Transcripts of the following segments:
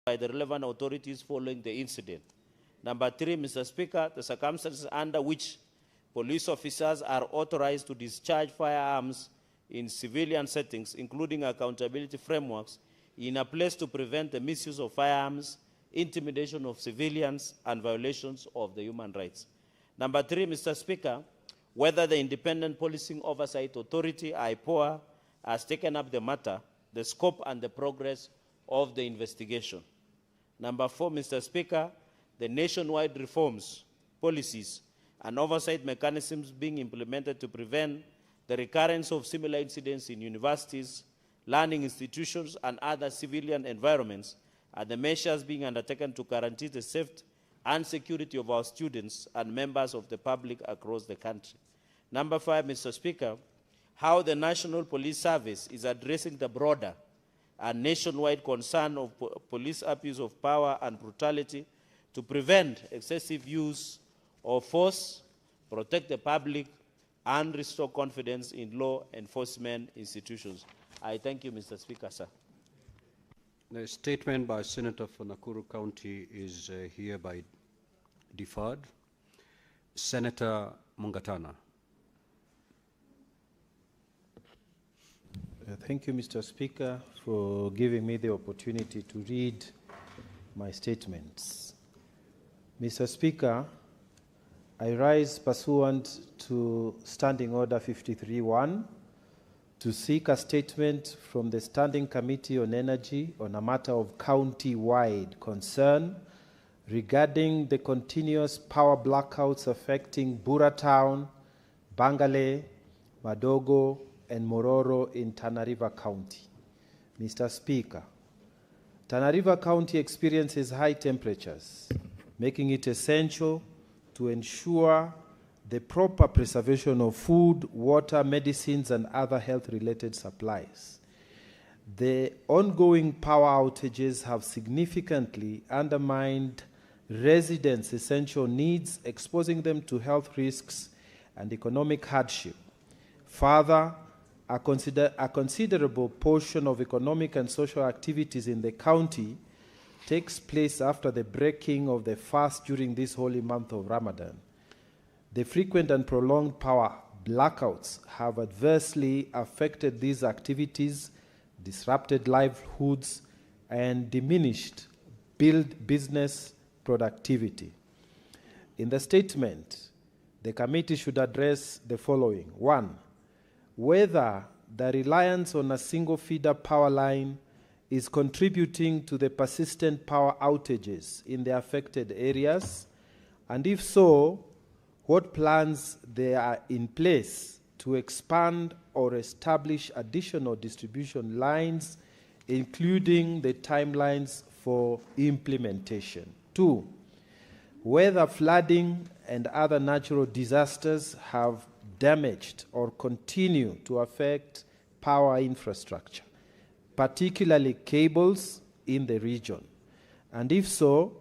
by the relevant authorities following the incident. Number 3, Mr. Speaker, the circumstances under which police officers are authorized to discharge firearms in civilian settings, including accountability frameworks, in a place to prevent the misuse of firearms, intimidation of civilians, and violations of the human rights. Number 3, Mr. Speaker, whether the Independent Policing Oversight Authority, IPOA, has taken up the matter, the scope and the progress of the investigation. Number 4, Mr. Speaker, the nationwide reforms, policies, and oversight mechanisms being implemented to prevent the recurrence of similar incidents in universities, learning institutions, and other civilian environments, and the measures being undertaken to guarantee the safety and security of our students and members of the public across the country. Number 5, Mr. Speaker, how the National Police Service is addressing the broader and nationwide concern of police abuse of power and brutality to prevent excessive use of force, protect the public, and restore confidence in law enforcement institutions. I thank you, Mr. Speaker, sir. The statement by Senator for Nakuru County is hereby deferred. Senator Mungatana. Thank you, Mr. Speaker, for giving me the opportunity to read my statements. Mr. Speaker, I rise pursuant to Standing Order 53-1 to seek a statement from the Standing Committee on Energy on a matter of county-wide concern regarding the continuous power blackouts affecting Bura Town, Bangale, Madogo, and Mororo in Tana River County. Mr. Speaker, Tana River County experiences high temperatures, making it essential to ensure the proper preservation of food, water, medicines, and other health-related supplies. The ongoing power outages have significantly undermined residents' essential needs, exposing them to health risks and economic hardship. Further, a considerable portion of economic and social activities in the county takes place after the breaking of the fast during this holy month of Ramadan. The frequent and prolonged power blackouts have adversely affected these activities, disrupted livelihoods, and diminished business productivity. In the statement, the committee should address the following. 1, whether the reliance on a single feeder power line is contributing to the persistent power outages in the affected areas, and if so, what plans there are in place to expand or establish additional distribution lines, including the timelines for implementation. 2, whether flooding and other natural disasters have damaged or continue to affect power infrastructure, particularly cables in the region, and if so,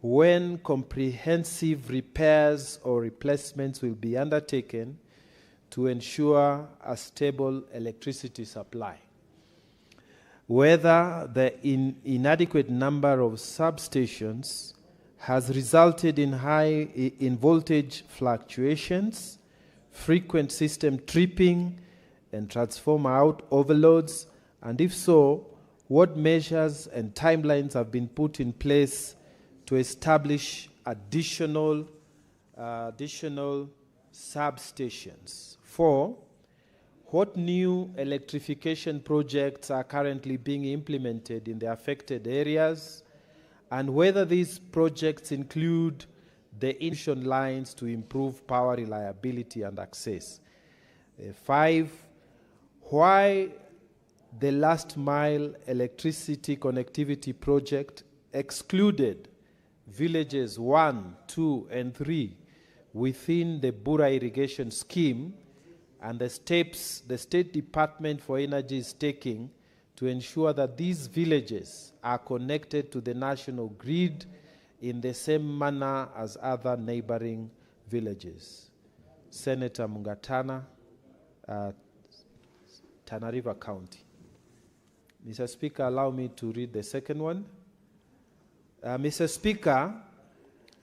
when comprehensive repairs or replacements will be undertaken to ensure a stable electricity supply. Whether the inadequate number of substations has resulted in high voltage fluctuations, frequent system tripping, and transformer overloads, and if so, what measures and timelines have been put in place to establish additional substations. 4, what new electrification projects are currently being implemented in the affected areas, and whether these projects include the distribution lines to improve power reliability and access. 5, why the last mile electricity connectivity project excluded villages 1, 2, and 3 within the Bura irrigation scheme, and the steps the State Department for Energy is taking to ensure that these villages are connected to the national grid in the same manner as other neighboring villages. Senator Mungatana, Tana River County. Mr. Speaker, allow me to read the second one. Mr. Speaker,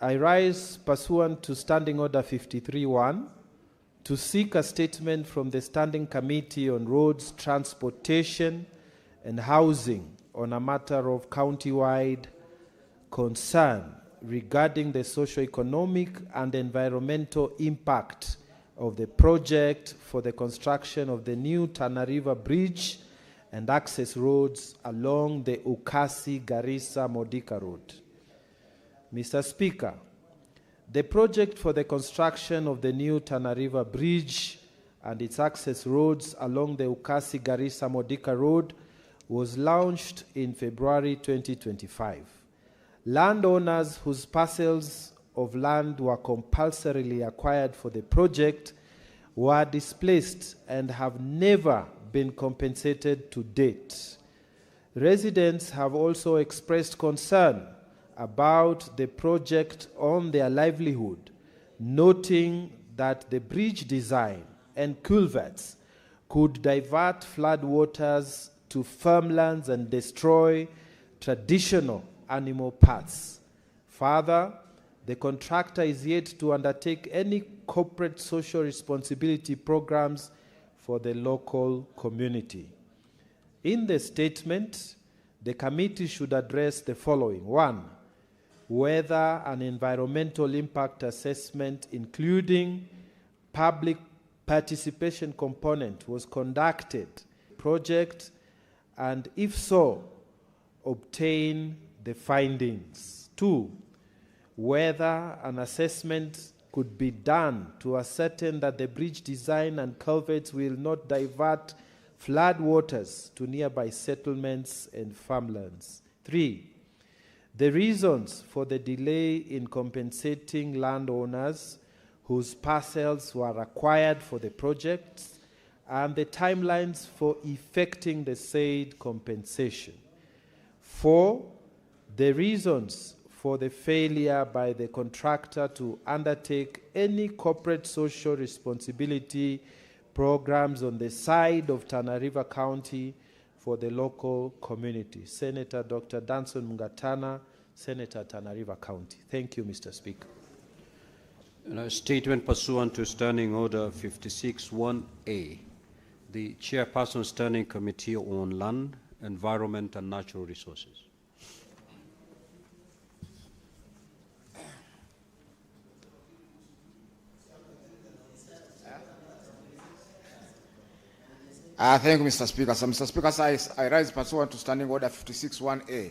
I rise pursuant to Standing Order 53-1 to seek a statement from the Standing Committee on Roads, Transportation and Housing on a matter of county-wide concern regarding the socio-economic and environmental impact of the project for the construction of the new Tana River Bridge and access roads along the Ukasi-Garissa-Modika Road. Mr. Speaker, the project for the construction of the new Tana River Bridge and its access roads along the Ukasi-Garissa-Modika Road was launched in February 2025. Landowners whose parcels of land were compulsorily acquired for the project were displaced and have never been compensated to date. Residents have also expressed concern about the project on their livelihood, noting that the bridge design and culverts could divert floodwaters to farmlands and destroy traditional animal paths. Further, the contractor is yet to undertake any corporate social responsibility programs for the local community. In the statement, the committee should address the following. 1, whether an environmental impact assessment, including public participation component, was conducted project, and if so, obtain the findings. 2, whether an assessment could be done to ascertain that the bridge design and culverts will not divert flood waters to nearby settlements and farmlands. 3, the reasons for the delay in compensating landowners whose parcels were acquired for the projects and the timelines for effecting the said compensation. 4, the reasons for the failure by the contractor to undertake any corporate social responsibility programs on the side of Tana River County for the local community. Senator Dr. Danson Mungatana, Senator, Tana River County. Thank you, Mr. Speaker. A statement pursuant to Standing Order 56-1A. The Chairperson Standing Committee on Land, Environment and Natural Resources. Thank you, Mr. Speaker. So, Mr. Speaker, I rise pursuant to Standing Order 56-1A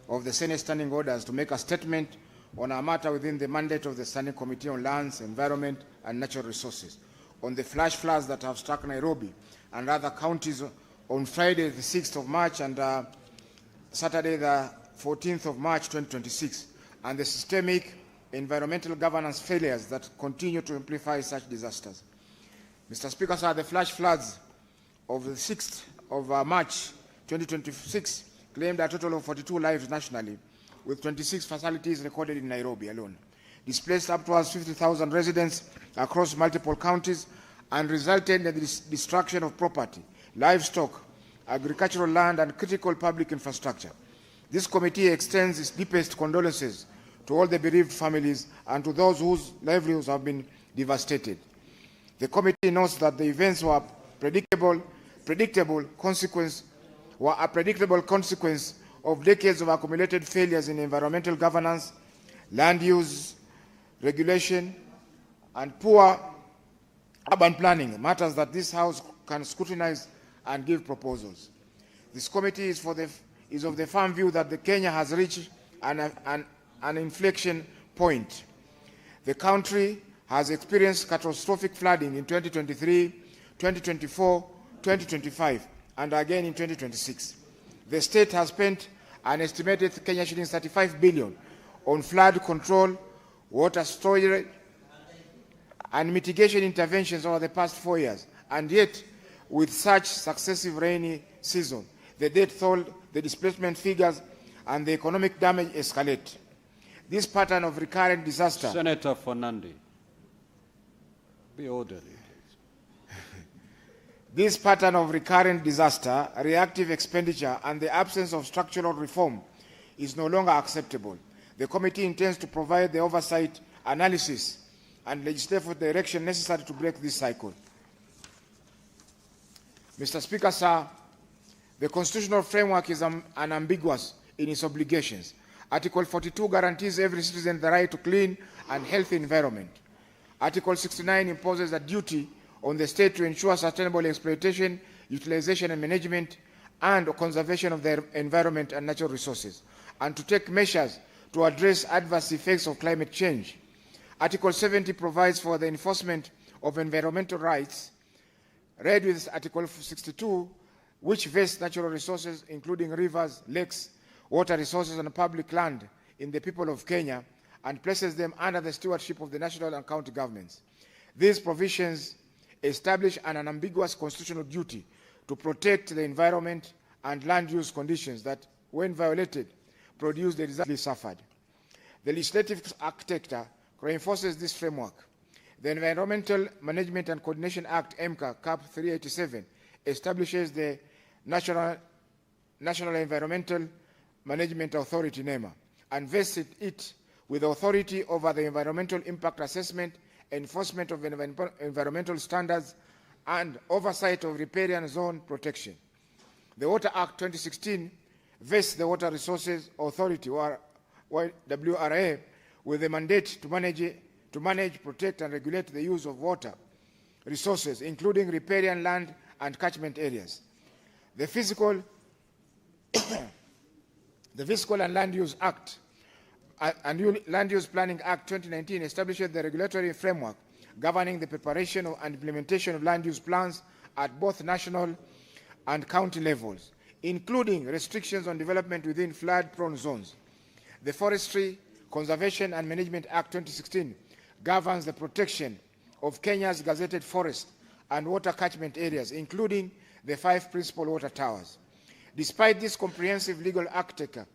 of the Senate Standing Orders to make a statement on a matter within the mandate of the Standing Committee on Lands, Environment and Natural Resources on the flash floods that have struck Nairobi and other counties on Friday, the 6th of March and Saturday, the 14th of March, 2026, and the systemic environmental governance failures that continue to amplify such disasters. Mr. Speaker, sir, the flash floods of the 6th of March 2026 claimed a total of 42 lives nationally, with 26 fatalities recorded in Nairobi alone, displaced upwards 50,000 residents across multiple counties, and resulted in the destruction of property, livestock, agricultural land, and critical public infrastructure. This committee extends its deepest condolences to all the bereaved families and to those whose livelihoods have been devastated. The committee notes that the events were a predictable consequence of decades of accumulated failures in environmental governance, land use, regulation, and poor urban planning, matters that this House can scrutinize and give proposals. This committee is of the firm view that Kenya has reached an inflection point. The country has experienced catastrophic flooding in 2023, 2024, 2025, and again in 2026. The state has spent an estimated Kenya shillings 35 billion on flood control, water storage, and mitigation interventions over the past 4 years. And yet, with such successive rainy season, the death toll, the displacement figures, and the economic damage escalate. This pattern of recurrent disaster... Senator Fernandi, be orderly. This pattern of recurrent disaster, reactive expenditure, and the absence of structural reform is no longer acceptable. The committee intends to provide the oversight, analysis, and legislative direction necessary to break this cycle. Mr. Speaker, sir, the constitutional framework is unambiguous in its obligations. Article 42 guarantees every citizen the right to clean and healthy environment. Article 69 imposes a duty on the state to ensure sustainable exploitation, utilization and management and conservation of the environment and natural resources, and to take measures to address adverse effects of climate change. Article 70 provides for the enforcement of environmental rights, read with Article 62, which vests natural resources, including rivers, lakes, water resources, and public land in the people of Kenya, and places them under the stewardship of the national and county governments. These provisions establish an unambiguous constitutional duty to protect the environment and land use conditions that, when violated, produce the result suffered. The legislative architecture reinforces this framework. The Environmental Management and Coordination Act, EMCA, Cap 387, establishes the National Environmental Management Authority, NEMA, and vests it with authority over the environmental impact assessment, enforcement of environmental standards, and oversight of riparian zone protection. The Water Act 2016 vests the Water Resources Authority, or WRA, with a mandate to manage, protect, and regulate the use of water resources, including riparian land and catchment areas. The Physical and Land Use Act and Land Use Planning Act 2019 establishes the regulatory framework governing the preparation and implementation of land use plans at both national and county levels, including restrictions on development within flood-prone zones. The Forestry, Conservation and Management Act 2016 governs the protection of Kenya's gazetted forest and water catchment areas, including the 5 principal water towers. Despite this comprehensive legal architecture,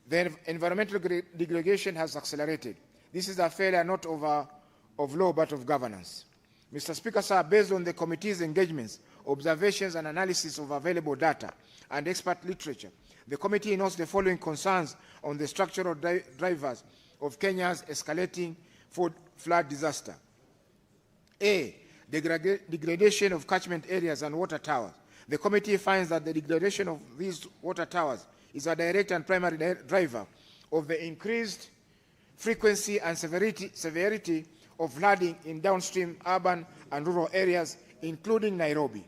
the environmental degradation has accelerated. This is a failure not of law but of governance. Mr. Speaker, sir, based on the committee's engagements, observations and analysis of available data and expert literature, the committee notes the following concerns on the structural drivers of Kenya's escalating flood disaster. A, degradation of catchment areas and water towers. The committee finds that the degradation of these water towers is a direct and primary driver of the increased frequency and severity of flooding in downstream urban and rural areas, including Nairobi.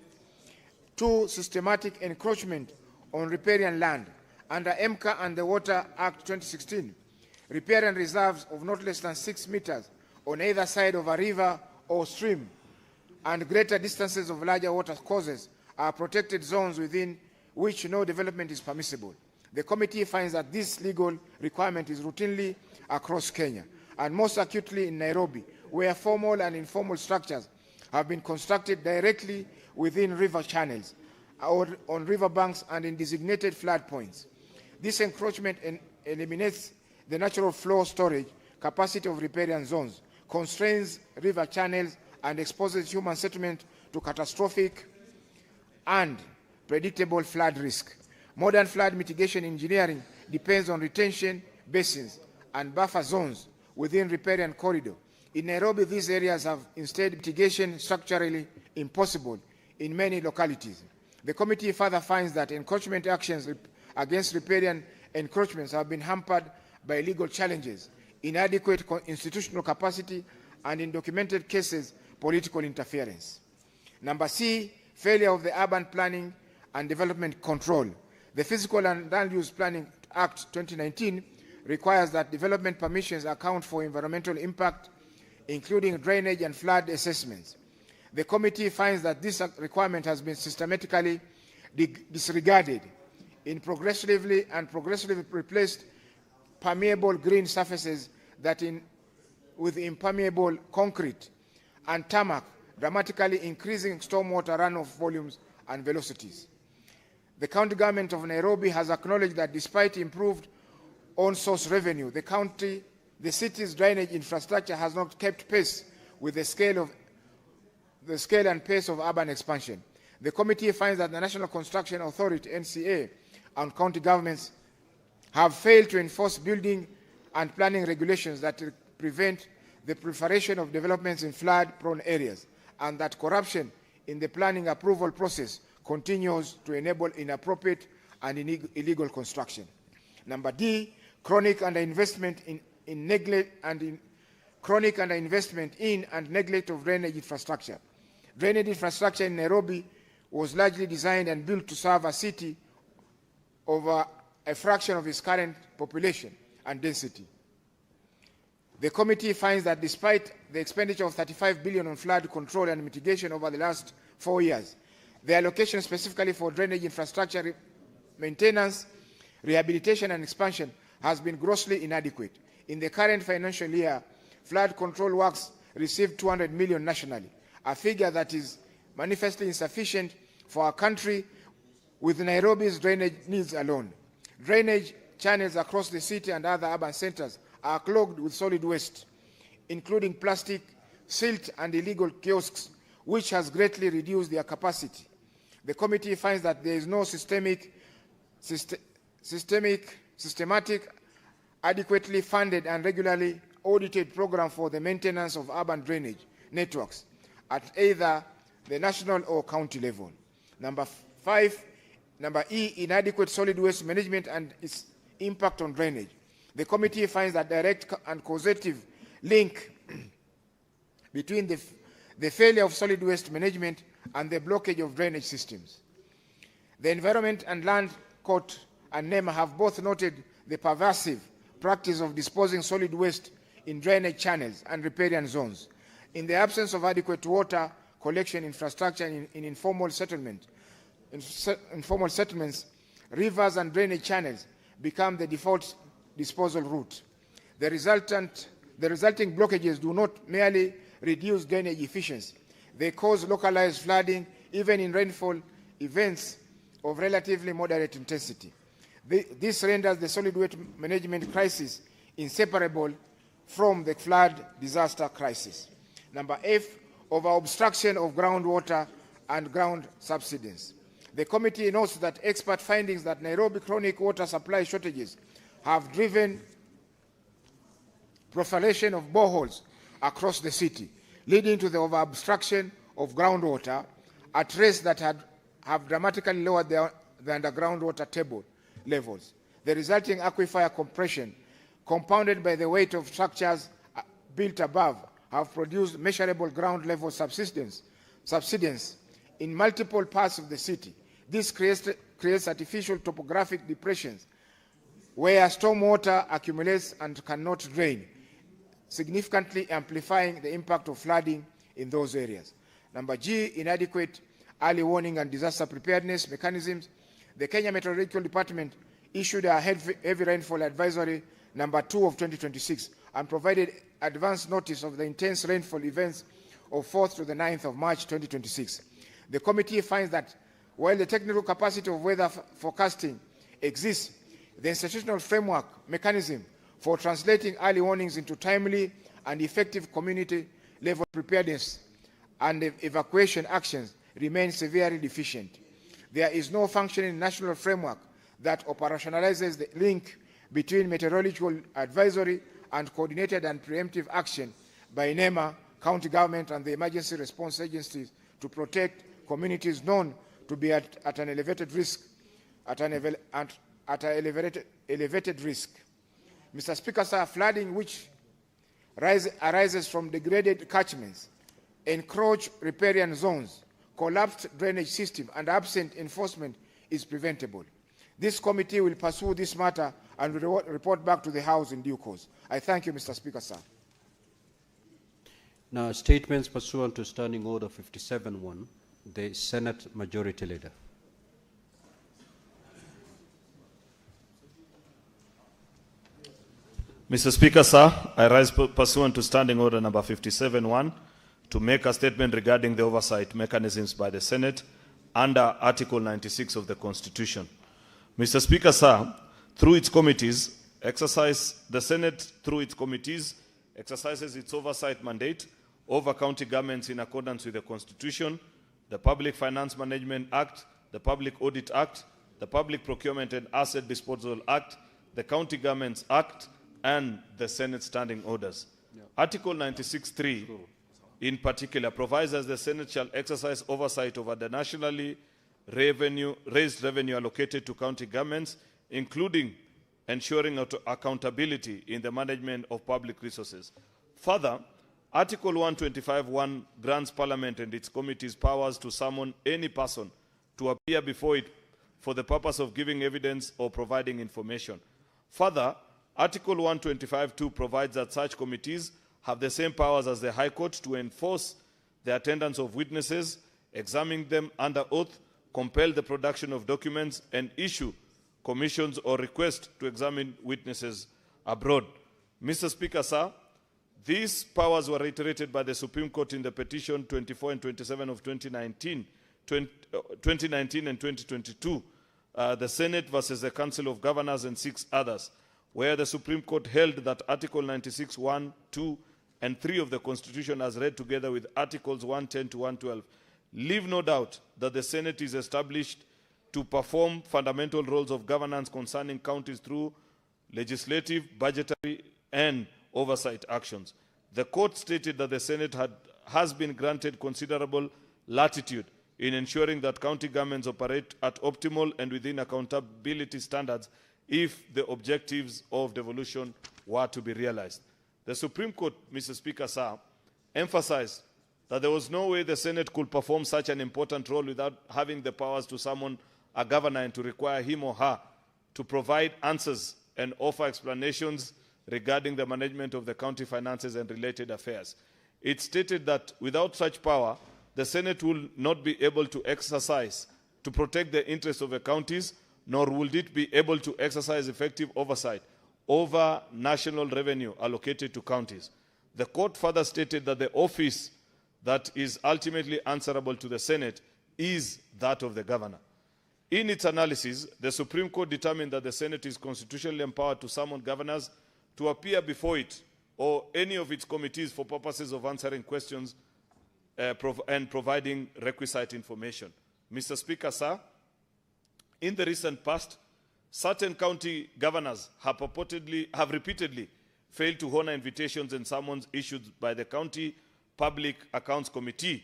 2, systematic encroachment on riparian land. Under EMCA and the Water Act 2016, riparian reserves of not less than 6 meters on either side of a river or stream and greater distances of larger water courses are protected zones within which no development is permissible. The committee finds that this legal requirement is routinely across Kenya, and most acutely in Nairobi, where formal and informal structures have been constructed directly within river channels, or on riverbanks and in designated flood points. This encroachment eliminates the natural flow storage capacity of riparian zones, constrains river channels, and exposes human settlement to catastrophic and predictable flood risk. Modern flood mitigation engineering depends on retention basins and buffer zones within riparian corridor. In Nairobi, these areas have instead mitigation structurally impossible in many localities. The committee further finds that encroachment actions against riparian encroachments have been hampered by legal challenges, inadequate institutional capacity, and in documented cases, political interference. Number C, failure of the urban planning and development control. The Physical and Land Use Planning Act 2019 requires that development permissions account for environmental impact, including drainage and flood assessments. The committee finds that this requirement has been systematically disregarded in progressively replaced permeable green surfaces with impermeable concrete and tarmac, dramatically increasing stormwater runoff volumes and velocities. The county government of Nairobi has acknowledged that despite improved on-source revenue, the city's drainage infrastructure has not kept pace with the scale and pace of urban expansion. The committee finds that the National Construction Authority, NCA, and county governments have failed to enforce building and planning regulations that prevent the proliferation of developments in flood-prone areas, and that corruption in the planning approval process continues to enable inappropriate and illegal construction. Number D, chronic underinvestment in neglect of drainage infrastructure. Drainage infrastructure in Nairobi was largely designed and built to serve a city over a fraction of its current population and density. The committee finds that despite the expenditure of 35 billion on flood control and mitigation over the last 4 years, the allocation specifically for drainage infrastructure maintenance, rehabilitation and expansion has been grossly inadequate. In the current financial year, flood control works received 200 million nationally, a figure that is manifestly insufficient for a country with Nairobi's drainage needs alone. Drainage channels across the city and other urban centers are clogged with solid waste, including plastic, silt, and illegal kiosks, which has greatly reduced their capacity. The committee finds that there is no systematic, adequately funded, and regularly audited program for the maintenance of urban drainage networks at either the national or county level. Number E, inadequate solid waste management and its impact on drainage. The committee finds that direct and causative link between the failure of solid waste management and the blockage of drainage systems. The Environment and Land Court and NEMA have both noted the pervasive practice of disposing solid waste in drainage channels and riparian zones. In the absence of adequate water collection infrastructure in informal settlements, rivers and drainage channels become the default disposal route. The resulting blockages do not merely reduce drainage efficiency, they cause localized flooding even in rainfall events of relatively moderate intensity. This renders the solid waste management crisis inseparable from the flood disaster crisis. Number F, over obstruction of groundwater and ground subsidence. The committee notes that expert findings that Nairobi chronic water supply shortages have driven proliferation of boreholes across the city, leading to the over-obstruction of groundwater at rates that have dramatically lowered the underground water table levels. The resulting aquifer compression, compounded by the weight of structures built above, have produced measurable ground level subsidence in multiple parts of the city. This creates artificial topographic depressions where stormwater accumulates and cannot drain, significantly amplifying the impact of flooding in those areas. Number G, inadequate early warning and disaster preparedness mechanisms. The Kenya Meteorological Department issued a heavy rainfall advisory number 2 of 2026 and provided advance notice of the intense rainfall events of 4th to the 9th of March 2026. The committee finds that while the technical capacity of weather forecasting exists, the institutional framework mechanism for translating early warnings into timely and effective community-level preparedness and evacuation actions remains severely deficient. There is no functioning national framework that operationalizes the link between meteorological advisory and coordinated and preemptive action by NEMA, county government, and the emergency response agencies to protect communities known to be at an elevated risk. Elevated risk. Mr. Speaker, sir, flooding which arises from degraded catchments, encroached riparian zones, collapsed drainage system, and absent enforcement is preventable. This committee will pursue this matter and will report back to the House in due course. I thank you, Mr. Speaker, sir. Now, statements pursuant to Standing Order 57-1, the Senate Majority Leader. Mr. Speaker, sir, I rise pursuant to Standing Order number 57-1 to make a statement regarding the oversight mechanisms by the Senate under Article 96 of the Constitution. Mr. Speaker, sir, through its committees, the Senate, through its committees, exercises its oversight mandate over county governments in accordance with the Constitution, the Public Finance Management Act, the Public Audit Act, the Public Procurement and Asset Disposal Act, the County Governments Act, and the Senate Standing Orders. Article 96(3) in particular provides that the Senate shall exercise oversight over the nationally raised revenue allocated to county governments, including ensuring accountability in the management of public resources. Further, Article 125(1) grants Parliament and its committees powers to summon any person to appear before it for the purpose of giving evidence or providing information. Further, Article 125(2) provides that such committees have the same powers as the High Court to enforce the attendance of witnesses, examine them under oath, compel the production of documents, and issue commissions or request to examine witnesses abroad. Mr. Speaker, sir, these powers were reiterated by the Supreme Court in the petition 24 and 27 of 2019 and 2022, the Senate versus the Council of Governors and 6 others, where the Supreme Court held that Article 96, 1, 2, and 3 of the Constitution, as read together with Articles 110 to 112, leave no doubt that the Senate is established to perform fundamental roles of governance concerning counties through legislative, budgetary, and oversight actions. The court stated that the Senate has been granted considerable latitude in ensuring that county governments operate at optimal and within accountability standards if the objectives of devolution were to be realized. The Supreme Court, Mr. Speaker, sir, emphasized that there was no way the Senate could perform such an important role without having the powers to summon a governor and to require him or her to provide answers and offer explanations regarding the management of the county finances and related affairs. It stated that without such power, the Senate will not be able to exercise to protect the interests of the counties, nor will it be able to exercise effective oversight over national revenue allocated to counties. The court further stated that the office that is ultimately answerable to the Senate is that of the governor. In its analysis, the Supreme Court determined that the Senate is constitutionally empowered to summon governors to appear before it or any of its committees for purposes of answering questions and providing requisite information. Mr. Speaker, sir, in the recent past, certain county governors have repeatedly failed to honor invitations and summons issued by the County Public Accounts Committee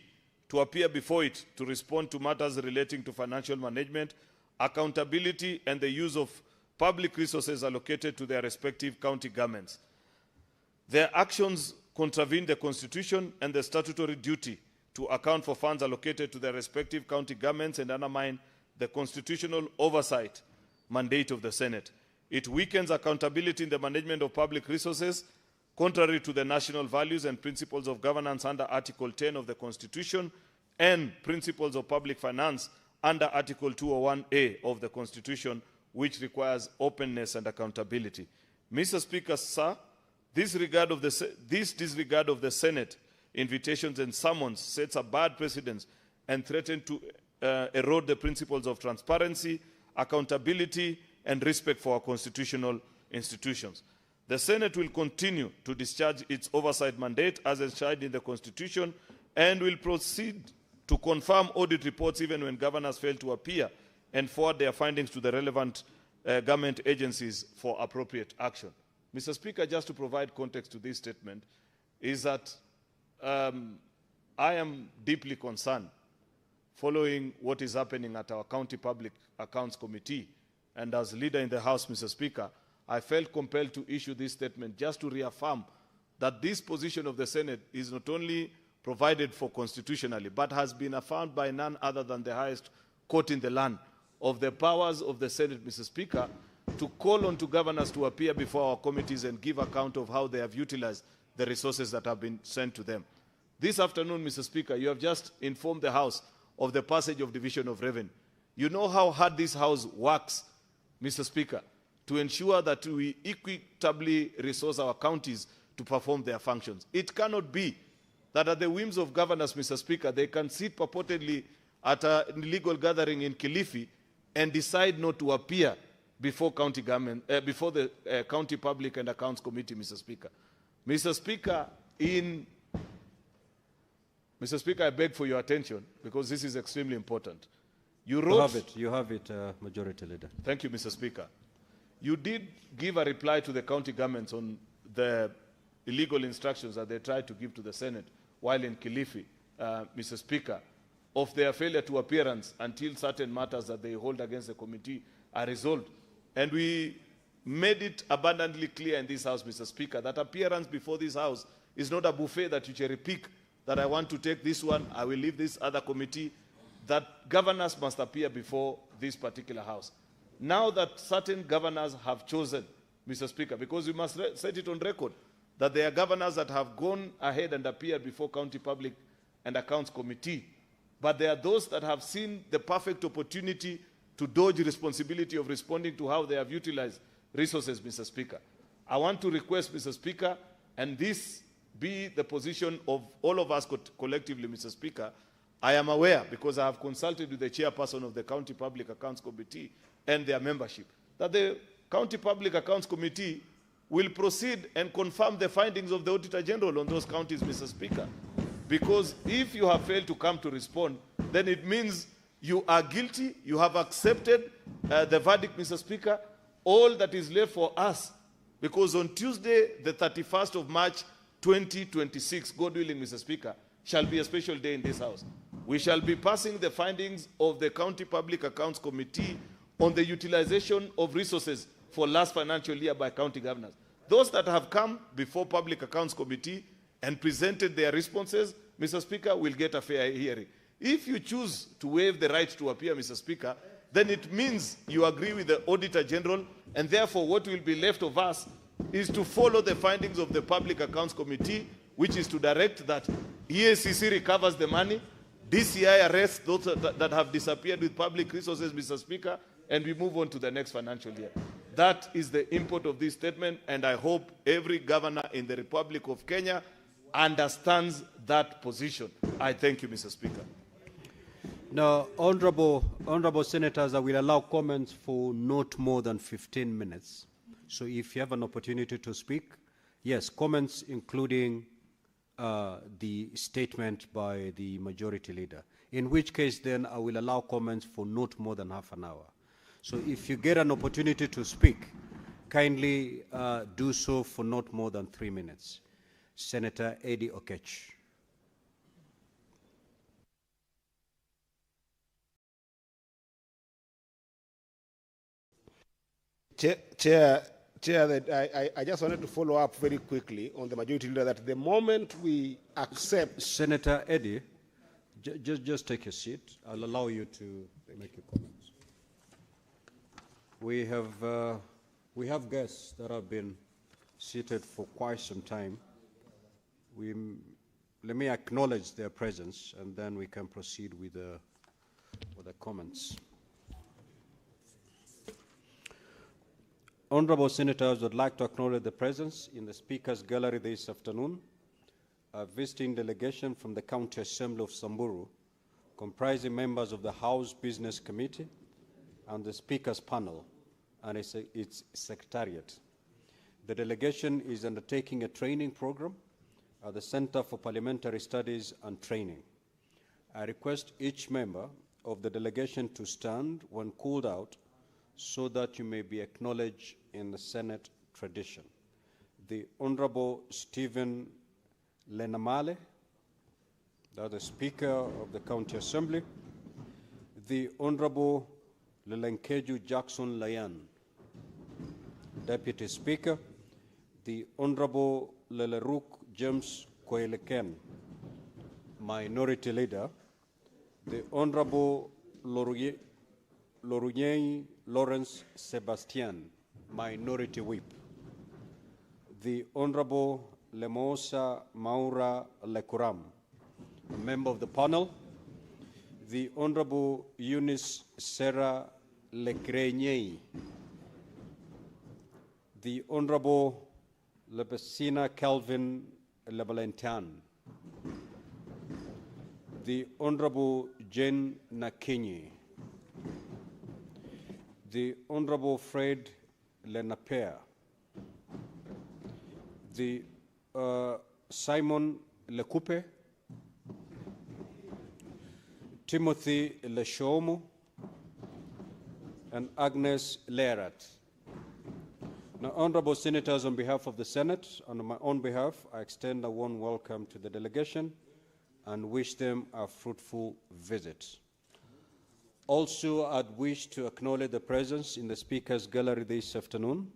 to appear before it to respond to matters relating to financial management, accountability, and the use of public resources allocated to their respective county governments. Their actions contravene the Constitution and the statutory duty to account for funds allocated to their respective county governments and undermine the constitutional oversight mandate of the Senate. It weakens accountability in the management of public resources, contrary to the national values and principles of governance under Article 10 of the Constitution and principles of public finance under Article 201A of the Constitution, which requires openness and accountability. Mr. Speaker, sir, this disregard of the Senate invitations and summons sets a bad precedent and threatens to erode the principles of transparency, accountability, and respect for our constitutional institutions. The Senate will continue to discharge its oversight mandate as enshrined in the Constitution and will proceed to confirm audit reports even when governors fail to appear and forward their findings to the relevant government agencies for appropriate action. Mr. Speaker, just to provide context to this statement, is that I am deeply concerned following what is happening at our County Public Accounts Committee. And as leader in the House, Mr. Speaker, I felt compelled to issue this statement just to reaffirm that this position of the Senate is not only provided for constitutionally, but has been affirmed by none other than the highest court in the land, of the powers of the Senate, Mr. Speaker, to call on to governors to appear before our committees and give account of how they have utilized the resources that have been sent to them. This afternoon, Mr. Speaker, you have just informed the House of the passage of division of revenue. You know how hard this House works, Mr. Speaker, to ensure that we equitably resource our counties to perform their functions. It cannot be that at the whims of governors, Mr. Speaker, they can sit purportedly at a legal gathering in Kilifi and decide not to appear before county government, before the County Public and Accounts Committee, Mr. Speaker. Mr. Speaker, Mr. Speaker, I beg for your attention because this is extremely important. You have it, Majority Leader. Thank you, Mr. Speaker. you did give a reply to the county governments on the illegal instructions that they tried to give to the Senate while in Kilifi, Mr. Speaker, of their failure to appearance until certain matters that they hold against the committee are resolved. And we made it abundantly clear in this House, Mr. Speaker, that appearance before this House is not a buffet that you cherry pick, that I want to take this one, I will leave this other committee, that governors must appear before this particular House. Now that certain governors have chosen, Mr. Speaker, because we must set it on record, that there are governors that have gone ahead and appeared before County Public and Accounts Committee, but there are those that have seen the perfect opportunity to dodge responsibility of responding to how they have utilized resources, Mr. Speaker. I want to request, Mr. Speaker, and this be the position of all of us collectively, Mr. Speaker. I am aware, because I have consulted with the chairperson of the County Public Accounts Committee and their membership, that the County Public Accounts Committee will proceed and confirm the findings of the Auditor General on those counties, Mr. Speaker. Because if you have failed to come to respond, then it means you are guilty, you have accepted the verdict, Mr. Speaker. All that is left for us, because on Tuesday, the 31st of March, 2026, God willing, Mr. Speaker, shall be a special day in this House. We shall be passing the findings of the County Public Accounts Committee on the utilization of resources for last financial year by county governors. Those that have come before Public Accounts Committee and presented their responses, Mr. Speaker, will get a fair hearing. If you choose to waive the right to appear, Mr. Speaker, then it means you agree with the Auditor General, and therefore what will be left of us is to follow the findings of the Public Accounts Committee, which is to direct that EACC recovers the money, DCI arrests those that have disappeared with public resources, Mr. Speaker, and we move on to the next financial year. That is the import of this statement, and I hope every governor in the Republic of Kenya understands that position. I thank you, Mr. Speaker. Now, honorable senators, I will allow comments for not more than 15 minutes. So if you have an opportunity to speak, yes, comments including the statement by the majority leader, in which case then I will allow comments for not more than half an hour. So if you get an opportunity to speak, kindly do so for not more than 3 minutes. Senator Eddie Okech. Chair, I just wanted to follow up very quickly on the majority leader that the moment we accept... Senator Eddie, just take a seat. I'll allow you to make your comments. We have guests that have been seated for quite some time. Let me acknowledge their presence, and then we can proceed with the comments. Honorable Senators, would like to acknowledge the presence in the Speaker's Gallery this afternoon, a visiting delegation from the County Assembly of Samburu, comprising members of the House Business Committee and the Speaker's panel and its secretariat. The delegation is undertaking a training program at the Center for Parliamentary Studies and Training. I request each member of the delegation to stand when called out so that you may be acknowledged in the Senate tradition. The Honorable Stephen Lenamale, the Speaker of the County Assembly. The Honorable Lelenkeju Jackson Layan, Deputy Speaker. The Honorable Leleruk James Koeleken, Minority Leader. The Honorable Lorunyei Lawrence Sebastian, Minority Whip. The Honorable Lemosa Maura Lekuram, a member of the panel. The Honorable Eunice Sarah Lekrenyei. The Honorable Lebesina Calvin Lebalentan. The Honorable Jane Nakinyi. The Honorable Fred Lenapere. The Simon Lekupe. Timothy Leshomo. And Agnes Lerat. Now, honorable senators, on behalf of the Senate and on my own behalf, I extend a warm welcome to the delegation and wish them a fruitful visit. Also, I'd wish to acknowledge the presence in the Speaker's Gallery this afternoon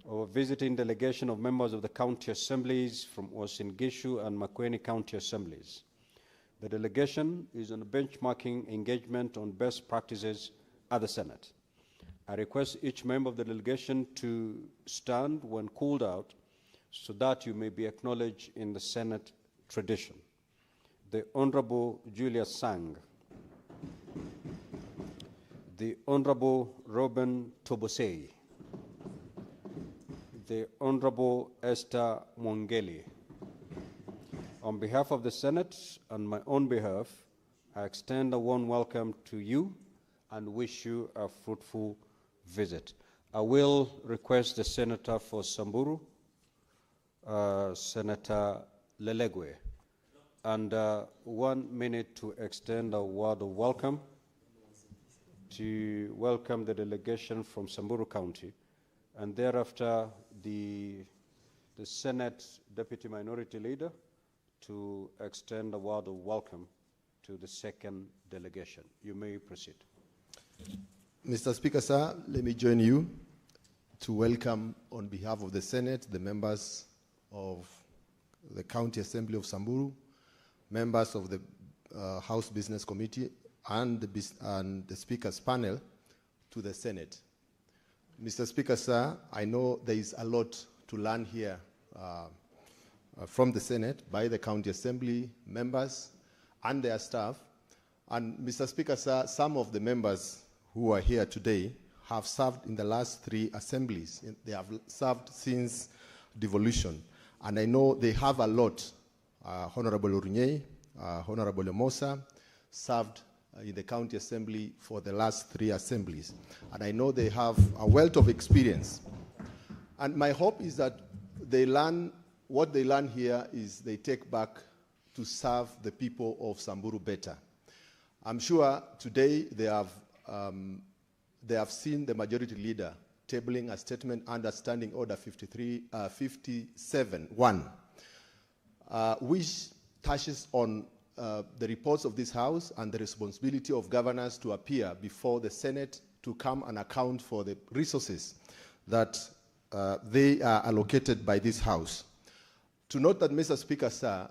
of a visiting delegation of members of the county assemblies from Uasin Gishu and Makueni County Assemblies. The delegation is on a benchmarking engagement on best practices at the Senate. I request each member of the delegation to stand when called out so that you may be acknowledged in the Senate tradition. The Honorable Julia Sang, the Honorable Robin Tobosei, the Honorable Esther Mwangeli. On behalf of the Senate and my own behalf, I extend a warm welcome to you and wish you a fruitful visit. I will request the Senator for Samburu, Senator Lelegwe, and 1 minute to extend a word of welcome to welcome the delegation from Samburu County, and thereafter the Senate Deputy Minority Leader to extend a word of welcome to the second delegation. You may proceed. Mr. Speaker, sir, let me join you to welcome on behalf of the Senate the members of the County Assembly of Samburu, members of the House Business Committee, and the Speaker's panel to the Senate. Mr. Speaker, sir, I know there is a lot to learn here from the Senate by the County Assembly members and their staff. And Mr. Speaker, sir, some of the members who are here today have served in the last 3 assemblies. They have served since devolution. And I know they have a lot. Honorable Urunye, Honorable Mosa served in the County Assembly for the last 3 assemblies. And I know they have a wealth of experience. And my hope is that they learn, what they learn here is they take back to serve the people of Samburu better. I'm sure today they have seen the majority leader tabling a statement under Standing Order 57-1, which touches on the reports of this House and the responsibility of governors to appear before the Senate to come and account for the resources that they are allocated by this House. To note that, Mr. Speaker, sir,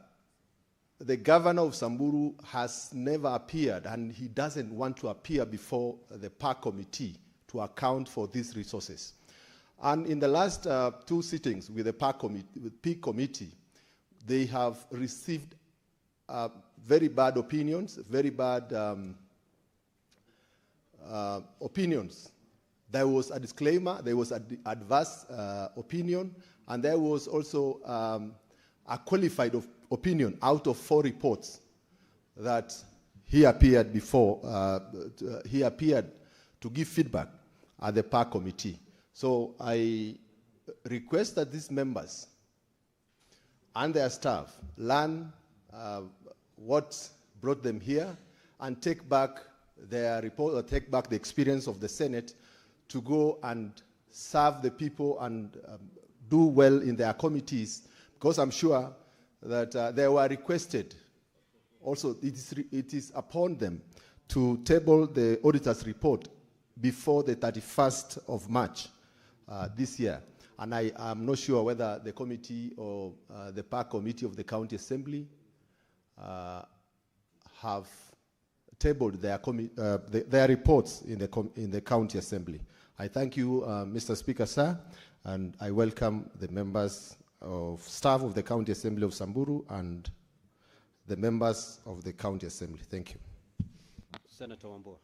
the governor of Samburu has never appeared, and he doesn't want to appear before the PAC committee to account for these resources. And in the last 2 sittings with the PAC committee, they have received very bad opinions, very bad opinions. There was a disclaimer, there was an adverse opinion, and there was also a qualified opinion out of 4 reports that he appeared before, he appeared to give feedback at the PAC committee. So I request that these members and their staff learn what brought them here and take back their report, or take back the experience of the Senate to go and serve the people and do well in their committees, because I'm sure that they were requested. Also, it is upon them to table the auditor's report before the 31st of March this year. And I am not sure whether the committee or the PAC committee of the County Assembly have tabled their reports in the County Assembly. I thank you, Mr. Speaker, sir, and I welcome the members of staff of the County Assembly of Samburu and the members of the County Assembly. Thank you. Senator Wambua.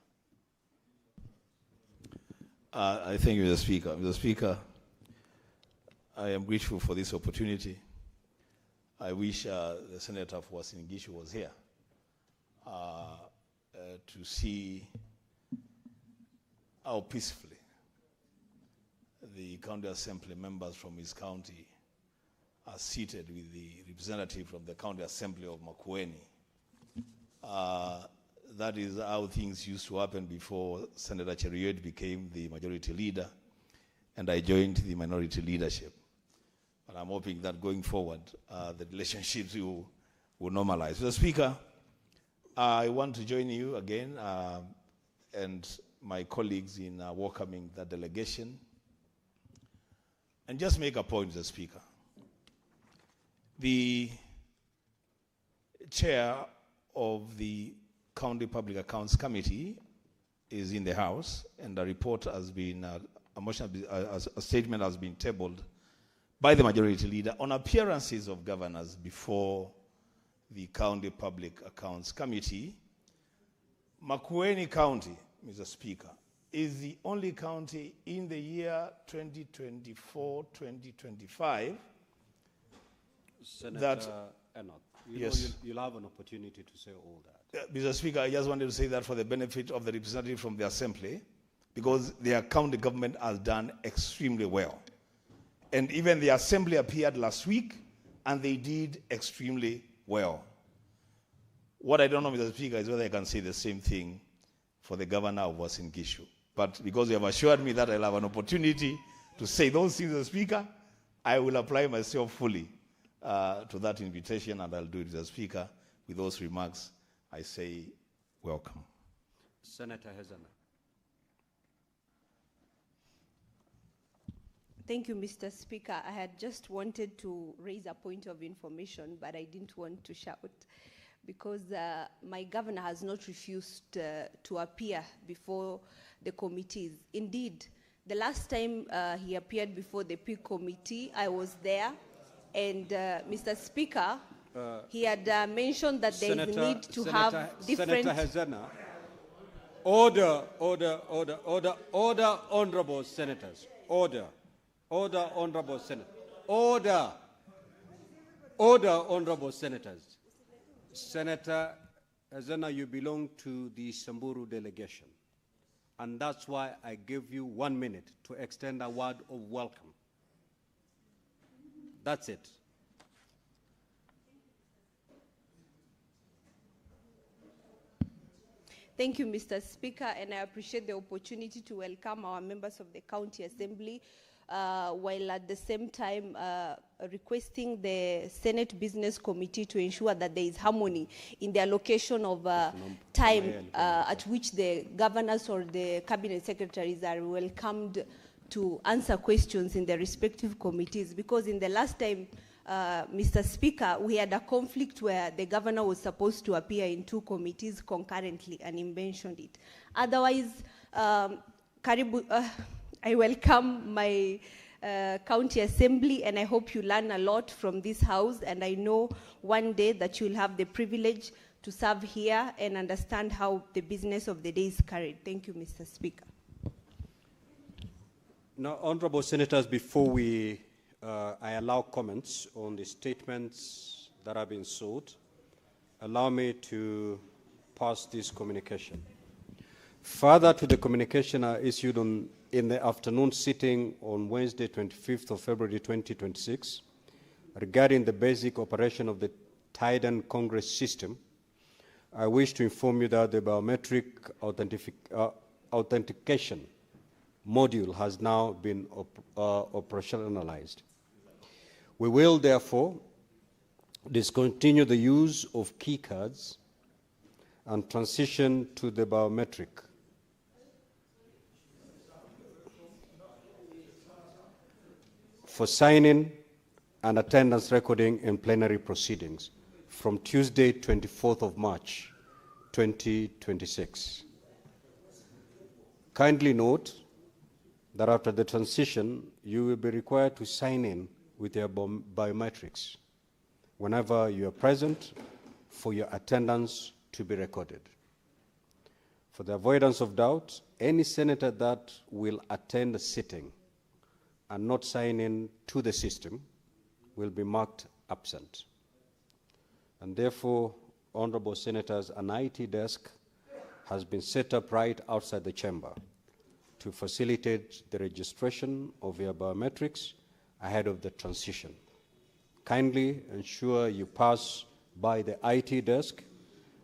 I thank you, Mr. Speaker. Mr. Speaker, I am grateful for this opportunity. I wish the Senator for Uasin Gishu was here to see how peacefully the County Assembly members from his county are seated with the representative from the County Assembly of Makueni. That is how things used to happen before Senator Cheruiyot became the majority leader. and I joined the minority leadership. But I'm hoping that going forward, the relationships will normalize. Mr. Speaker, I want to join you again and my colleagues in welcoming the delegation, and just make a point, Mr. Speaker. The chair of the County Public Accounts Committee is in the House, and a report has been, a statement has been tabled by the majority leader on appearances of governors before the County Public Accounts Committee. Makueni County, Mr. Speaker, is the only county in the year 2024-2025 Senator Enoch, you'll have an opportunity to say all that. Mr. Speaker, I just wanted to say that for the benefit of the representative from the Assembly, because their county government has done extremely well. And even the Assembly appeared last week, and they did extremely well. What I don't know, Mr. Speaker, is whether I can say the same thing for the governor of Uasin Gishu. But because you have assured me that I'll have an opportunity to say those things, Mr. Speaker, I will apply myself fully to that invitation, and I'll do it, Mr. Speaker. With those remarks, I say welcome. Senator Hezana. Thank you, Mr. Speaker. I had just wanted to raise a point of information, but I didn't want to shout because my governor has not refused to appear before the committees. Indeed, the last time he appeared before the PIC committee, I was there, and Mr. Speaker, he had mentioned that there is a need to have different... Senator Hezana, order, honorable senators, order, honorable senators, order, honorable senators. Senator Hezana, you belong to the Samburu delegation, and that's why I give you 1 minute to extend a word of welcome. That's it. Thank you, Mr. Speaker, and I appreciate the opportunity to welcome our members of the County Assembly, while at the same time requesting the Senate Business Committee to ensure that there is harmony in the allocation of time at which the governors or the cabinet secretaries are welcomed to answer questions in the respective committees. Because in the last time, Mr. Speaker, we had a conflict where the governor was supposed to appear in 2 committees concurrently, and he mentioned it. Otherwise, I welcome my county assembly, and I hope you learn a lot from this house, and I know one day that you'll have the privilege to serve here and understand how the business of the day is carried. Thank you, Mr. Speaker. Now, honorable senators, before I allow comments on the statements that have been sought, allow me to pass this communication. Further to the communication issued in the afternoon sitting on Wednesday, 25th of February 2026, regarding the basic operation of the Titan Congress system, I wish to inform you that the biometric authentication module has now been operationalized. We will therefore discontinue the use of key cards and transition to the biometric. For sign-in and attendance recording in plenary proceedings from Tuesday, 24th of March, 2026. Kindly note that after the transition, you will be required to sign in with your biometrics whenever you are present for your attendance to be recorded. For the avoidance of doubt, any senator that will attend a sitting and not sign in to the system will be marked absent. And therefore, honorable senators, an IT desk has been set up right outside the chamber to facilitate the registration of your biometrics ahead of the transition. Kindly ensure you pass by the IT desk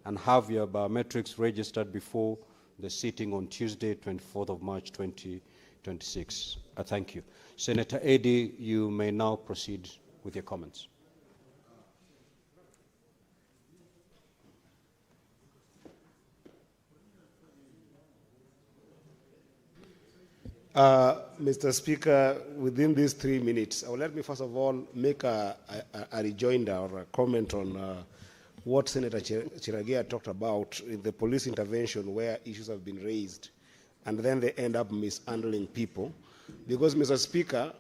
and have your biometrics registered before the sitting on Tuesday, 24th of March, 2026. 2026. Thank you. Senator Eddy, you may now proceed with your comments. Mr. Speaker, within these 3 minutes, let me first of all make a rejoinder or a comment on what Senator Chiragea talked about in the police intervention where issues have been raised and then they end up mishandling people. Because, Mr. Speaker,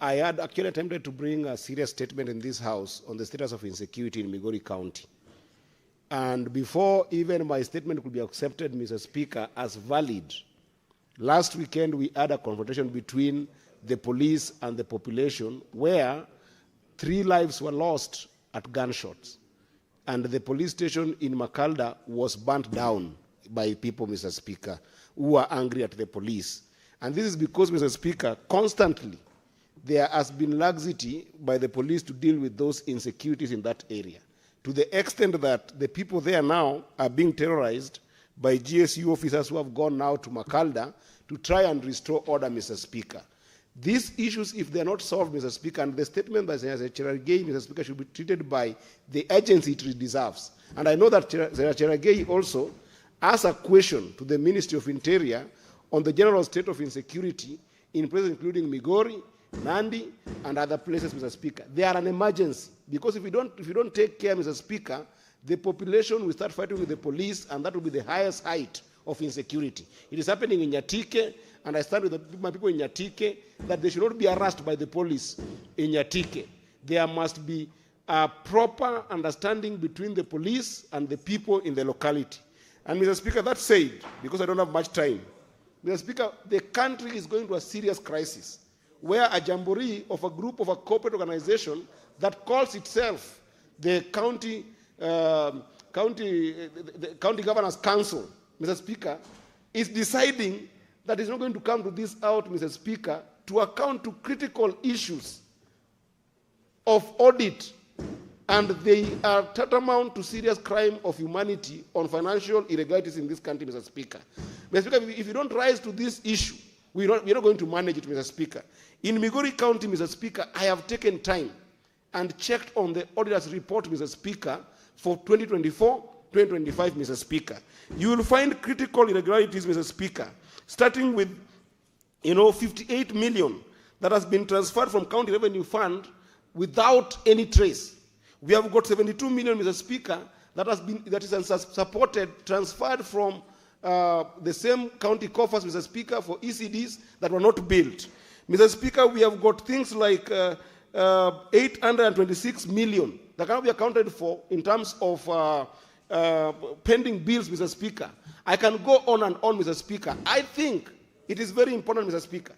I had actually attempted to bring a serious statement in this House on the status of insecurity in Migori County. And before even my statement could be accepted, Mr. Speaker, as valid, last weekend we had a confrontation between the police and the population where 3 lives were lost at gunshots. And the police station in Makalda was burnt down by people, Mr. Speaker, who were angry at the police. And this is because, Mr. Speaker, constantly there has been laxity by the police to deal with those insecurities in that area, to the extent that the people there now are being terrorized by GSU officers who have gone now to Makalda to try and restore order, Mr. Speaker. These issues, if they are not solved, Mr. Speaker, and the statement by Senator Cherargei, Mr. Speaker, should be treated by the agency it deserves. And I know that Senator Cherargei also asked a question to the Ministry of Interior on the general state of insecurity in places including Migori, Nandi, and other places, Mr. Speaker. They are an emergency, because if you don't take care, Mr. Speaker, the population will start fighting with the police, and that will be the highest height of insecurity. It is happening in Nyatike, and I stand with my people in Nyatike that they should not be harassed by the police in Nyatike. There must be a proper understanding between the police and the people in the locality. And Mr. Speaker, that said, because I don't have much time, Mr. Speaker, the country is going to a serious crisis where a jamboree of a group of a corporate organization that calls itself the County Governors Council, Mr. Speaker, is deciding that it's not going to come to this out, Mr. Speaker, to account to critical issues of audit, and they are tantamount to serious crime of humanity on financial irregularities in this country, Mr. Speaker. Mr. Speaker, if you don't rise to this issue, we're not going to manage it, Mr. Speaker. In Migori County, Mr. Speaker, I have taken time and checked on the auditor's report, Mr. Speaker, for 2024, 2025, Mr. Speaker. You will find critical irregularities, Mr. Speaker, starting with, 58 million that has been transferred from County Revenue Fund without any trace. We have got 72 million, Mr. Speaker, that is supported, transferred from the same county coffers, Mr. Speaker, for ECDs that were not built. Mr. Speaker, we have got things like 826 million that cannot be accounted for in terms of pending bills, Mr. Speaker. I can go on and on, Mr. Speaker. I think it is very important, Mr. Speaker.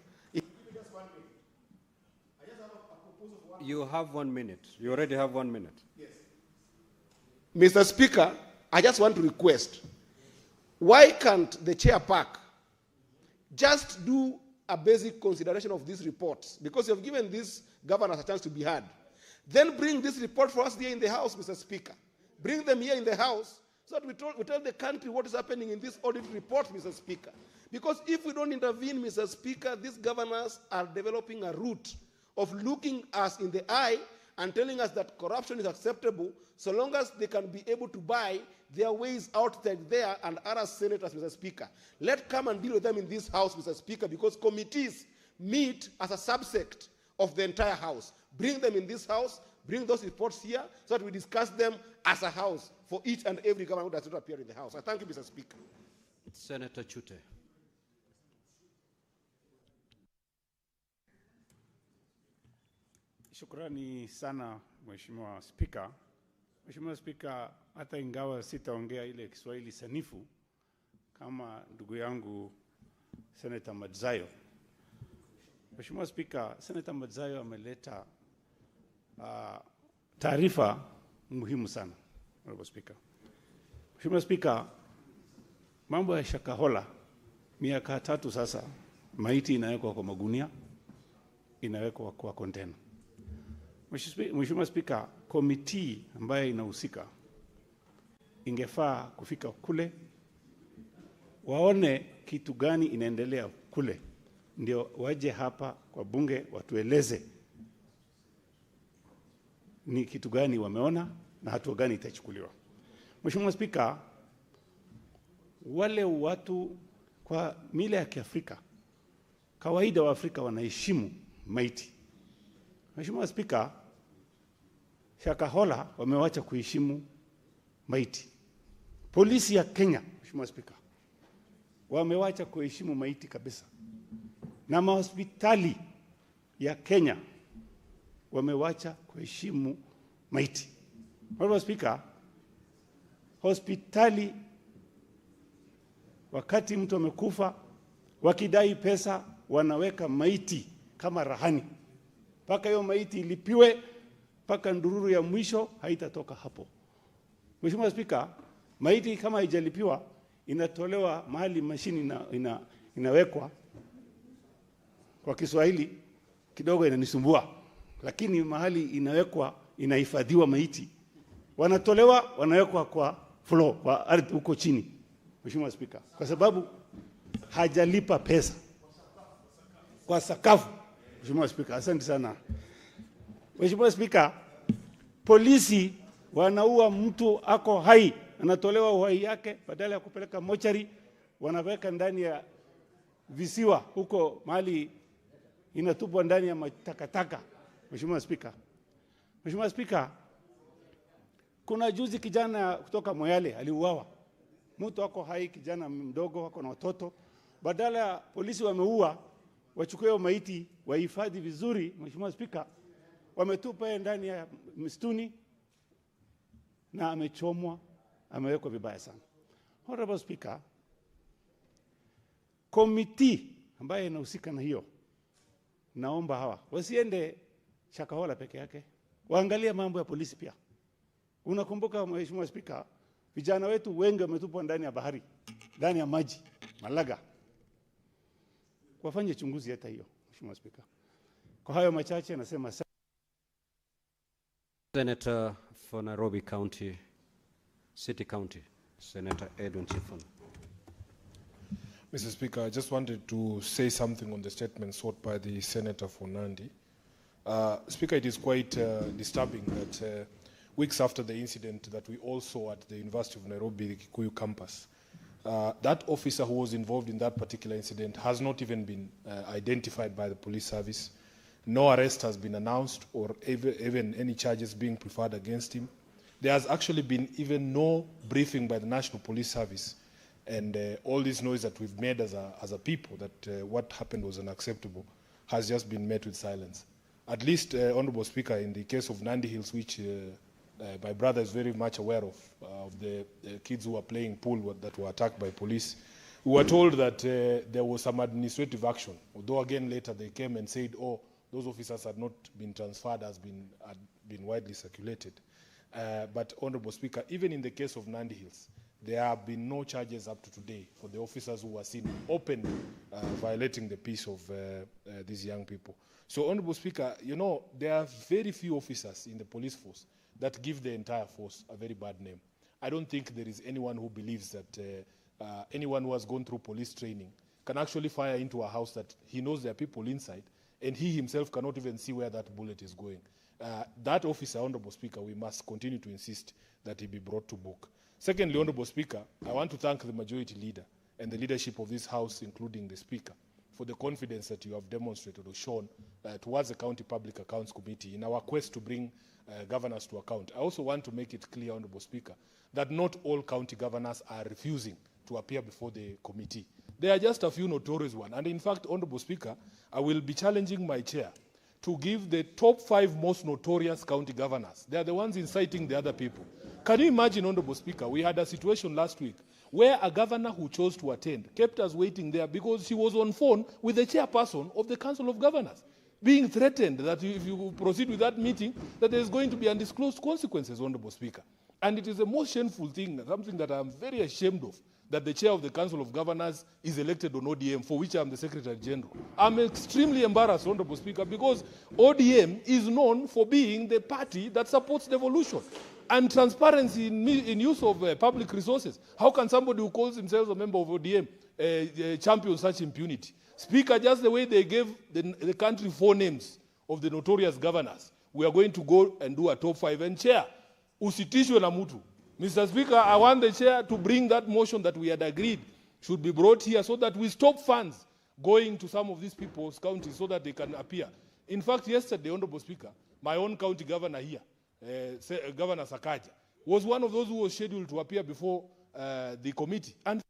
You have 1 minute. You already have 1 minute. Yes. Mr. Speaker, I just want to request, why can't the chair pack just do a basic consideration of these reports? Because you have given these governors a chance to be heard. Then bring this report for us here in the House, Mr. Speaker. Bring them here in the House so that we tell the country what is happening in this audit report, Mr. Speaker. Because if we don't intervene, Mr. Speaker, these governors are developing a route of looking us in the eye and telling us that corruption is acceptable so long as they can be able to buy their ways out there and other senators, Mr. Speaker. Let's come and deal with them in this House, Mr. Speaker, because committees meet as a subsect of the entire House. Bring them in this House, bring those reports here so that we discuss them as a House for each and every government who does not appear in the House. I thank you, Mr. Speaker. Senator Chute. Shukrani sana Mheshimiwa Spika. Mheshimiwa Spika, hata ingawa sitaongea ile Kiswahili sanifu kama ndugu yangu Senator Madzayo. Mheshimiwa Spika, Senator Madzayo ameleta taarifa muhimu sana, Mheshimiwa Spika. Mheshimiwa Spika, mambo ya Shakahola, miaka 3 sasa, maiti inawekwa kwa magunia, inawekwa kwa container. Mheshimiwa Spika, komiti ambayo inahusika ingefaa kufika kule, waone kitu gani inaendelea kule, ndio waje hapa kwa bunge watueleze ni kitu gani wameona na hatua gani itachukuliwa. Mheshimiwa Spika, wale watu kwa mila ya Kiafrika, kawaida wa Afrika wanaheshimu maiti. Mheshimiwa Spika, Shakahola wamewacha kuheshimu maiti. Polisi ya Kenya, Mheshimiwa Spika, wamewacha kuheshimu maiti kabisa. Na mahospitali ya Kenya wamewacha kuheshimu maiti. Mheshimiwa Spika, hospitali wakati mtu amekufa wakidai pesa wanaweka maiti kama rahani. Paka hiyo maiti ilipiwe, paka ndururu ya mwisho haitatoka hapo. Mheshimiwa Spika, maiti kama haijalipiwa inatolewa mahali mashini inawekwa. Kwa Kiswahili kidogo inanisumbua, lakini mahali inawekwa inahifadhiwa maiti, wanatolewa wanawekwa kwa floor, kwa ardhi huko chini. Mheshimiwa Spika, kwa sababu hajalipa pesa kwa sakafu. Mheshimiwa Spika, asante sana. Mheshimiwa Spika, polisi wanaua mtu ako hai, anatolewa uhai yake, badala ya kupeleka mochari wanaweka ndani ya visiwa huko mahali inatupwa ndani ya matakataka. Mheshimiwa Spika, Mheshimiwa Spika, kuna juzi kijana kutoka Moyale aliuawa. Mtu ako hai, kijana mdogo ako na watoto. Badala ya polisi wameua, wachukue maiti wahifadhi vizuri. Mheshimiwa Spika, wametupa ndani ya msituni na amechomwa, amewekwa vibaya sana. Honorable Speaker, komiti ambayo inahusika na hiyo, naomba hawa wasiende Shakahola peke yake, waangalie mambo ya polisi pia. Unakumbuka Mheshimiwa Spika, vijana wetu wengi wametupwa ndani ya bahari, ndani ya maji, Malaga. Wafanye chunguzi hata hiyo, Mheshimiwa Spika. Kwa hayo machache nasema Senator for Nairobi County, City County, Senator Edwin Chifun. Mr. Speaker, I just wanted to say something on the statement sought by the Senator for Nandi. Speaker, it is quite disturbing that weeks after the incident that we all saw at the University of Nairobi, the Kikuyu campus, that officer who was involved in that particular incident has not even been identified by the police service. No arrest has been announced or even any charges being preferred against him. There has actually been even no briefing by the National Police Service. And all this noise that we've made as a people, that what happened was unacceptable, has just been met with silence. At least, Honorable Speaker, in the case of Nandi Hills, which my brother is very much aware of the kids who were playing pool that were attacked by police, we were told that there was some administrative action, although again later they came and said, oh, those officers had not been transferred, had been widely circulated. But Honorable Speaker, even in the case of Nandi Hills, there have been no charges up to today for the officers who were seen openly violating the peace of these young people. So, Honorable Speaker, you know, there are very few officers in the police force that give the entire force a very bad name. I don't think there is anyone who believes that anyone who has gone through police training can actually fire into a house that he knows there are people inside, and he himself cannot even see where that bullet is going. That officer, Honorable Speaker, we must continue to insist that he be brought to book. Secondly, Honorable Speaker, I want to thank the Majority Leader and the leadership of this House, including the Speaker, for the confidence that you have demonstrated or shown towards the County Public Accounts Committee in our quest to bring governors to account. I also want to make it clear, Honorable Speaker, that not all county governors are refusing to appear before the committee. There are just a few notorious ones. And in fact, Honorable Speaker, I will be challenging my chair to give the top 5 most notorious county governors. They are the ones inciting the other people. Can you imagine, Honorable Speaker, we had a situation last week where a governor who chose to attend kept us waiting there because he was on phone with the chairperson of the Council of Governors, being threatened that if you proceed with that meeting, that there is going to be undisclosed consequences, Honorable Speaker. And it is the most shameful thing, something that I am very ashamed of, that the chair of the Council of Governors is elected on ODM, for which I am the Secretary General. I'm extremely embarrassed, Honorable Speaker, because ODM is known for being the party that supports devolution and transparency in use of public resources. How can somebody who calls himself a member of ODM champion such impunity? Speaker, just the way they gave the country 4 names of the notorious governors, we are going to go and do a top 5 and chair. Usitishwe na mutu. Mr. Speaker, I want the chair to bring that motion that we had agreed should be brought here so that we stop funds going to some of these people's counties so that they can appear. In fact, yesterday, Honorable Speaker, my own county governor here, Governor Sakaja, was one of those who was scheduled to appear before the committee. And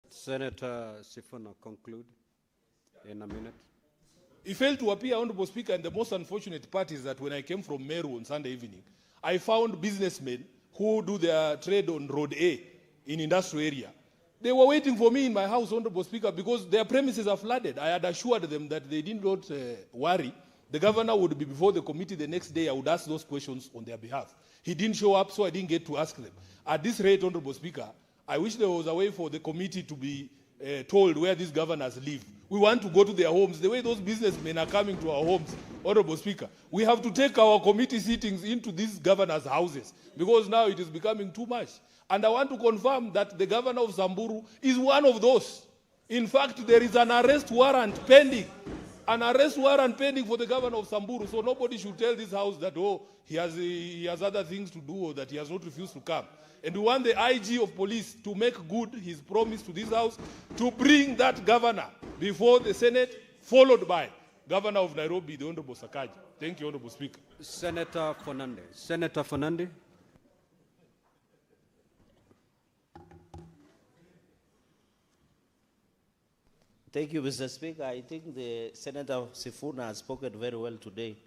Senator Sifuna, conclude in a minute. he failed to appear, Honorable Speaker, and the most unfortunate part is that when I came from Meru on Sunday evening, I found businessmen who do their trade on Road A in industrial area. They were waiting for me in my house, Honorable Speaker, because their premises are flooded. I had assured them that they did not worry. The governor would be before the committee the next day. I would ask those questions on their behalf. He didn't show up, so I didn't get to ask them. At this rate, Honorable Speaker, I wish there was a way for the committee to be told where these governors live. We want to go to their homes. The way those businessmen are coming to our homes, Honorable Speaker, we have to take our committee sittings into these governors' houses because now it is becoming too much. And I want to confirm that the governor of Samburu is one of those. In fact, there is an arrest warrant pending. An arrest warrant pending for the governor of Samburu. So nobody should tell this house that, oh, he has other things to do or that he has not refused to come. And we want the IG of police to make good his promise to this house to bring that governor before the Senate, followed by Governor of Nairobi, the Honorable Sakaja. Thank you, Honorable Speaker. Senator Fernande. Senator Fernande. Thank you, Mr. Speaker. I think the Senator Sifuna has spoken very well today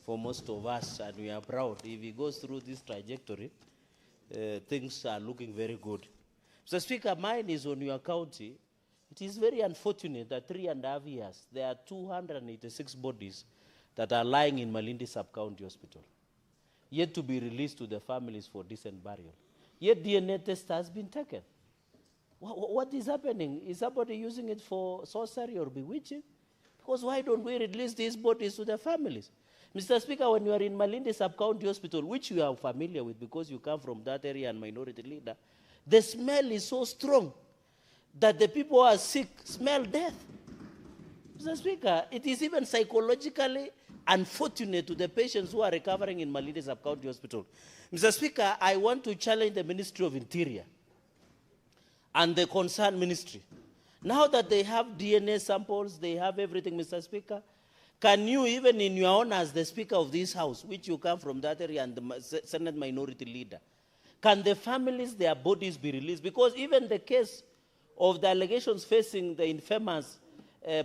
for most of us, and we are proud. If he goes through this trajectory, things are looking very good. Mr. Speaker, mine is on your county. It is very unfortunate that 3.5 years, there are 286 bodies that are lying in Malindi Sub-County Hospital, yet to be released to the families for decent burial. Yet DNA test has been taken. What is happening? Is somebody using it for sorcery or bewitching? Because why don't we release these bodies to the families? Mr. Speaker, when you are in Malindi Sub-County Hospital, which you are familiar with because you come from that area and minority leader, the smell is so strong that the people who are sick smell death. Mr. Speaker, it is even psychologically unfortunate to the patients who are recovering in Malindi Sub-County Hospital. Mr. Speaker, I want to challenge the Ministry of Interior and the concerned ministry. Now that they have DNA samples, they have everything, Mr. Speaker, can you, even in your honor as the Speaker of this House, which you come from that area and the Senate Minority Leader, can the families, their bodies be released? Because even the case of the allegations facing the infamous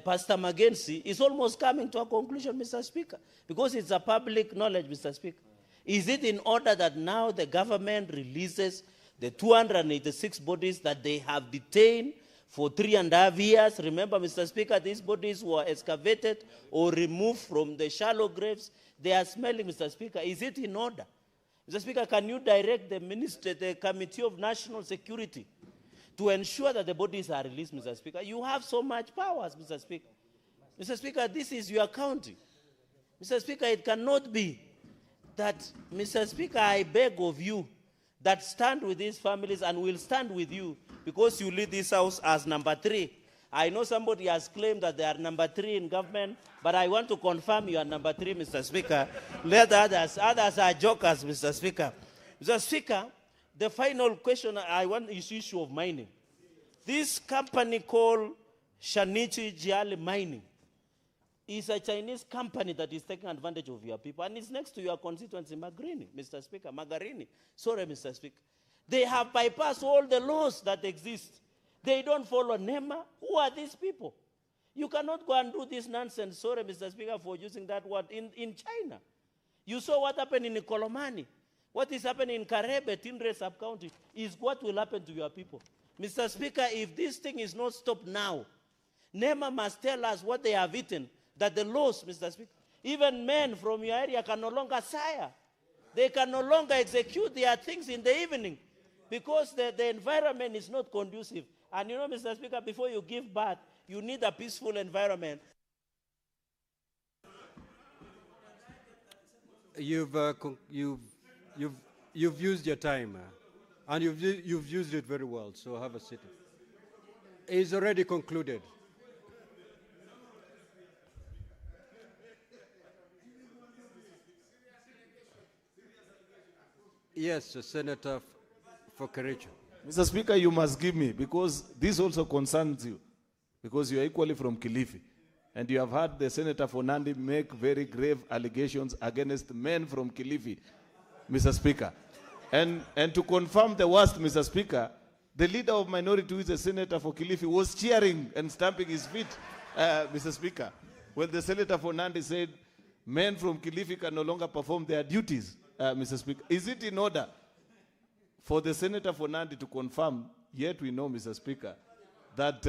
Pastor Magensi is almost coming to a conclusion, Mr. Speaker, because it's a public knowledge, Mr. Speaker. Is it in order that now the government releases the 286 bodies that they have detained for 3.5 years? Remember, Mr. Speaker, these bodies were excavated or removed from the shallow graves. They are smelling, Mr. Speaker. Is it in order? Mr. Speaker, can you direct the minister, the Committee of National Security, to ensure that the bodies are released, Mr. Speaker? You have so much powers, Mr. Speaker. Mr. Speaker, this is your county. Mr. Speaker, it cannot be that, Mr. Speaker, I beg of you, that stand with these families and will stand with you because you lead this house as number 3. I know somebody has claimed that they are number 3 in government, but I want to confirm you are number 3, Mr. Speaker. Let others are jokers, Mr. Speaker. Mr. Speaker, the final question I want is the issue of mining. This company called Shanichi Jiali Mining is a Chinese company that is taking advantage of your people, and it's next to your constituency, Magarini, Mr. Speaker. Magarini. Sorry, Mr. Speaker. They have bypassed all the laws that exist. They don't follow NEMA. Who are these people? You cannot go and do this nonsense. Sorry, Mr. Speaker, for using that word in China. You saw what happened in Kolomani. What is happening in Karebe, Tindre sub-county, is what will happen to your people. Mr. Speaker, if this thing is not stopped now, NEMA must tell us what they have eaten, that the laws, Mr. Speaker, even men from your area can no longer sire. They can no longer execute their things in the evening because the environment is not conducive. And you know, Mr. Speaker, before you give birth, you need a peaceful environment. You've used your time, and you've used it very well, so have a seat. is already concluded. Yes, Senator for Kericho. Mr. Speaker, you must give me, because this also concerns you, because you are equally from Kilifi. And you have heard the Senator for Nandi make very grave allegations against men from Kilifi, Mr. Speaker. And to confirm the worst, Mr. Speaker, the leader of minority, who is a senator for Kilifi, was cheering and stamping his feet, Mr. Speaker, when the Senator for Nandi said men from Kilifi can no longer perform their duties, Mr. Speaker. Is it in order for the Senator for Nandi to confirm, yet we know, Mr. Speaker, that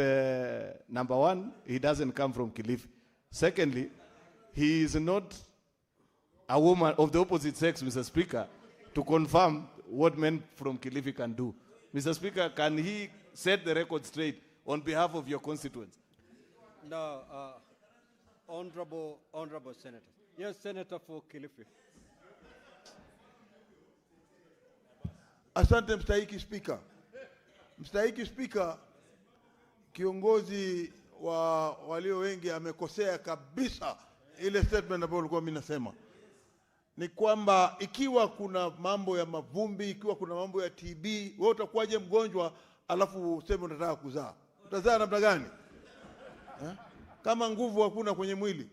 number one, he doesn't come from Kilifi. Secondly, he is not a woman of the opposite sex, Mr. Speaker, to confirm what men from Kilifi can do. Mr. Speaker, can he set the record straight on behalf of your constituents? No, honorable Senator. Yes, Senator for Kilifi. Asante mstahiki Spika. Mstahiki Spika, kiongozi wa walio wengi amekosea kabisa ile statement ambayo ulikuwa mimi nasema. Ni kwamba ikiwa kuna mambo ya mavumbi, ikiwa kuna mambo ya TB, wewe utakuwaje mgonjwa alafu useme unataka kuzaa? Utazaa namna gani? Kama nguvu hakuna kwenye mwili.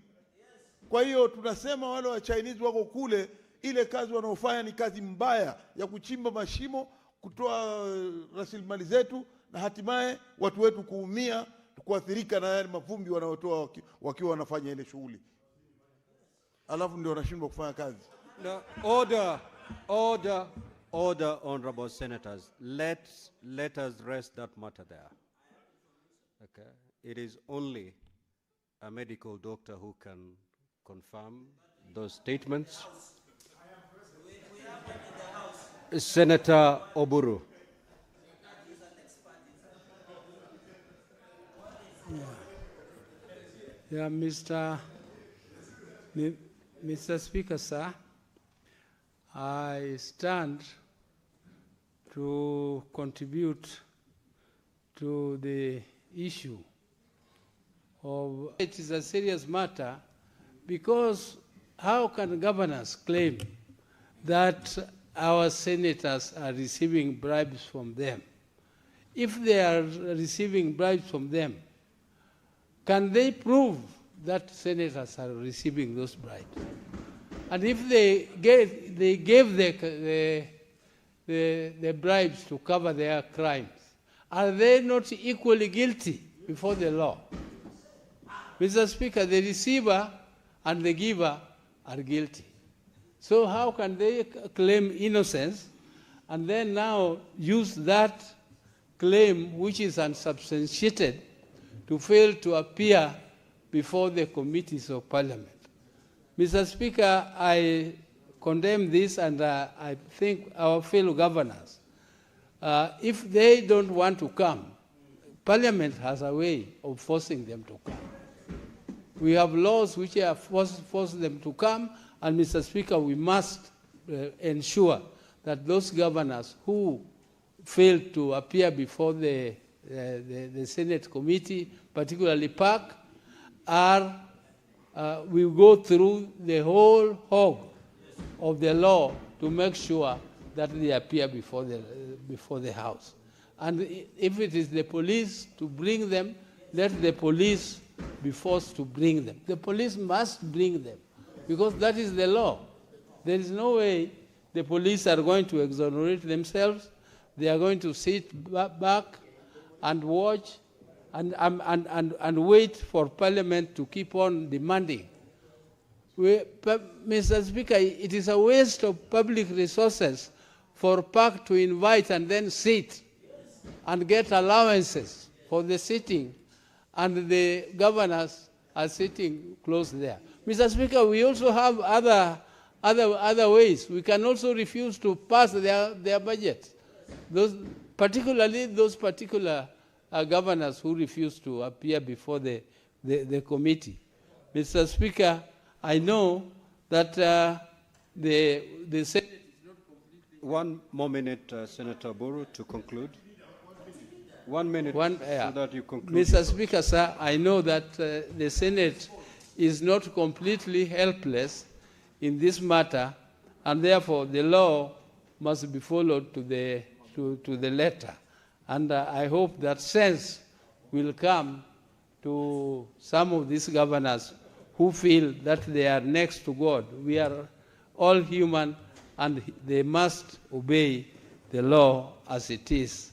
Kwa hiyo tunasema wale wa Chinese wako kule, ile kazi wanaofanya ni kazi mbaya ya kuchimba mashimo, kutoa rasilimali zetu, na hatimaye watu wetu kuumia, kuathirika na yale mavumbi wanaotoa wakiwa wanafanya ile shughuli. Alafu ndio wanashindwa kufanya kazi. No, order, honorable senators. Let us rest that matter there. Okay, it is only a medical doctor who can confirm those statements. Senator Oburu. Yeah, Mr. Speaker, sir, I stand to contribute to the issue of it is a serious matter, because how can governors claim that our senators are receiving bribes from them? If they are receiving bribes from them, can they prove that senators are receiving those bribes? And if they gave the bribes to cover their crimes, are they not equally guilty before the law? Mr. Speaker, the receiver and the giver are guilty. So how can they claim innocence and then now use that claim, which is unsubstantiated, to fail to appear before the committees of Parliament? Mr. Speaker, I condemn this, and I think our fellow governors, if they don't want to come, Parliament has a way of forcing them to come. We have laws which are force them to come, and Mr. Speaker, we must ensure that those governors who fail to appear before the Senate committee, particularly PAC, will go through the whole hog of the law to make sure that they appear before the House. And if it is the police to bring them, let the police be forced to bring them. The police must bring them, because that is the law. There is no way the police are going to exonerate themselves. They are going to sit back and watch and wait for Parliament to keep on demanding. Mr. Speaker, it is a waste of public resources for PAC to invite and then sit and get allowances for the sitting, and the governors are sitting close there. Mr. Speaker, we also have other ways. We can also refuse to pass their budget. Particularly those particular governors who refuse to appear before the committee. Mr. Speaker, I know that the Senate is not completely... One more minute, Senator Buru, to conclude. 1 minute so that you conclude. Mr. Speaker, sir, I know that the Senate is not completely helpless in this matter, and therefore the law must be followed to the letter. And I hope that sense will come to some of these governors who feel that they are next to God. We are all human, and they must obey the law as it is.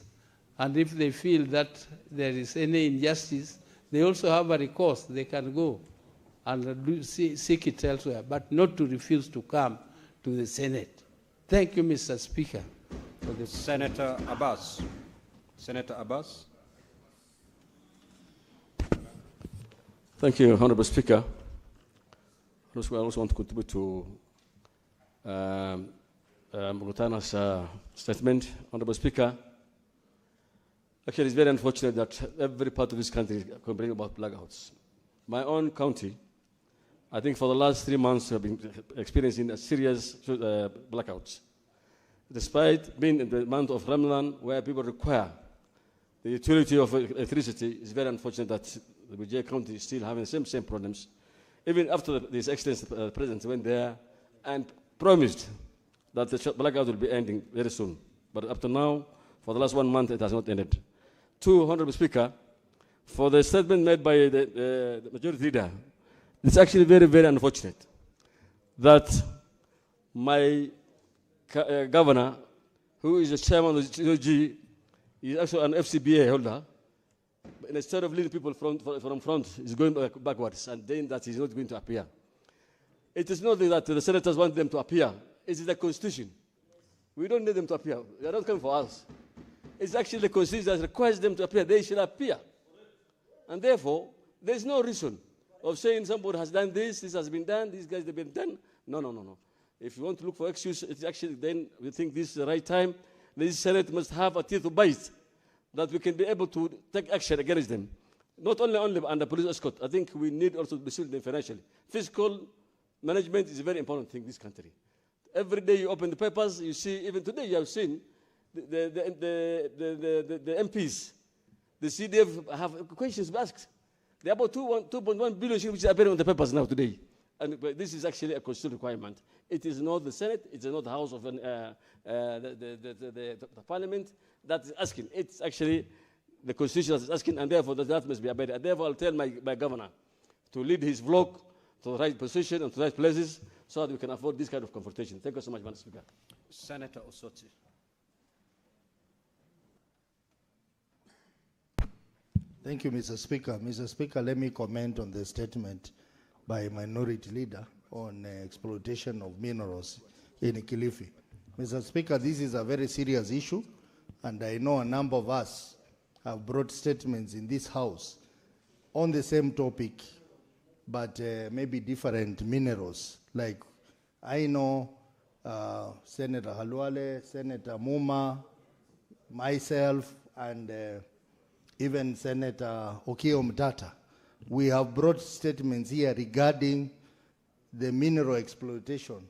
And if they feel that there is any injustice, they also have a recourse. They can go and seek it elsewhere, but not to refuse to come to the Senate. Thank you, Mr. Speaker. Senator Abbas. Senator Abbas. Thank you, Honorable Speaker. I also want to contribute to Mugutana's statement. Honorable Speaker, actually it's very unfortunate that every part of this country is complaining about blackouts. My own county, I think for the last 3 months, have been experiencing a serious blackouts. Despite being in the month of Ramadan, where people require the utility of electricity, it's very unfortunate that the Vijay County is still having the same problems. Even after this excellent president went there and promised that the blackout will be ending very soon. But up to now, for the last 1 month, it has not ended. Two, Honorable Speaker, for the statement made by the majority leader, it's actually very, very unfortunate that my governor, who is the chairman of the COG, is also an FCBA holder. But instead of leading people from front, he's going backwards, and then that he's not going to appear. It is not that the senators want them to appear. It is the Constitution. We don't need them to appear. They are not coming for us. It's actually the Constitution that requires them to appear. They should appear. And therefore, there's no reason of saying somebody has done this has been done, these guys have been done. No. If you want to look for excuse, it's actually then we think this is the right time. The Senate must have a teeth to bite, that we can be able to take action against them. Not only under police escort. I think we need also to shield them financially. Fiscal management is a very important thing in this country. Every day you open the papers, you see, even today you have seen the MPs, the CDF have questions asked. There are about 2.1 billion which are appearing on the papers now today. And this is actually a constitutional requirement. It is not the Senate, it is not the House of the Parliament that is asking. It's actually the Constitution that is asking, and therefore that must be obeyed. And therefore I'll tell my governor to lead his flock to the right position and to the right places so that we can afford this kind of confrontation. Thank you so much, Madam Speaker. Senator Osoti. Thank you, Mr. Speaker. Mr. Speaker, let me comment on the statement by Minority Leader on exploitation of minerals in Kilifi. Mr. Speaker, this is a very serious issue, and I know a number of us have brought statements in this House on the same topic, but maybe different minerals. Like I know Senator Halwale, Senator Muma, myself, and even Senator Okio Mtata. We have brought statements here regarding the mineral exploitation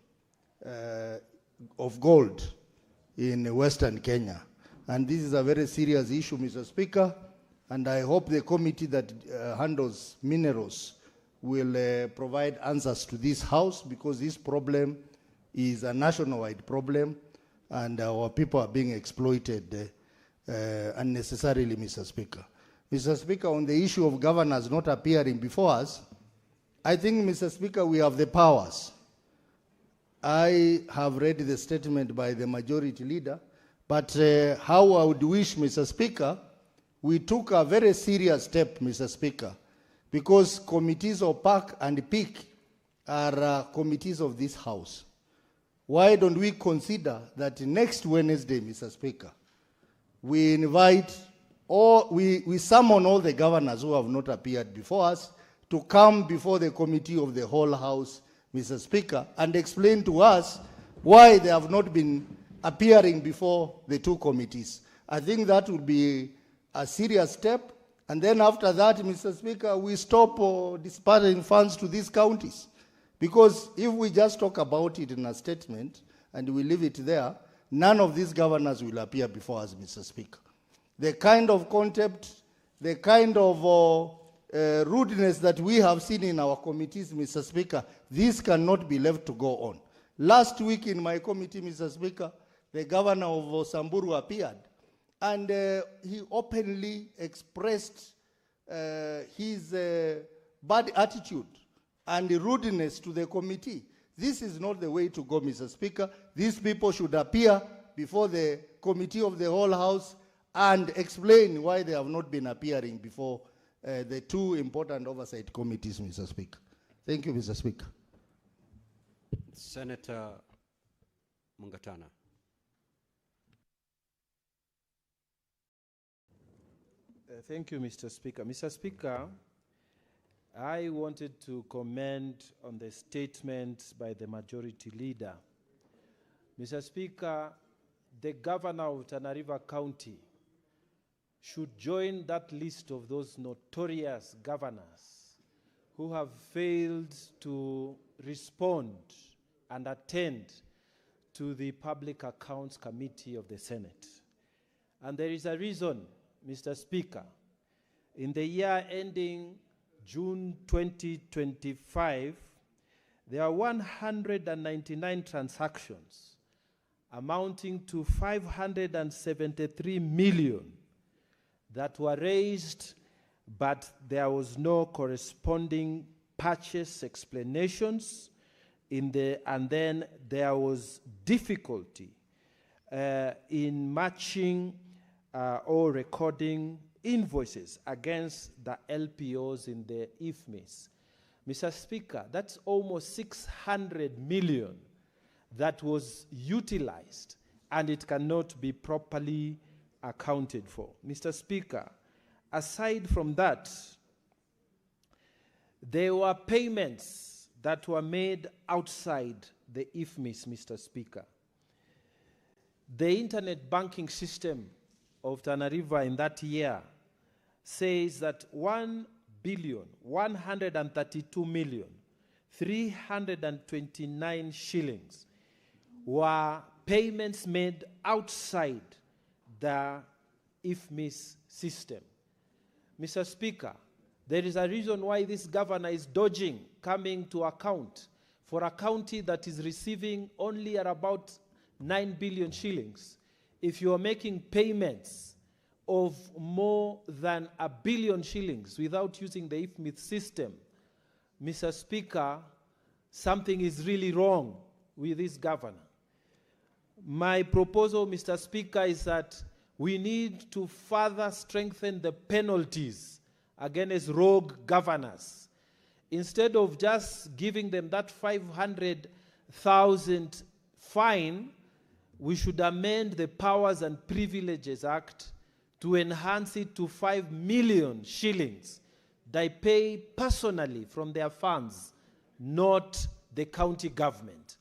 of gold in Western Kenya. And this is a very serious issue, Mr. Speaker, and I hope the committee that handles minerals will provide answers to this House, because this problem is a national-wide problem and our people are being exploited unnecessarily, Mr. Speaker. Mr. Speaker, on the issue of governors not appearing before us, I think, Mr. Speaker, we have the powers. I have read the statement by the majority leader, but how I would wish, Mr. Speaker, we took a very serious step, Mr. Speaker, because committees of PAC and PIC are committees of this House. Why don't we consider that next Wednesday, Mr. Speaker, we invite we summon all the governors who have not appeared before us to come before the committee of the whole House, Mr. Speaker, and explain to us why they have not been appearing before the two committees. I think that would be a serious step. And then after that, Mr. Speaker, we stop dispersing funds to these counties. Because if we just talk about it in a statement and we leave it there, none of these governors will appear before us, Mr. Speaker. The kind of contempt, the kind of rudeness that we have seen in our committees, Mr. Speaker, this cannot be left to go on. Last week in my committee, Mr. Speaker, the governor of Samburu appeared, and he openly expressed his bad attitude and rudeness to the committee. This is not the way to go, Mr. Speaker. These people should appear before the committee of the whole House and explain why they have not been appearing before the two important oversight committees, Mr. Speaker. Thank you, Mr. Speaker. Senator Mungatana. Thank you, Mr. Speaker. Mr. Speaker, I wanted to comment on the statement by the majority leader. Mr. Speaker, the governor of Tana River County should join that list of those notorious governors who have failed to respond and attend to the Public Accounts Committee of the Senate. And there is a reason, Mr. Speaker. In the year ending June 2025, there are 199 transactions amounting to 573 million that were raised, but there was no corresponding purchase explanations and then there was difficulty in matching or recording invoices against the LPOs in the IFMIS. Mr. Speaker, that's almost 600 million that was utilized, and it cannot be properly accounted for. Mr. Speaker, aside from that, there were payments that were made outside the IFMIS, Mr. Speaker. The internet banking system of Tana River in that year says that 1,132,329 shillings were payments made outside the IFMIS system. Mr. Speaker, there is a reason why this governor is dodging coming to account for a county that is receiving only at about 9 billion shillings. If you are making payments of more than 1 billion shillings without using the IFMIS system, Mr. Speaker, something is really wrong with this governor. My proposal, Mr. Speaker, is that we need to further strengthen the penalties against rogue governors. Instead of just giving them that 500,000 fine, we should amend the Powers and Privileges Act to enhance it to 5 million shillings. They pay personally from their funds, not the county government.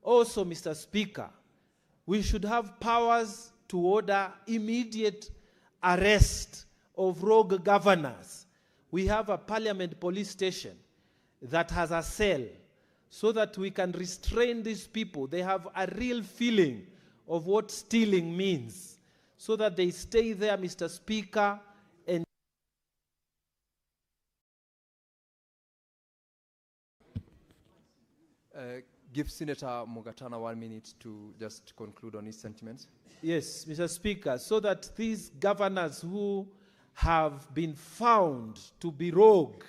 Also, Mr. Speaker, we should have powers to order immediate arrest of rogue governors. We have a parliament police station that has a cell so that we can restrain these people. They have a real feeling of what stealing means, so that they stay there, Mr. Speaker, and give Senator Mungatana 1 minute to just conclude on his sentiments. yes, Mr. Speaker, so that these governors who have been found to be rogue,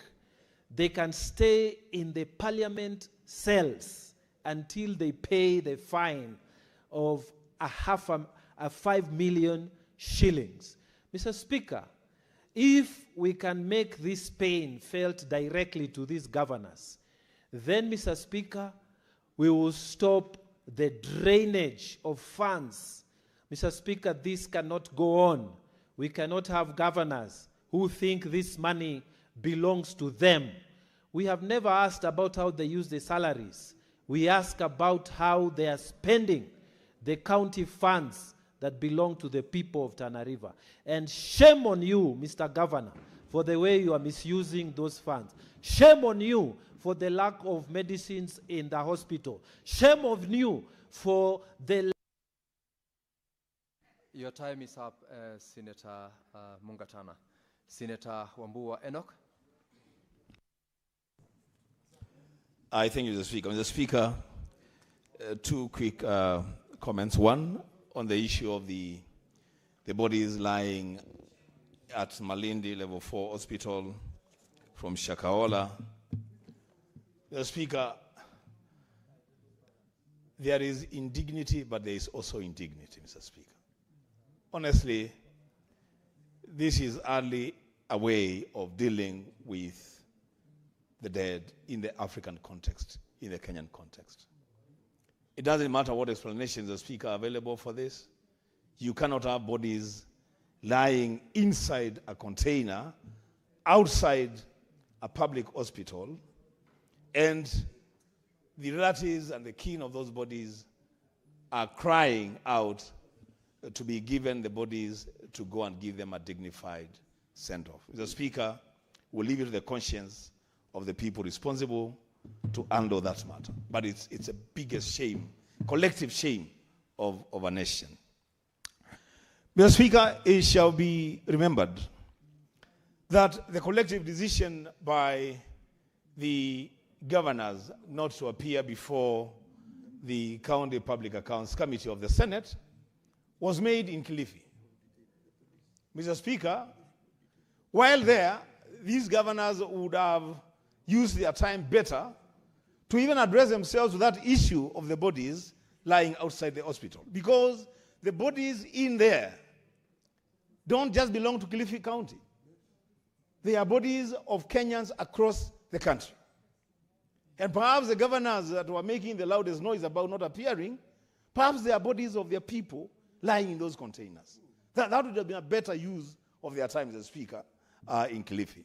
they can stay in the parliament cells until they pay the fine of 5 million shillings. Mr. Speaker, if we can make this pain felt directly to these governors, then, Mr. Speaker, we will stop the drainage of funds. Mr. Speaker, this cannot go on. We cannot have governors who think this money belongs to them. We have never asked about how they use the salaries. We ask about how they are spending the county funds that belong to the people of Tana River. And shame on you, Mr. Governor, for the way you are misusing those funds. Shame on you for the lack of medicines in the hospital. Shame on you for the... Your time is up, Senator Mungatana. Senator Wambua Enoch. I thank you, Mr. Speaker. Mr. Speaker, two quick comments. One, on the issue of the bodies lying at Malindi Level 4 Hospital from Shakahola. Mr. Speaker, there is indignity, but there is also indignity, Mr. Speaker. Honestly, this is hardly a way of dealing with the dead in the African context, in the Kenyan context. It doesn't matter what explanations the Speaker are available for this. You cannot have bodies lying inside a container outside a public hospital, and the relatives and the kin of those bodies are crying out to be given the bodies to go and give them a dignified send-off. Mr. Speaker, we'll leave it to the conscience of the people responsible to handle that matter. But it's a biggest shame, collective shame of a nation. Mr. Speaker, it shall be remembered that the collective decision by the governors not to appear before the County Public Accounts Committee of the Senate was made in Kilifi. Mr. Speaker, while there, these governors would have used their time better to even address themselves to that issue of the bodies lying outside the hospital. Because the bodies in there don't just belong to Kilifi County. They are bodies of Kenyans across the country. And perhaps the governors that were making the loudest noise about not appearing, perhaps they are bodies of their people lying in those containers. That would have been a better use of their time, Mr. Speaker, in Kilifi.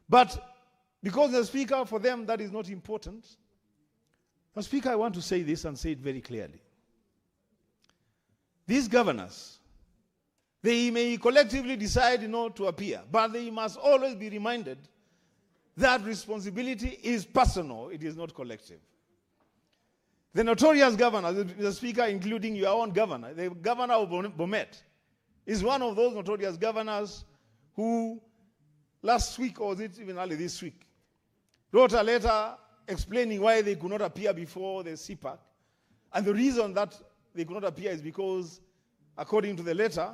But because, Mr. Speaker, for them that is not important, Mr. Speaker, I want to say this and say it very clearly. These governors, they may collectively decide not to appear, but they must always be reminded that responsibility is personal, it is not collective. The notorious governor, Mr. Speaker, including your own governor, the governor of Bomet, is one of those notorious governors who last week, or was it even early this week, wrote a letter explaining why they could not appear before the CPAC. And the reason that they could not appear is because, according to the letter,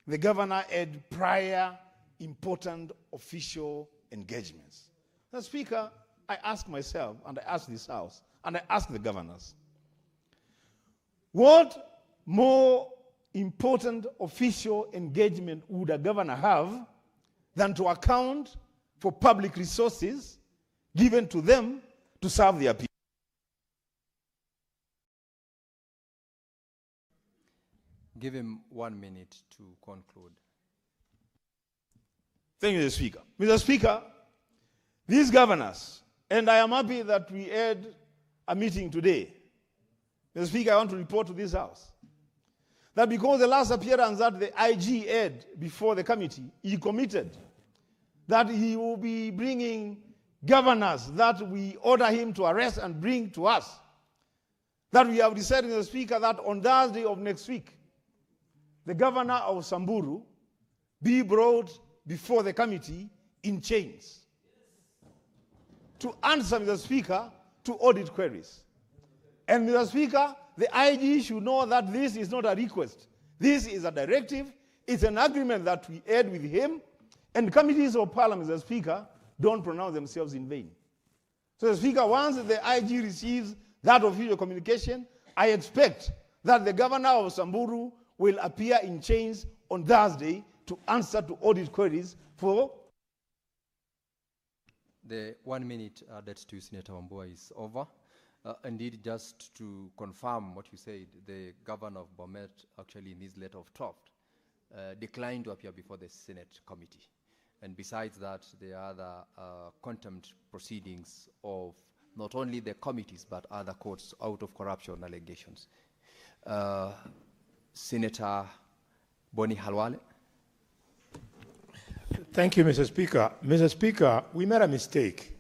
the governor had prior important official engagements. Mr. Speaker, I ask myself, and I ask this House, and I ask the governors, what more important official engagement would a governor have than to account for public resources given to them to serve their people? Give him 1 minute to conclude. Thank you, Mr. Speaker. Mr. Speaker, these governors, and I am happy that we had a meeting today. Mr. Speaker, I want to report to this House that because the last appearance that the IG had before the committee, he committed that he will be bringing governors that we order him to arrest and bring to us. That we have decided, Mr. Speaker, that on Thursday of next week, the governor of Samburu be brought before the committee in chains to answer, Mr. Speaker, to audit queries. And, Mr. Speaker, the IG should know that this is not a request. This is a directive. It's an agreement that we had with him. And committees of parliament, Mr. Speaker, don't pronounce themselves in vain. So, Mr. Speaker, once the IG receives that official communication, I expect that the governor of Samburu will appear in chains on Thursday to answer to audit queries for... The 1 minute added to Senator Wambua is over. Indeed, just to confirm what you said, the governor of Bomet actually in his letter of draft declined to appear before the Senate committee. And besides that, there are other contempt proceedings of not only the committees but other courts out of corruption allegations. Senator Boni Halwale. Thank you, Mr. Speaker. Mr. Speaker, we made a mistake.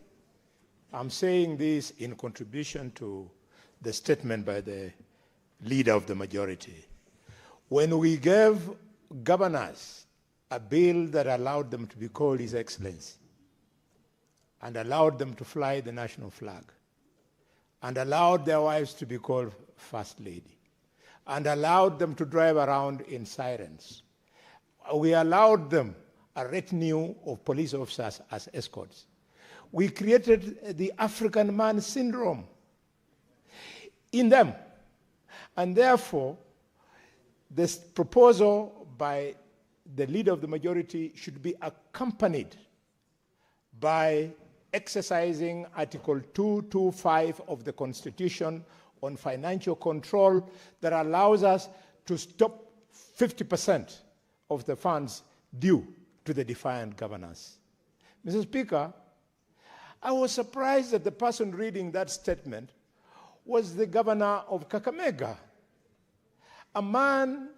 I'm saying this in contribution to the statement by the leader of the majority. When we gave governors a bill that allowed them to be called His Excellency, and allowed them to fly the national flag, and allowed their wives to be called First Lady, and allowed them to drive around in sirens, we allowed them a retinue of police officers as escorts. We created the African man syndrome in them. And therefore, this proposal by the leader of the majority should be accompanied by exercising Article 225 of the Constitution on financial control that allows us to stop 50% of the funds due to the defiant governors. Mr. Speaker, I was surprised that the person reading that statement was the governor of Kakamega, a man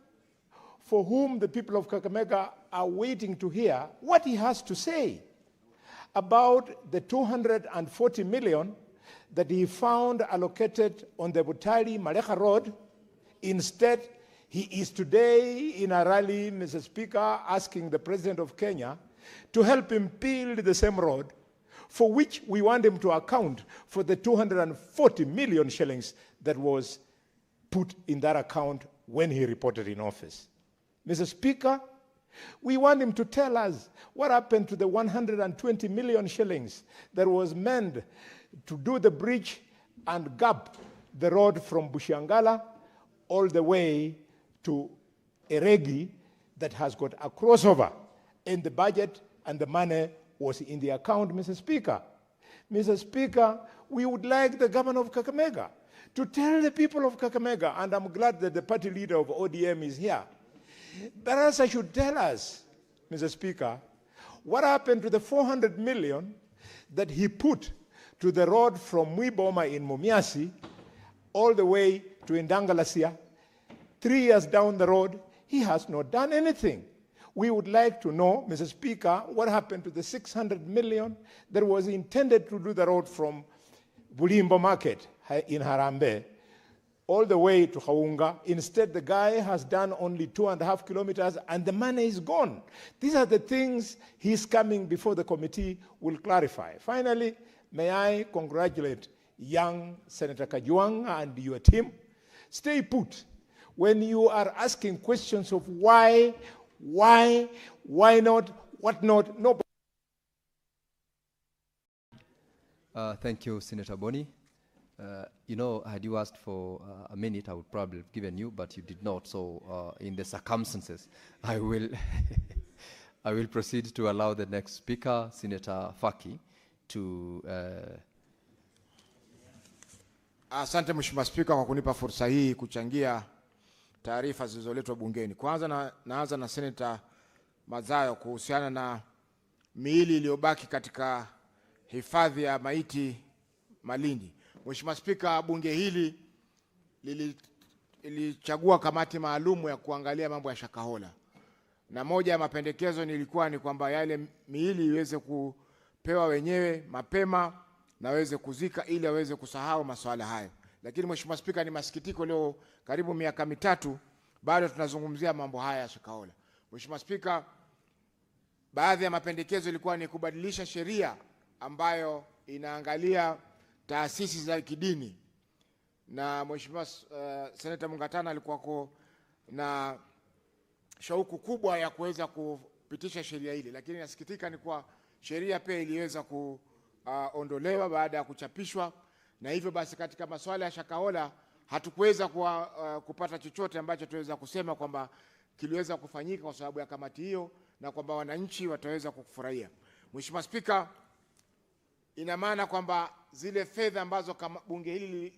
for whom the people of Kakamega are waiting to hear what he has to say about the 240 million that he found allocated on the Butali-Malecha Road. Instead, he is today in a rally, Mr. Speaker, asking the President of Kenya to help him build the same road, for which we want him to account for the 240 million shillings that was put in that account when he reported in office. Mr. Speaker, we want him to tell us what happened to the 120 million shillings that was meant to do the bridge and gap the road from Bushiangala all the way to Eregi that has got a crossover in the budget, and the money was in the account, Mr. Speaker. Mr. Speaker, we would like the governor of Kakamega to tell the people of Kakamega, and I'm glad that the party leader of ODM is here, but also should tell us, Mr. Speaker, what happened to the 400 million that he put to the road from Mwiboma in Mumiasi all the way to Indangalasia. 3 years down the road, he has not done anything. We would like to know, Mr. Speaker, what happened to the 600 million that was intended to do the road from Bulimbo Market in Harambe all the way to Haunga. Instead, the guy has done only 2.5 kilometers and the money is gone. These are the things he's coming before the committee will clarify. Finally, may I congratulate young Senator Kajwang and your team. Stay put. When you are asking questions of why not, what not, no. Thank you, Senator Boni. You know, had you asked for a minute, I would probably have given you, but you did not. So in the circumstances, I will, I will proceed to allow the next speaker, Senator Faki, to... Asante Mheshimiwa Spika kwa kunipa fursa hii kuchangia taarifa zilizoletwa bungeni. Kwanza naanza na Senator Mazayo kuhusiana na miili iliyobaki katika hifadhi ya maiti Malindi. Mheshimiwa Spika, bunge hili lilichagua kamati maalumu ya kuangalia mambo ya Shakahola. Na moja ya mapendekezo nilikuwa ni kwamba yale miili iweze kupewa wenyewe mapema na waweze kuzika ili waweze kusahau masuala hayo. Lakini Mheshimiwa Spika, ni masikitiko leo karibu miaka mitatu bado tunazungumzia mambo haya ya Shakahola. Mheshimiwa Spika, baadhi ya mapendekezo ilikuwa ni kubadilisha sheria ambayo inaangalia taasisi za kidini. Na Mheshimiwa Senator Mungatana alikuwa na shauku kubwa ya kuweza kupitisha sheria hili, lakini nasikitika ni kwa sheria pia iliweza kuondolewa baada ya kuchapishwa, na hivyo basi katika masuala ya Shakahola hatukuweza kupata chochote ambacho tuweza kusema kwamba kiliweza kufanyika kwa sababu ya kamati hiyo na kwamba wananchi wataweza kufurahia. Mheshimiwa Spika, ina maana kwamba zile fedha ambazo bunge hili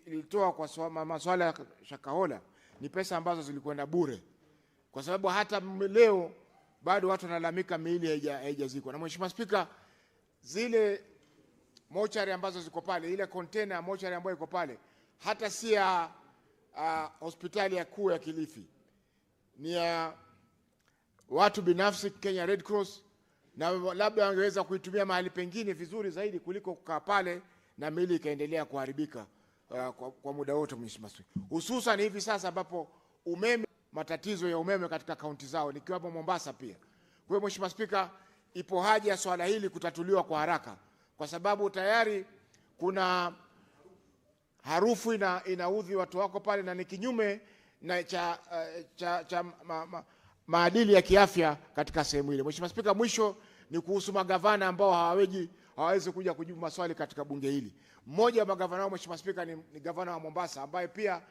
lilitoa kwa masuala ya Shakahola ni pesa ambazo zilikwenda bure, kwa sababu hata leo bado watu wanalalamika miili haijazikwa. Na Mheshimiwa Spika, zile mochari ambazo ziko pale, ile container ya mochari ambayo iko pale, hata si ya hospitali ya kuu ya Kilifi, ni ya watu binafsi, Kenya Red Cross, na labda wangeweza kuitumia mahali pengine vizuri zaidi kuliko kukaa pale na miili ikaendelea kuharibika kwa muda wote, Mheshimiwa Spika. Hususan hivi sasa ambapo umeme matatizo ya umeme katika kaunti zao, nikiwapo Mombasa pia. Kwa hiyo Mheshimiwa Spika, ipo haja ya swala hili kutatuliwa kwa haraka, kwa sababu tayari kuna harufu inaudhi watu wako pale, na ni kinyume na maadili ya kiafya katika sehemu ile. Mheshimiwa Spika, mwisho ni kuhusu magavana ambao hawawezi kuja kujibu maswali katika bunge hili. Mmoja wa magavana wao Mheshimiwa Spika ni gavana wa Mombasa, ambaye pia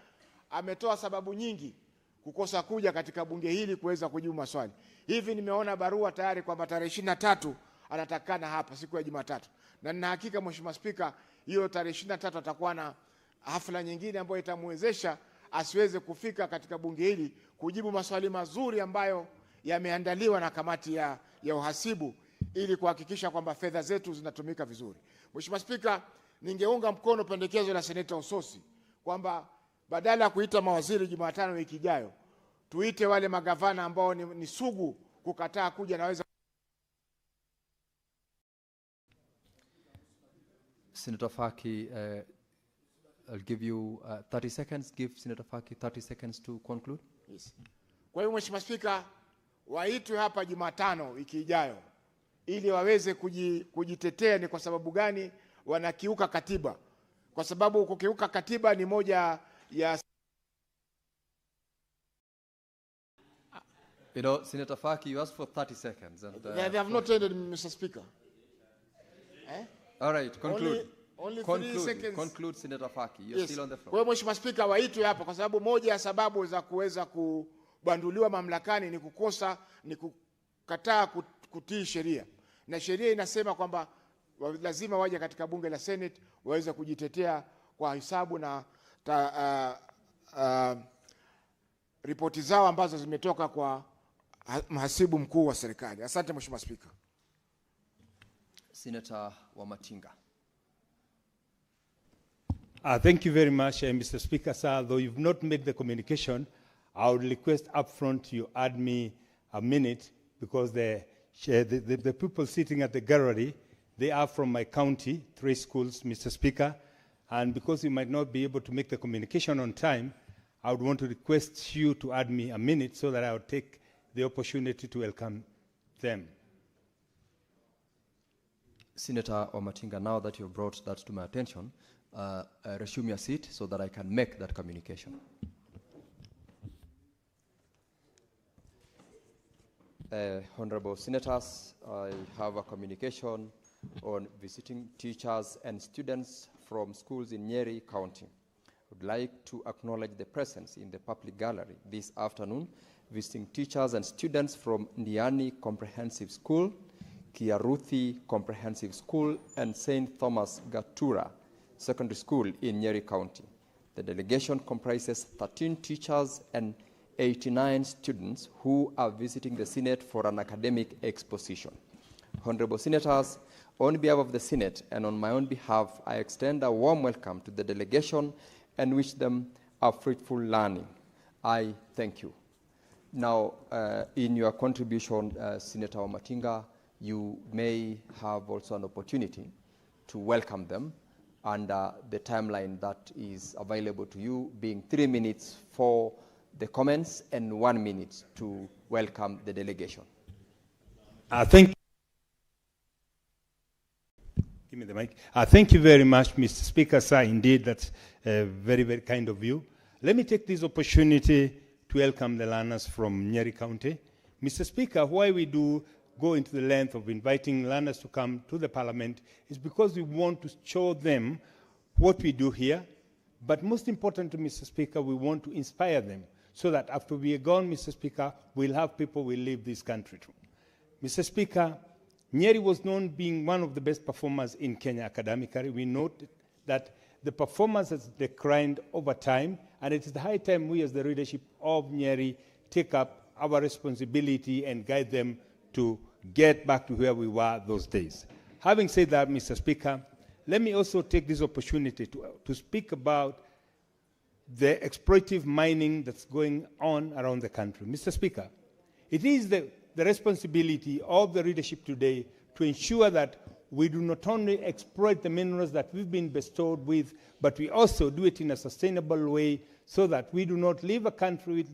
ametoa sababu nyingi kukosa kuja katika bunge hili kuweza kujibu maswali. Hivi nimeona barua tayari kwamba tarehe 23 anatakana hapa siku ya Jumatatu, na nina hakika Mheshimiwa Spika, hiyo tarehe 23 atakuwa na hafla nyingine ambayo itamwezesha asiweze kufika katika bunge hili kujibu maswali mazuri ambayo yameandaliwa na kamati ya uhasibu ili kuhakikisha kwamba fedha zetu zinatumika vizuri. Mheshimiwa Spika, ningeunga mkono pendekezo la Seneta Ososi kwamba badala ya kuita mawaziri Jumatano wiki ijayo, tuite wale magavana ambao ni sugu kukataa kuja, naweza. Senator Faki, I'll give you 30 seconds. Give Senator Faki 30 seconds to conclude. Yes. Kwa hiyo Mheshimiwa Spika, waitwe hapa Jumatano wiki ijayo ili waweze kujitetea ni kwa sababu gani wanakiuka katiba, kwa sababu kukiuka katiba ni moja ya Senator Faki, you asked for 30 seconds. And, they have not ended, Mr. Speaker. All right, conclude. Only 3 seconds. Conclude, Senator Faki. You're still on the floor. Kwa hiyo Mheshimiwa Spika, waitwe hapa kwa sababu moja ya sababu za kuweza kubanduliwa mamlakani ni kukataa kutii sheria, na sheria inasema kwamba lazima waje katika bunge la Senate waweze kujitetea kwa hisabu na ripoti zao ambazo zimetoka kwa mhasibu mkuu wa serikali. Asante Mheshimiwa Spika. Senator Wamatinga. Thank you very much, Mr. Speaker. Sir, though you've not made the communication, I would request upfront you add me a minute, because the people sitting at the gallery, they are from my county, 3 schools, Mr. Speaker, and because you might not be able to make the communication on time, I would want to request you to add me a minute so that I would take the opportunity to welcome them. Senator Wamatinga, now that you've brought that to my attention, resume your seat so that I can make that communication. Honorable Senators, I have a communication on visiting teachers and students from schools in Nyeri County. I would like to acknowledge the presence in the public gallery this afternoon, visiting teachers and students from Ndiani Comprehensive School, Kiaruthi Comprehensive School, and St. Thomas Gatura Secondary School in Nyeri County. The delegation comprises 13 teachers and 89 students who are visiting the Senate for an academic exposition. Honorable Senators, on behalf of the Senate and on my own behalf, I extend a warm welcome to the delegation and wish them a fruitful learning. I thank you. Now, in your contribution, Senator Wamatinga, you may have also an opportunity to welcome them under the timeline that is available to you, being 3 minutes for the comments and 1 minute to welcome the delegation. Thank Give me the mic. Thank you very much, Mr. Speaker, sir. Indeed, that's very, very kind of you. Let me take this opportunity to welcome the learners from Nyeri County. Mr. Speaker, why we do go into the length of inviting learners to come to the Parliament is because we want to show them what we do here. But most important to Mr. Speaker, we want to inspire them so that after we are gone, Mr. Speaker, we'll have people who will leave this country too. Mr. Speaker, Nyeri was known being one of the best performers in Kenya academically. We note that the performance has declined over time, and it is the high time we as the leadership of Nyeri take up our responsibility and guide them to get back to where we were those days. Having said that, Mr. Speaker, let me also take this opportunity to speak about the exploitative mining that's going on around the country. Mr. Speaker, it is the responsibility of the leadership today to ensure that we do not only exploit the minerals that we've been bestowed with, but we also do it in a sustainable way so that we do not leave a country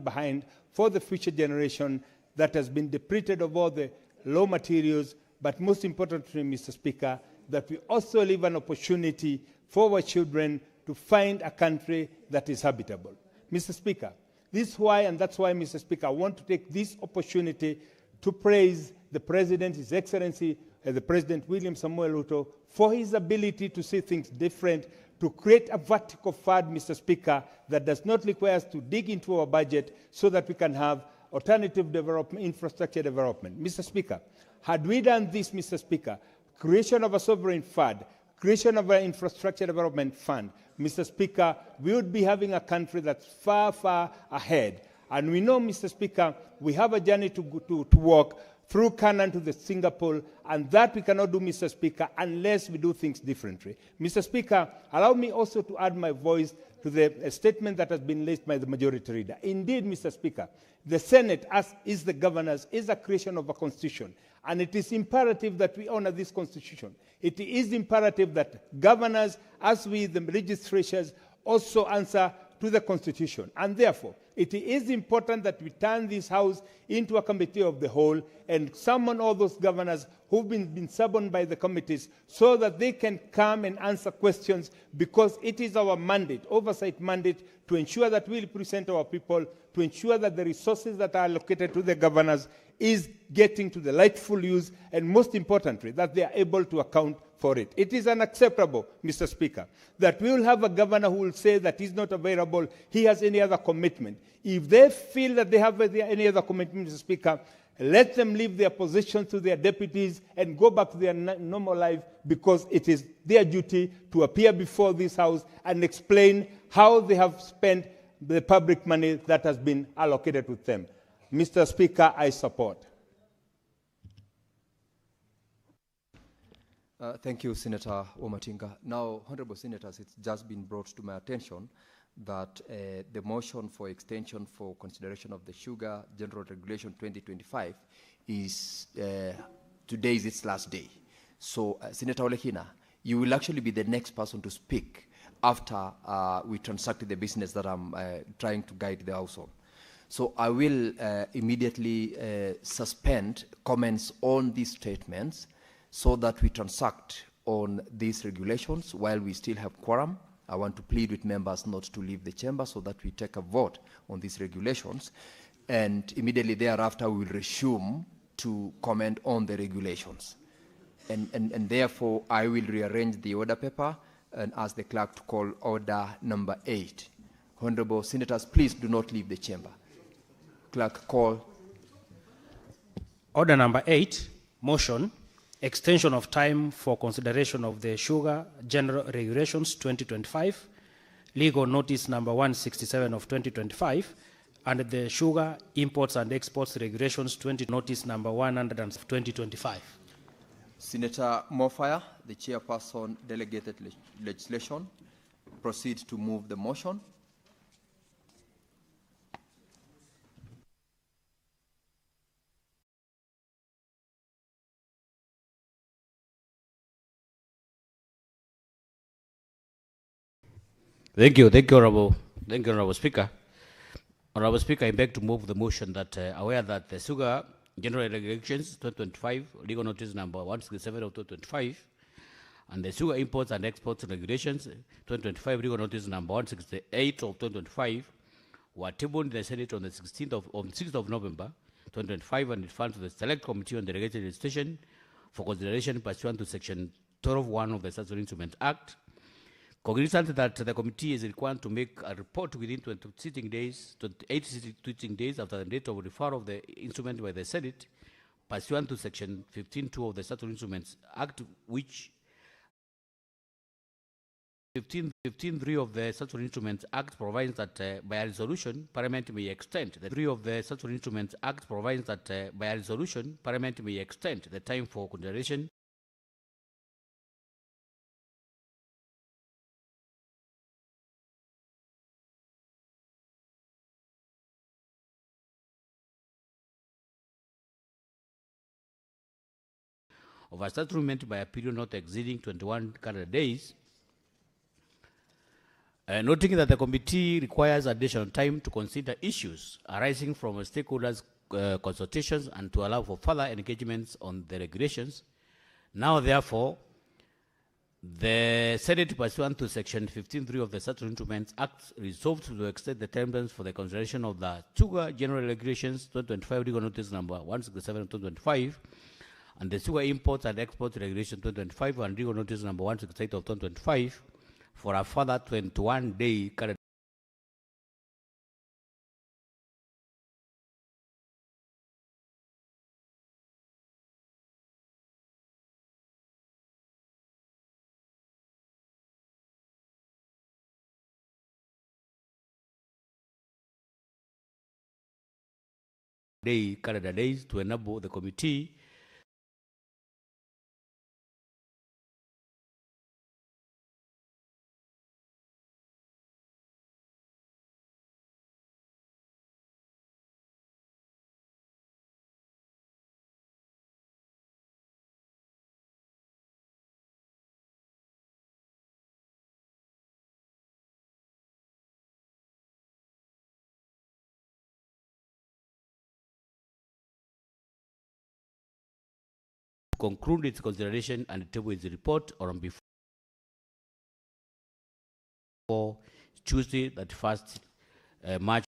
behind for the future generation that has been depleted of all the low materials, but most importantly, Mr. Speaker, that we also leave an opportunity for our children to find a country that is habitable. Mr. Speaker, this is why, and that's why, Mr. Speaker, I want to take this opportunity to praise the President, His Excellency, the President William Samuel Ruto, for his ability to see things different, to create a vertical fund, Mr. Speaker, that does not require us to dig into our budget so that we can have alternative development, infrastructure development. Mr. Speaker, had we done this, Mr. Speaker, creation of a sovereign fund, creation of an infrastructure development fund, Mr. Speaker, we would be having a country that's far, far ahead. And we know, Mr. Speaker, we have a journey to walk through Canaan to the Singapore, and that we cannot do, Mr. Speaker, unless we do things differently. Mr. Speaker, allow me also to add my voice to the statement that has been raised by the majority leader. Indeed, Mr. Speaker, the Senate, as is the governors, is a creation of a constitution, and it is imperative that we honor this constitution. It is imperative that governors, as we, the legislatures, also answer to the constitution. And therefore, it is important that we turn this House into a committee of the whole and summon all those governors who've been summoned by the committees so that they can come and answer questions, because it is our mandate, oversight mandate, to ensure that we represent our people, to ensure that the resources that are allocated to the governors is getting to the rightful use, and most importantly, that they are able to account for it. It is unacceptable, Mr. Speaker, that we will have a governor who will say that he's not available, he has any other commitment. If they feel that they have any other commitment, Mr. Speaker, let them leave their positions to their deputies and go back to their normal life, because it is their duty to appear before this House and explain how they have spent the public money that has been allocated with them. Mr. Speaker, I support. Thank you, Senator Omatinga. Now, Honorable Senators, it's just been brought to my attention that the motion for extension for consideration of the Sugar General Regulation 2025 is, today is its last day. So, Senator Olekina, you will actually be the next person to speak after we transact the business that I'm trying to guide the House on. So I will immediately suspend comments on these statements so that we transact on these regulations while we still have quorum. I want to plead with members not to leave the chamber so that we take a vote on these regulations. And immediately thereafter, we will resume to comment on the regulations. And therefore, I will rearrange the order paper and ask the clerk to call order number 8. Honorable Senators, please do not leave the chamber. Clerk, call. Order number 8, motion, extension of time for consideration of the Sugar General Regulations 2025, legal notice number 167 of 2025, and the Sugar Imports and Exports Regulations 20 notice number 100 of 2025. Senator Mofire, the chairperson, delegated legislation, proceed to move the motion. Thank you, Honorable Speaker. Honorable Speaker, I beg to move the motion that aware that the Sugar General Regulations 2025, legal notice number 167 of 2025, and the Sugar Imports and Exports Regulations 2025, legal notice number 168 of 2025, were tabled in the Senate on the 6th of November 2025 and referred to the Select Committee on Delegated Legislation for consideration pursuant to Section 12(1) of the Statutory Instruments Act. Cognizant that the committee is required to make a report within 28 sitting days after the date of referral of the instrument by the Senate, pursuant to Section 15(2) of the Statutory Instruments Act, which 15(3) of the Statutory Instruments Act provides that by a resolution, Parliament may extend the 3 of the Statutory Instruments Act provides that by a resolution, Parliament may extend the time for consideration of a settlement by a period not exceeding 21 calendar days. Noting that the committee requires additional time to consider issues arising from stakeholders' consultations and to allow for further engagements on the regulations. Now, therefore, the Senate, pursuant to Section 15.3 of the Settlement Instruments Act, resolved to extend the terms for the consideration of the Sugar General Regulations 2025, Legal Notice Number 167 of 2025, and the Sugar Imports and Exports Regulation 2025 and Legal Notice Number 168 of 2025 for a further 21-day calendar calendar days to enable the committee conclude its consideration and table its report on before Tuesday, 31st March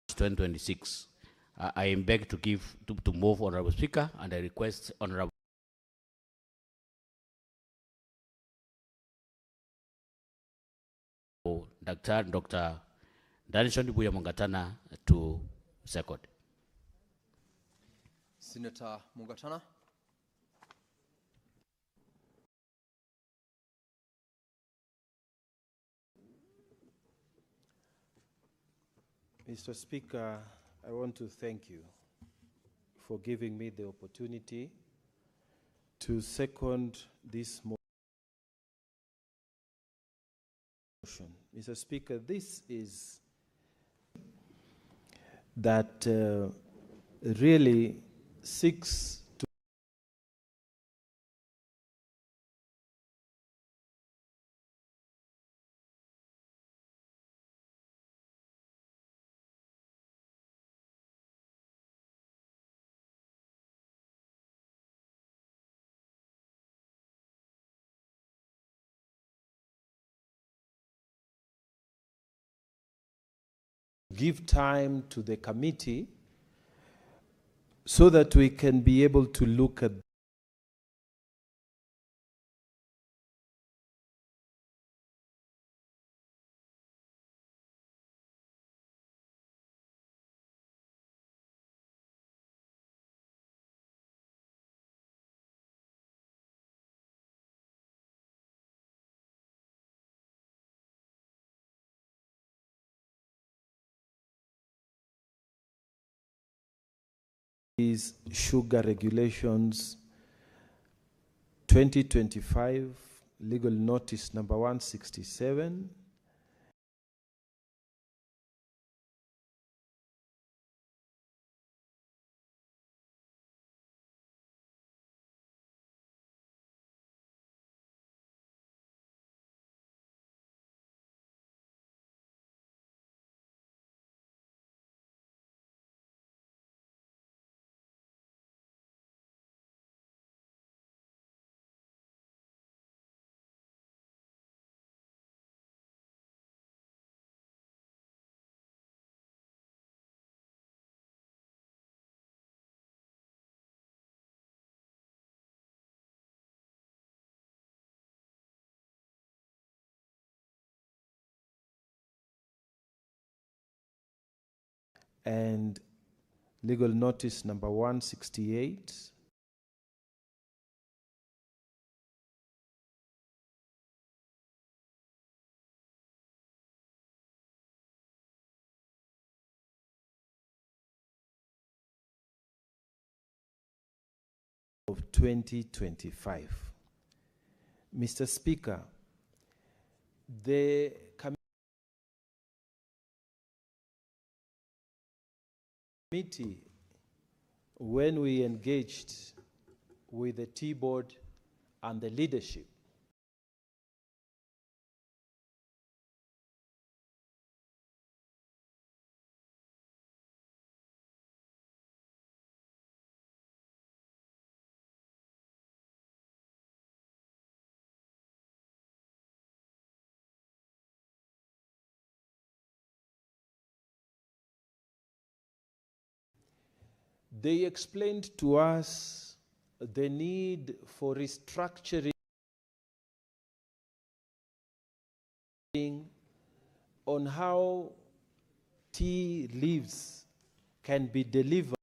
2026. I am begged to move, Honorable Speaker, and I request Honorable Dr. Danishon Buya Mungatana to second. Senator Mungatana. Mr. Speaker, I want to thank you for giving me the opportunity to second this motion. Mr. Speaker, this is that really seeks to give time to the committee so that we can be able to look at these sugar regulations 2025, legal notice number 167, and legal notice number 168. Of 2025. Mr. Speaker, the Committee, when we engaged with the T-board and the leadership, they explained to us the need for restructuring on how tea leaves can be delivered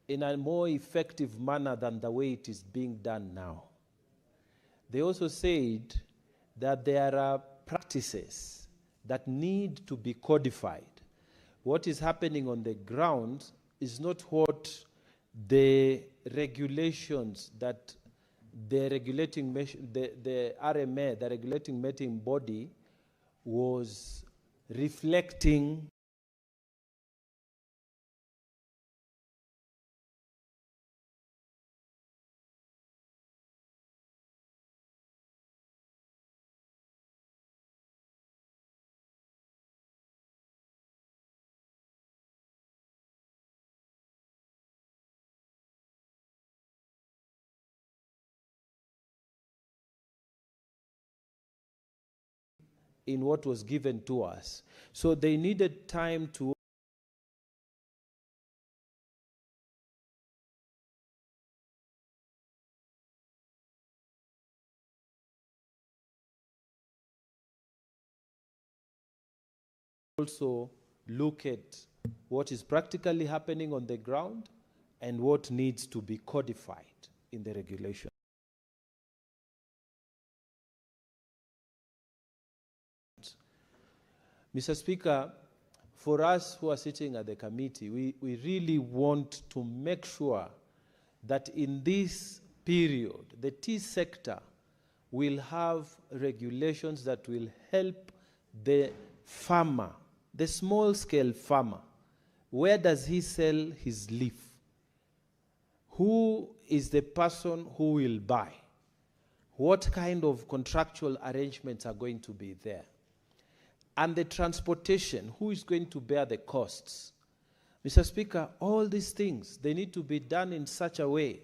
in a more effective manner than the way it is being done now. They also said that there are practices that need to be codified. What is happening on the ground is not what the regulations that the regulating the RMA, the regulating meeting body, was reflecting. In what was given to us. So they needed time to also look at what is practically happening on the ground and what needs to be codified in the regulation. Mr. Speaker, for us who are sitting at the committee, we really want to make sure that in this period, the tea sector will have regulations that will help the farmer, the small-scale farmer. Where does he sell his leaf? Who is the person who will buy? What kind of contractual arrangements are going to be there? And the transportation, who is going to bear the costs? Mr. Speaker, all these things, they need to be done in such a way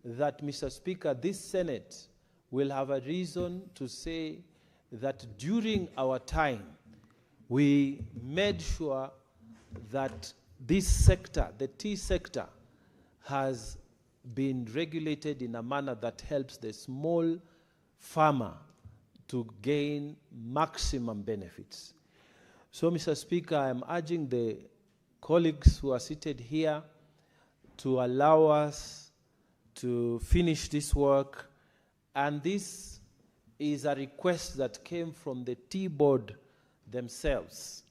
that, Mr. Speaker, this Senate will have a reason to say that during our time, we made sure that this sector, the tea sector, has been regulated in a manner that helps the small farmer to gain maximum benefits. So, Mr. Speaker, I'm urging the colleagues who are seated here to allow us to finish this work. And this is a request that came from the tea board themselves.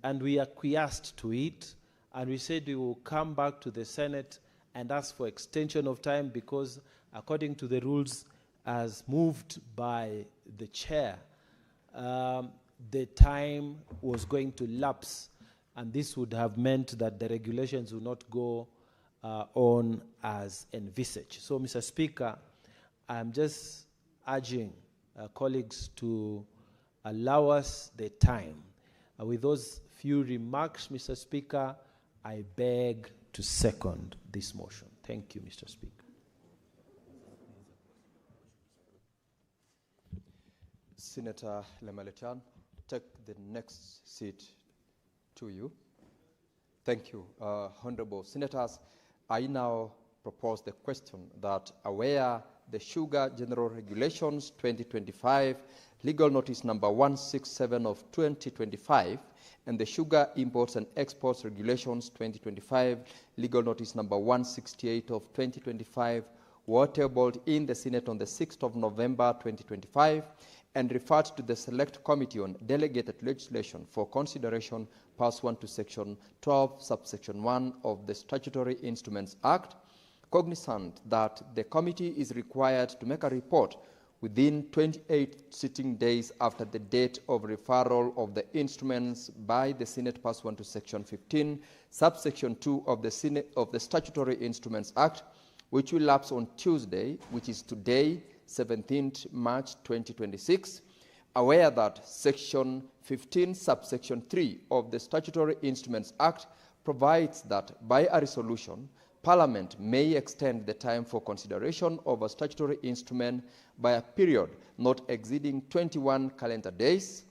And we acquiesced to it. And we said we will come back to the Senate and ask for extension of time because, according to the rules as moved by the chair, the time was going to lapse, and this would have meant that the regulations would not go on as envisaged. So, Mr. Speaker, I'm just urging colleagues to allow us the time. With those few remarks, Mr. Speaker, I beg to second this motion. Thank you, Mr. Speaker. Senator Lemaletian, take the next seat to you. Thank you. Honorable Senators, I now propose the question that aware the Sugar General Regulations 2025, Legal Notice number 167 of 2025, and the Sugar Imports and Exports Regulations 2025, Legal Notice number 168 of 2025, were tabled in the Senate on the 6th of November 2025, and referred to the Select Committee on Delegated Legislation for consideration pursuant to Section 12, subsection 1 of the Statutory Instruments Act, cognizant that the committee is required to make a report within 28 sitting days after the date of referral of the instruments by the Senate pursuant to Section 15, subsection 2 of the Statutory Instruments Act, which will lapse on Tuesday, which is today, 17th March 2026, aware that Section 15, subsection 3 of the Statutory Instruments Act provides that by a resolution, Parliament may extend the time for consideration of a statutory instrument by a period not exceeding 21 calendar days,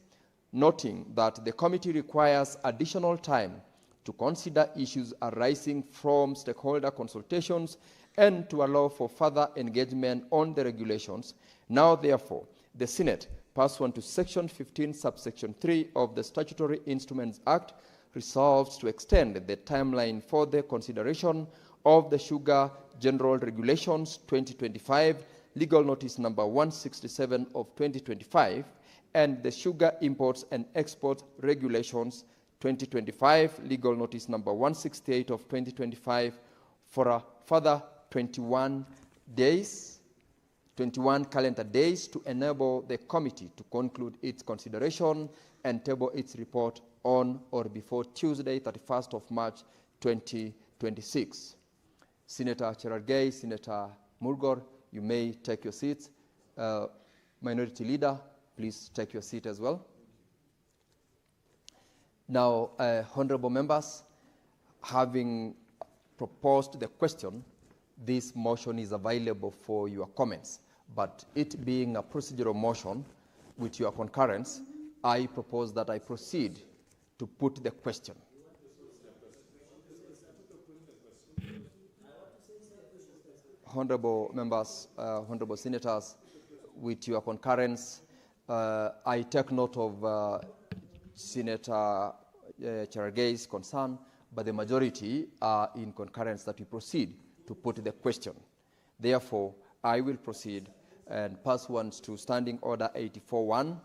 noting that the committee requires additional time to consider issues arising from stakeholder consultations and to allow for further engagement on the regulations. Now, therefore, the Senate, pursuant to Section 15, subsection 3 of the Statutory Instruments Act, resolves to extend the timeline for the consideration of the Sugar General Regulations 2025, Legal Notice number 167 of 2025, and the Sugar Imports and Exports Regulations 2025, Legal Notice number 168 of 2025, for a further 21 calendar days to enable the committee to conclude its consideration and table its report on or before Tuesday, 31st of March 2026. Senator Cherargei, Senator Murgor, you may take your seats. Minority Leader, please take your seat as well. Now, honorable members, having proposed the question, this motion is available for your comments. But it being a procedural motion, with your concurrence, I propose that I proceed to put the question. Honorable members, honorable senators, with your concurrence, I take note of Senator Cherargei's concern, but the majority are in concurrence that we proceed to put the question. Therefore, I will proceed, and pursuant to Standing Order 84.1,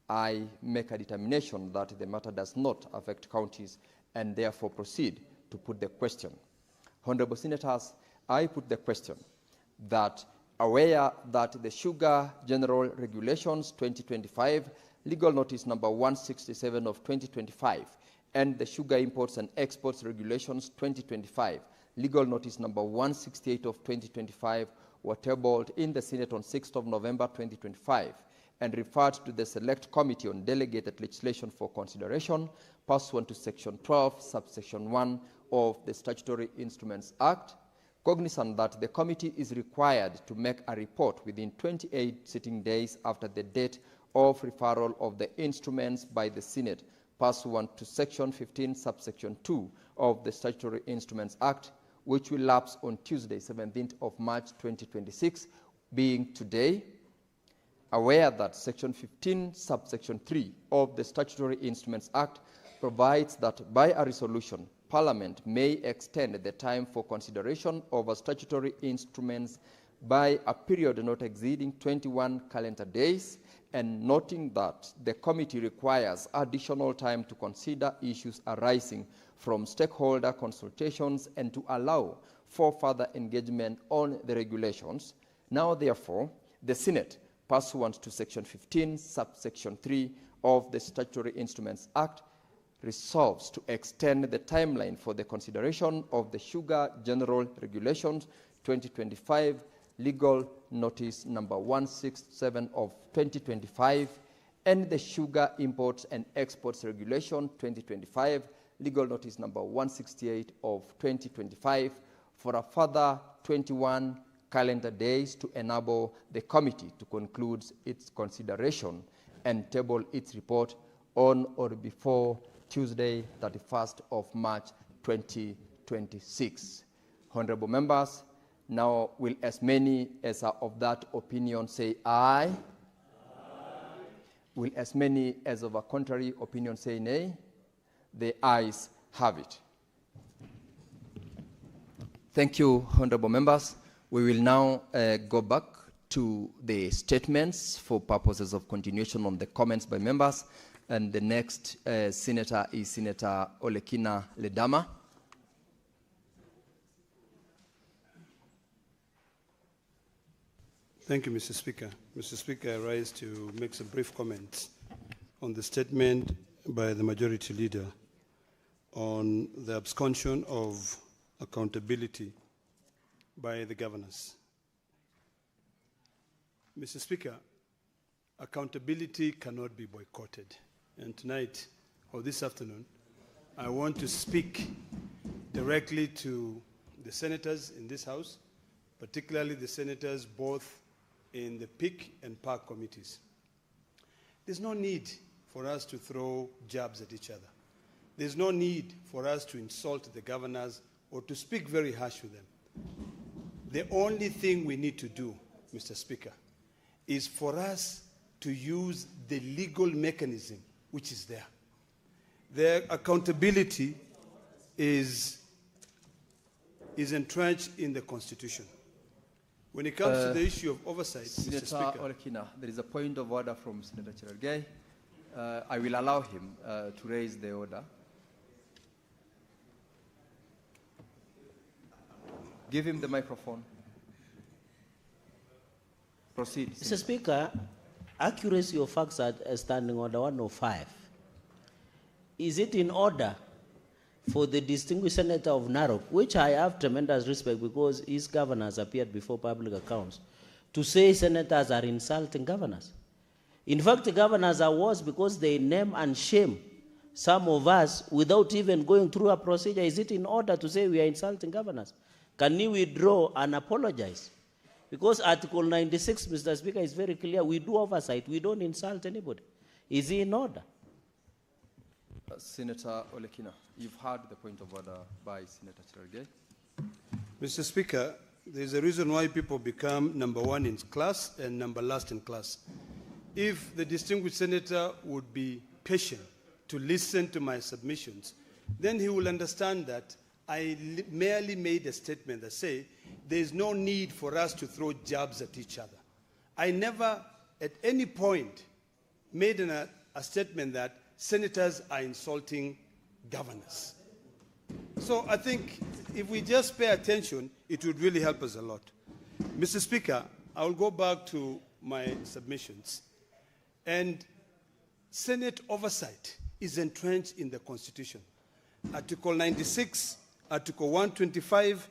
I make a determination that the matter does not affect counties, and therefore proceed to put the question. Honorable senators, I put the question that, aware that the Sugar General Regulations 2025, Legal Notice number 167 of 2025, and the Sugar Imports and Exports Regulations 2025, Legal Notice number 168 of 2025, were tabled in the Senate on 6th of November 2025 and referred to the Select Committee on Delegated Legislation for consideration pursuant to Section 12, subsection 1 of the Statutory Instruments Act, cognizant that the committee is required to make a report within 28 sitting days after the date of referral of the instruments by the Senate pursuant to Section 15, subsection 2 of the Statutory Instruments Act, which will lapse on Tuesday, 17th of March 2026, being today, aware that Section 15, subsection 3 of the Statutory Instruments Act provides that by a resolution, Parliament may extend the time for consideration of a statutory instruments by a period not exceeding 21 calendar days, and noting that the committee requires additional time to consider issues arising from stakeholder consultations and to allow for further engagement on the regulations. Now, therefore, the Senate, pursuant to Section 15, subsection 3 of the Statutory Instruments Act, resolves to extend the timeline for the consideration of the Sugar General Regulations 2025, Legal Notice number 167 of 2025, and the Sugar Imports and Exports Regulation 2025, Legal Notice number 168 of 2025, for a further 21 calendar days to enable the committee to conclude its consideration and table its report on or before Tuesday, 31st of March 2026. Honorable members, now will as many as are of that opinion say aye? Aye. Will as many as of a contrary opinion say nay? The ayes have it. Thank you, honorable members. We will now go back to the statements for purposes of continuation on the comments by members. And the next senator is Senator Olekina Ledama. Thank you, Mr. Speaker. Mr. Speaker, I rise to make some brief comments on the statement by the Majority Leader on the absconsion of accountability by the governors. Mr. Speaker, accountability cannot be boycotted. And tonight, or this afternoon, I want to speak directly to the senators in this House, particularly the senators both in the PIC and PAC committees. There's no need for us to throw jabs at each other. There's no need for us to insult the governors or to speak very harsh with them. The only thing we need to do, Mr. Speaker, is for us to use the legal mechanism which is there. Their accountability is entrenched in the Constitution. When it comes to the issue of oversight, Senator Mr. Speaker. Olekina, there is a point of order from Senator Cherargei. I will allow him to raise the order. Give him the microphone. Proceed. Mr. Speaker, accuracy of facts at Standing Order 105. Is it in order for the distinguished senator of Narok, which I have tremendous respect because his governors appeared before public accounts, to say senators are insulting governors? In fact, the governors are worse because they name and shame some of us without even going through a procedure. Is it in order to say we are insulting governors? Can you withdraw and apologize? Because Article 96, Mr. Speaker, is very clear. We do oversight. We don't insult anybody. Is it in order? Senator Olekina, you've heard the point of order by Senator Cherargei. Mr. Speaker, there's a reason why people become number one in class and number last in class. If the distinguished senator would be patient to listen to my submissions, then he will understand that I merely made a statement that say there's no need for us to throw jabs at each other. I never at any point made a statement that senators are insulting governors. So I think if we just pay attention, it would really help us a lot. Mr. Speaker, I will go back to my submissions. And Senate oversight is entrenched in the Constitution. Article 96, Article 125,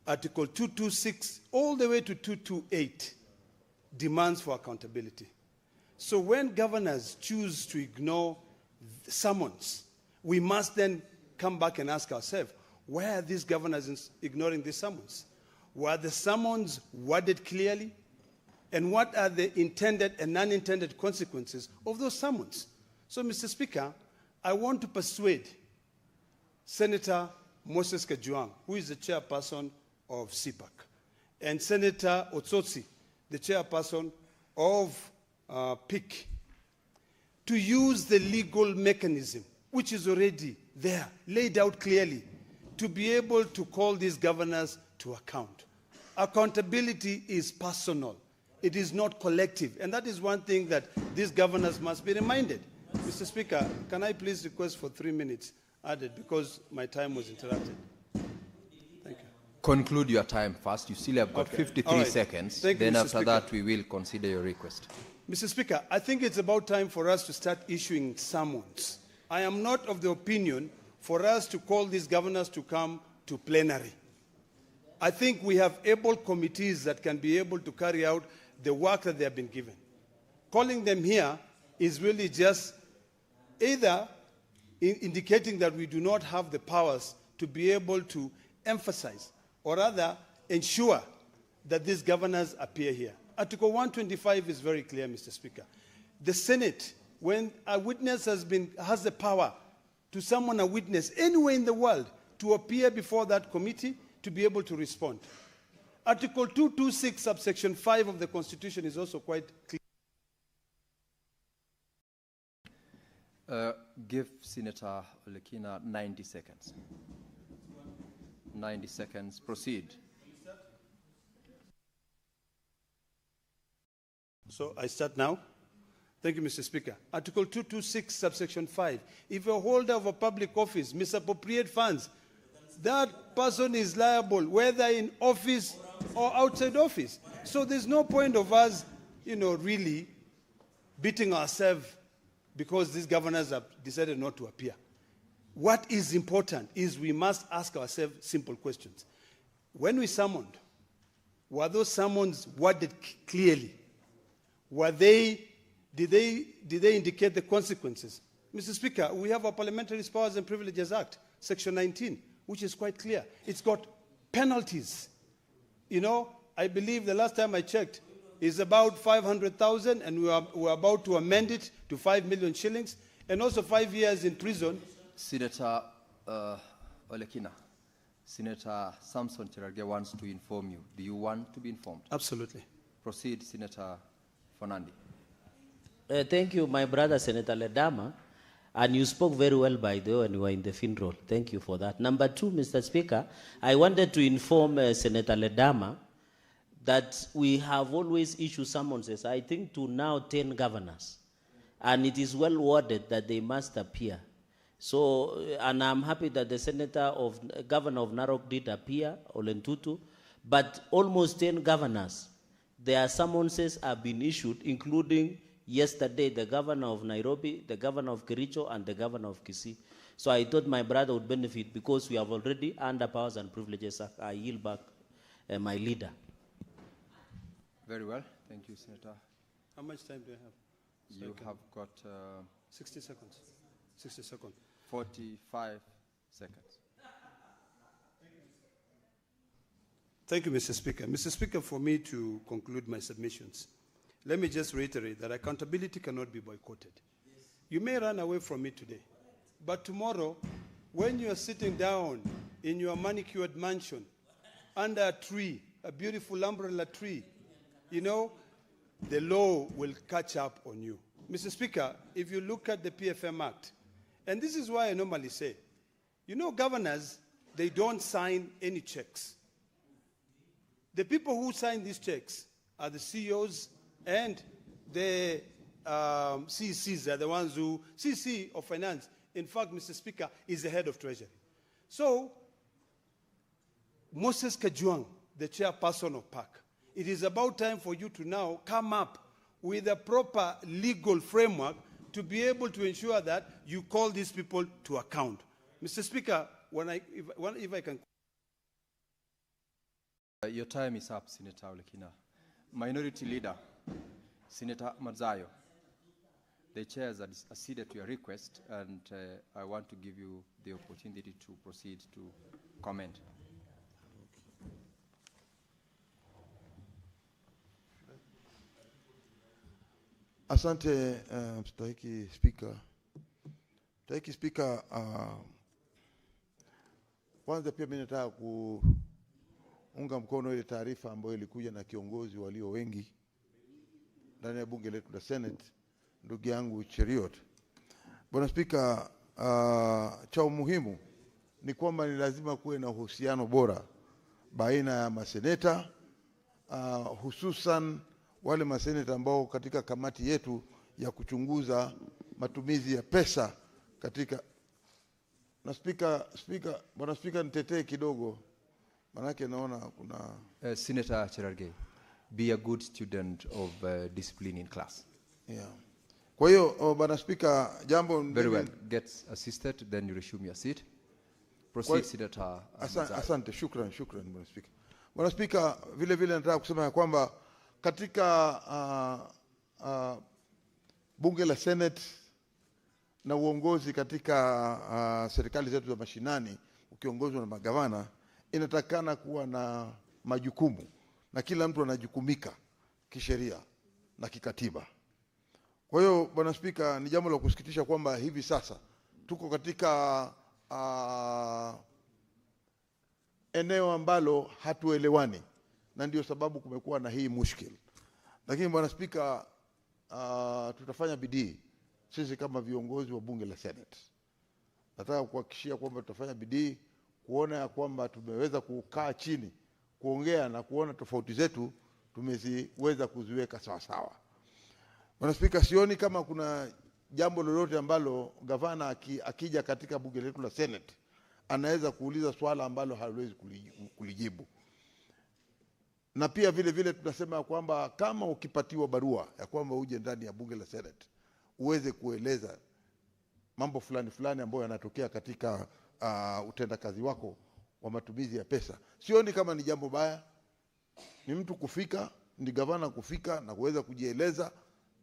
Article 226, all the way to 228 demands for accountability. So when governors choose to ignore summons, we must then come back and ask ourselves, why are these governors ignoring these summons? Were the summons worded clearly? And what are the intended and unintended consequences of those summons? So, Mr. Speaker, I want to persuade Senator Moses Kajwang, who is the chairperson of CPAC, and Senator Otsotsi, the chairperson of PIC, to use the legal mechanism, which is already there, laid out clearly, to be able to call these governors to account. Accountability is personal. It is not collective. And that is one thing that these governors must be reminded. Mr. Speaker, can I please request for 3 minutes added because my time was interrupted? Thank you. Conclude your time first. You still have got Okay. 53 All right. seconds. Thank you, Then Mr. after Speaker. that, we will consider your request. Mr. Speaker, I think it's about time for us to start issuing summons. I am not of the opinion for us to call these governors to come to plenary. I think we have able committees that can be able to carry out the work that they have been given. Calling them here is really just either indicating that we do not have the powers to be able to emphasize or rather ensure that these governors appear here. Article 125 is very clear, Mr. Speaker. The Senate, when a witness has the power to summon a witness anywhere in the world to appear before that committee to be able to respond. Article 226, subsection 5 of the Constitution is also quite clear. Give Senator Olekina 90 seconds. 90 seconds. Proceed. So I start now. Thank you, Mr. Speaker. Article 226, subsection 5. If a holder of a public office misappropriate funds, that person is liable, whether in office or outside office. So there's no point of us, really beating ourselves because these governors have decided not to appear. What is important is we must ask ourselves simple questions. When we summoned, were those summons worded clearly? Did they indicate the consequences? Mr. Speaker, we have a Parliamentary Powers and Privileges Act, Section 19, which is quite clear. It's got penalties. I believe the last time I checked is about 500,000, and we're about to amend it to 5 million shillings, and also 5 years in prison. Senator Olekina, Senator Samson Cherargei wants to inform you. Do you want to be informed? Absolutely. Proceed, Senator Fernandi. Thank you, my brother, Senator Ledama. And you spoke very well, by the way, when you were in the funeral. Thank you for that. Number two, Mr. Speaker, I wanted to inform Senator Ledama that we have always issued summonses, I think, to now 10 governors. And it is well worded that they must appear. So, and I'm happy that the governor of Narok did appear, Olentutu, but almost 10 governors, their summonses have been issued, including yesterday the governor of Nairobi, the governor of Kericho, and the governor of Kisii. So I thought my brother would benefit because we have already, under Powers and Privileges Act, I yield back my leader. Very well. Thank you, Senator. How much time do I have? You have got 60 seconds. 60 seconds. 45 seconds. Thank you, Mr. Speaker. Mr. Speaker, for me to conclude my submissions, let me just reiterate that accountability cannot be boycotted. Yes. You may run away from it today, but tomorrow, when you are sitting down in your manicured mansion under a tree, a beautiful umbrella tree, the law will catch up on you. Mr. Speaker, if you look at the PFM Act, and this is why I normally say, governors, they don't sign any checks. The people who sign these checks are the CEOs and the CCs are the ones who, CC of Finance, in fact, Mr. Speaker, is the head of Treasury. So, Moses Kajwang, the chairperson of PAC, it is about time for you to now come up with a proper legal framework to be able to ensure that you call these people to account. Mr. Speaker, if I can... Your time is up, Senator Olekina. Minority Leader, Senator Madzayo. The chair has acceded to your request, and I want to give you the opportunity to proceed to comment. Asante, Mstahiki Speaker. Mstahiki Speaker, kwanza pia mimi nataka kuunga mkono ile taarifa ambayo ilikuja na kiongozi walio wengi ndani ya bunge letu la Senate, ndugu yangu Cheriot. Bwana Speaker, cha umuhimu ni kwamba ni lazima kuwe na uhusiano bora baina ya maseneta, hususan wale maseneta ambao katika kamati yetu ya kuchunguza matumizi ya pesa katika na speaker bwana Speaker, nitetee kidogo manake naona kuna Senator Cherargei, be a good student of discipline in class. Yeah. Kwa hiyo bwana Speaker, jambo very well, get assisted, then you resume your seat. Proceed, Senator. Asante, shukran bwana Speaker. Bwana Speaker, vile vile nataka kusema ya kwamba katika bunge la Senate na uongozi katika serikali zetu za mashinani ukiongozwa na magavana, inatakana kuwa na majukumu na kila mtu anajukumika kisheria na kikatiba. Kwa hiyo bwana Speaker, ni jambo la kusikitisha kwamba hivi sasa tuko katika eneo ambalo hatuelewani, na ndio sababu kumekuwa na hii mushkil. Lakini bwana Speaker, tutafanya bidii sisi kama viongozi wa bunge la Senate. Nataka kuhakikishia kwamba tutafanya bidii kuona ya kwamba tumeweza kukaa chini, kuongea na kuona tofauti zetu tumeziweza kuziweka sawa sawa. Bwana Spika, sioni kama kuna jambo lolote ambalo gavana akija katika bunge letu la Senate anaweza kuuliza swala ambalo hawezi kulijibu. Na pia vile vile tunasema kwamba kama ukipatiwa barua ya kwamba uje ndani ya bunge la Senate uweze kueleza mambo fulani fulani ambayo yanatokea katika utendakazi wako wa matumizi ya pesa, sioni kama ni jambo baya. Ni mtu kufika, ni gavana kufika na kuweza kujieleza,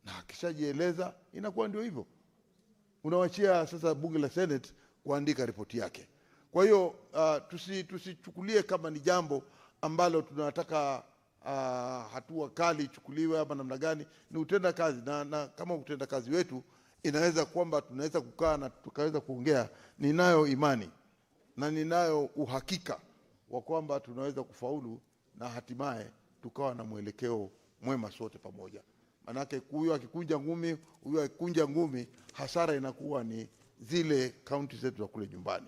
na akishajieleza inakuwa ndio hivyo. Unawachia sasa bunge la Senate kuandika ripoti yake. Kwa hiyo tusichukulie kama ni jambo ambalo tunataka hatua kali ichukuliwe ama namna gani. Ni utenda kazi, na kama utenda kazi wetu inaweza kwamba tunaweza kukaa na tukaweza kuongea. Ninayo imani na ninayo uhakika wa kwamba tunaweza kufaulu na hatimaye tukawa na mwelekeo mwema sote pamoja. Manake huyu akikunja ngumi, huyu akikunja ngumi, hasara inakuwa ni zile kaunti zetu za kule nyumbani.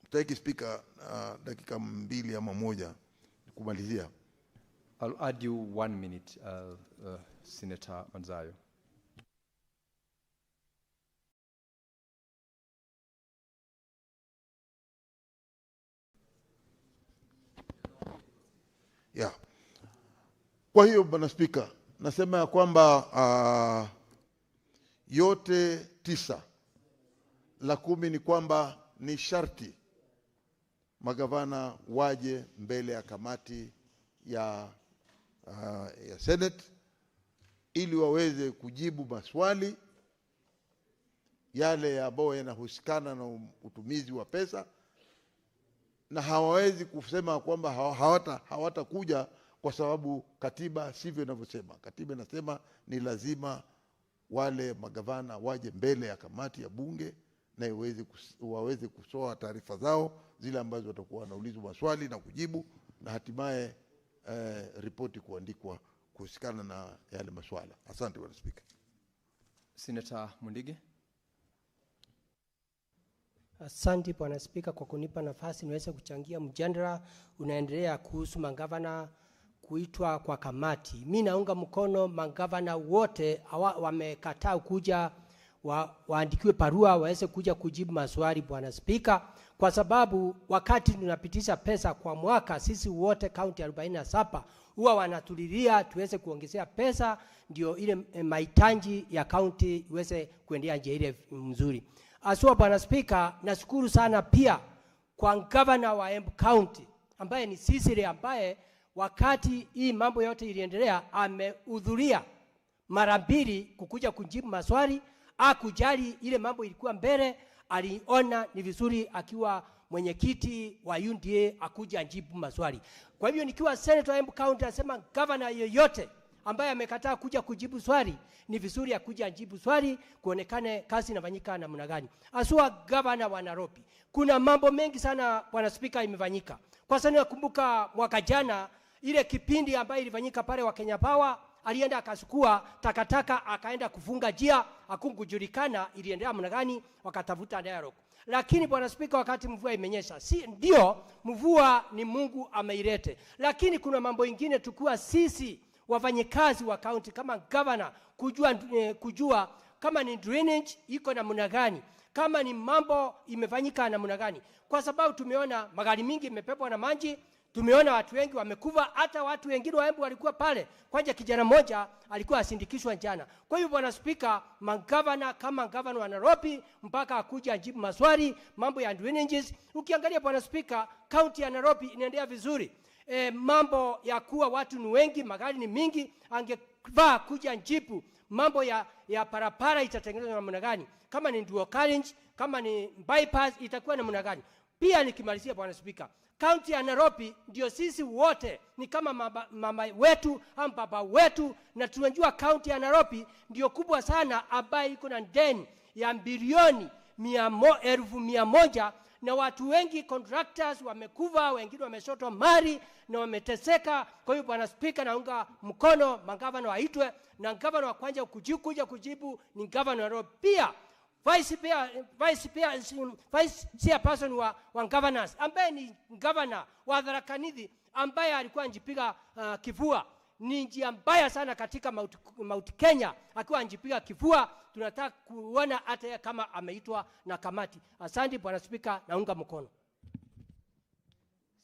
Mtaki Speaker, dakika 2 ama 1 kumalizia. I'll add you 1 minute, Senator Manzayo. Yeah. Kwa hiyo Bwana Speaker, nasema ya kwamba yote 9, la 10 ni kwamba ni sharti magavana waje mbele ya kamati ya Senate ili waweze kujibu maswali yale ambayo yanahusikana na utumizi wa pesa, na hawawezi kusema kwamba hawatakuja kwa sababu katiba sivyo inavyosema. Katiba inasema ni lazima wale magavana waje mbele ya kamati ya bunge na waweze kusoa taarifa zao zile ambazo watakuwa wanaulizwa maswali na kujibu, na hatimaye ripoti kuandikwa kuhusikana na yale maswala. Asante Bwana Speaker. Senator Mundige. Asante Bwana Spika kwa kunipa nafasi niweze kuchangia mjadala unaendelea kuhusu magavana kuitwa kwa kamati. Mimi naunga mkono magavana wote wamekataa kuja waandikiwe barua waweze kuja kujibu maswali Bwana Spika, kwa sababu wakati tunapitisha pesa kwa mwaka sisi wote kaunti 47 huwa wanatulilia tuweze kuongezea pesa ndio ile mahitaji ya kaunti iweze kuendea njia ile mzuri. Aswa Bwana Spika, nashukuru sana pia kwa governor wa Embu County ambaye ni Sisiri, ambaye wakati hii mambo yote iliendelea amehudhuria mara 2 kukuja kujibu maswali. Akujali ile mambo ilikuwa mbele, aliona ni vizuri akiwa mwenyekiti wa UNDA akuja ajibu maswali. Kwa hivyo nikiwa senator wa Embu County nasema governor yoyote ambaye amekataa kuja kujibu swali ni vizuri akuja ajibu swali kuonekane kazi inafanyika namna gani. Asua governor wa Nairobi, kuna mambo mengi sana Bwana Speaker imefanyika. Kwa sababu nakumbuka mwaka jana ile kipindi ambayo ilifanyika pale wa Kenya Power, alienda akasukua takataka akaenda kufunga njia, hakujulikana iliendelea namna gani, wakatafuta dialogue. Lakini Bwana Speaker, wakati mvua imenyesha, si ndio mvua ni Mungu ameilete, lakini kuna mambo mengine tukua sisi wafanyikazi wa county kama governor kujua kama ni drainage iko namna gani, kama ni mambo imefanyika namna gani, kwa sababu tumeona magari mingi imepepwa na maji. Tumeona watu wengi wamekufa, hata watu wengine wa Embu walikuwa pale. Kwanza kijana mmoja alikuwa asindikishwa jana. Kwa hiyo Bwana Speaker, magavana kama governor wa Nairobi mpaka akuja ajibu maswali mambo ya drainages. Ukiangalia Bwana Speaker, county ya Nairobi inaendelea vizuri. Mambo ya kuwa watu ni wengi, magari ni mingi, angevaa kuja njipu mambo ya parapara itatengenezwa namna gani, kama ni dual carriage, kama ni bypass itakuwa namna gani. Pia nikimalizia Bwana Speaker, county ya Nairobi ndio sisi wote ni kama mama wetu au baba wetu, na tunajua county ya Nairobi ndio kubwa sana ambayo iko na deni ya bilioni 100,000 na watu wengi contractors wamekufa, wengine wameshotwa mali na wameteseka. Kwa hiyo Bwana Speaker, naunga mkono magavana waitwe, na gavana wa kwanza kuja kujibu ni governor wa Nairobi. Pia vice chairperson wa governors ambaye ni governor wa Tharaka Nithi ambaye alikuwa anjipiga kifua ni njia mbaya sana katika Mount Kenya, akiwa anjipiga kifua. Tunataka kuona hata kama ameitwa na kamati. Asante Bwana Spika, naunga mkono.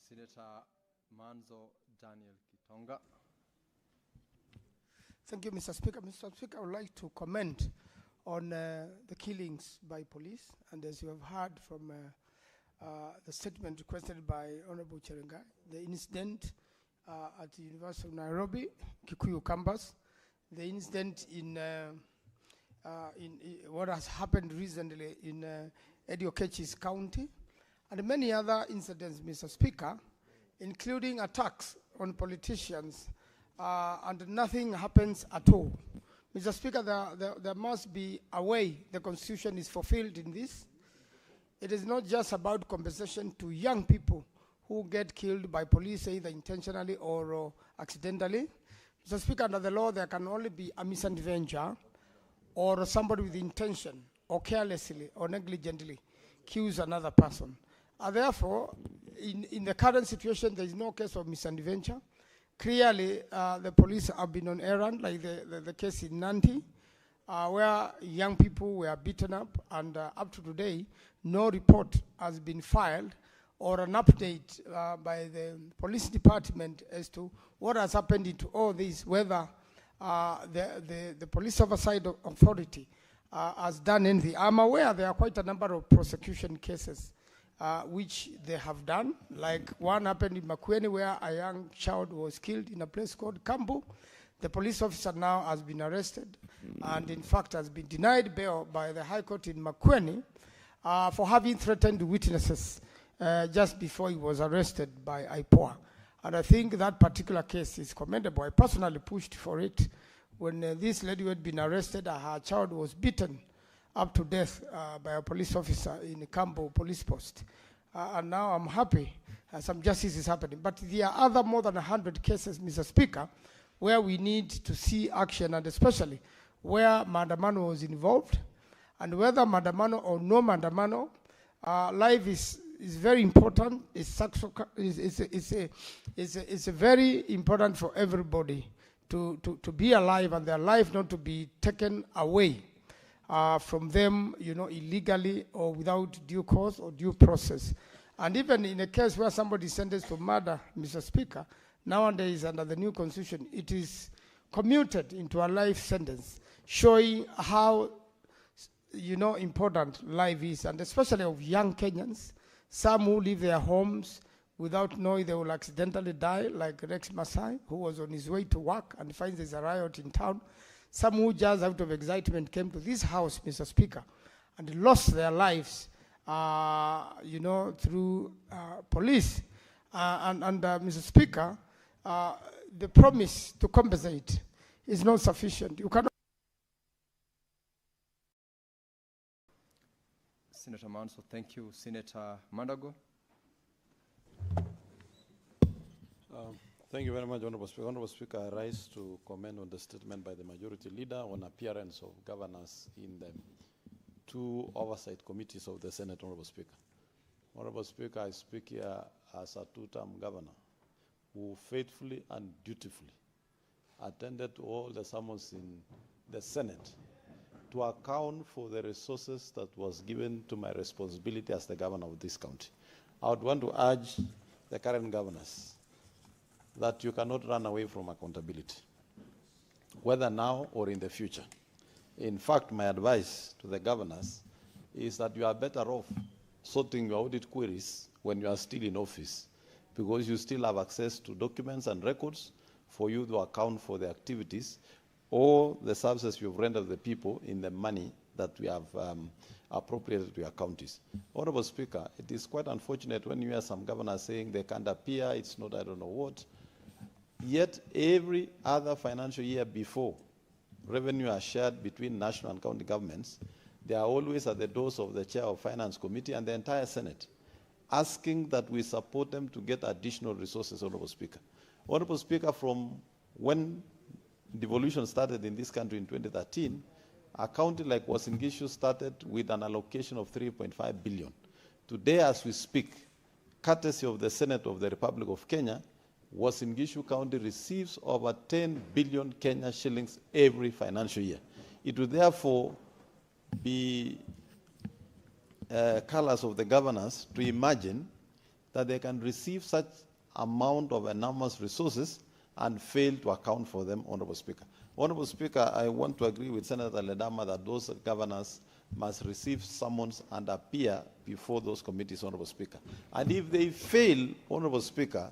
Senator Manzo Daniel Kitonga. Thank you, Mr. Speaker. Mr. Speaker, I would like to comment on the killings by police. And as you have heard from the statement requested by Honorable Cherengai, the incident at the University of Nairobi, Kikuyu campus, the incident in what has happened recently in Edio Kechis County, and many other incidents, Mr. Speaker, including attacks on politicians, and nothing happens at all. Mr. Speaker, there must be a way the Constitution is fulfilled in this. It is not just about compensation to young people who get killed by police, either intentionally or accidentally. Mr. Speaker, under the law, there can only be a misadventure or somebody with intention or carelessly or negligently kills another person. Therefore, in the current situation, there is no case of misadventure. Clearly, the police have been on errand, like the case in Nandi, where young people were beaten up, and up to today, no report has been filed or an update by the police department as to what has happened into all this, whether the police oversight authority has done anything. I'm aware there are quite a number of prosecution cases which they have done, like one happened in Makueni where a young child was killed in a place called Kambu. The police officer now has been arrested and in fact has been denied bail by the High Court in Makueni for having threatened witnesses just before he was arrested by IPOA. And I think that particular case is commendable. I personally pushed for it. When this lady who had been arrested, her child was beaten up to death by a police officer in the Cambo police post. And now I'm happy some justice is happening. But there are other more than 100 cases, Mr. Speaker, where we need to see action, and especially where Mandamano was involved. And whether Mandamano or no Mandamano, life is very important. It's very important for everybody to be alive and their life not to be taken away from them, illegally or without due cause or due process. And even in a case where somebody is sentenced to murder, Mr. Speaker, nowadays under the new constitution, it is commuted into a life sentence, showing how, important life is, and especially of young Kenyans, some who leave their homes without knowing they will accidentally die, like Rex Masai, who was on his way to work and finds there's a riot in town. Some who just out of excitement came to this house, Mr. Speaker, and lost their lives, through police. Mr. Speaker, the promise to compensate is not sufficient. You cannot. Senator Manso, thank you. Senator Mandago. Thank you very much, Honorable Speaker. Honorable Speaker, I rise to comment on the statement by the majority leader on appearance of governors in the two oversight committees of the Senate, Honorable Speaker. Honorable Speaker, I speak here as a two-term governor who faithfully and dutifully attended to all the summons in the Senate to account for the resources that was given to my responsibility as the governor of this county. I would want to urge the current governors that you cannot run away from accountability, whether now or in the future. In fact, my advice to the governors is that you are better off sorting your audit queries when you are still in office, because you still have access to documents and records for you to account for the activities or the services you've rendered the people in the money that we have appropriated to your counties. Honorable Speaker, it is quite unfortunate when you hear some governors saying they can't appear, it's not I don't know what. Yet every other financial year before revenue are shared between national and county governments, they are always at the doors of the chair of Finance Committee and the entire Senate, asking that we support them to get additional resources, Honorable Speaker. Honorable Speaker, from when devolution started in this country in 2013, a county like Uasin Gishu started with an allocation of 3.5 billion. Today, as we speak, courtesy of the Senate of the Republic of Kenya, Uasin Gishu County receives over 10 billion Kenya shillings every financial year. It would therefore be callous of the governors to imagine that they can receive such amount of enormous resources and fail to account for them, Honorable Speaker. Honorable Speaker, I want to agree with Senator Ledama that those governors must receive summons and appear before those committees, Honorable Speaker. And if they fail, Honorable Speaker,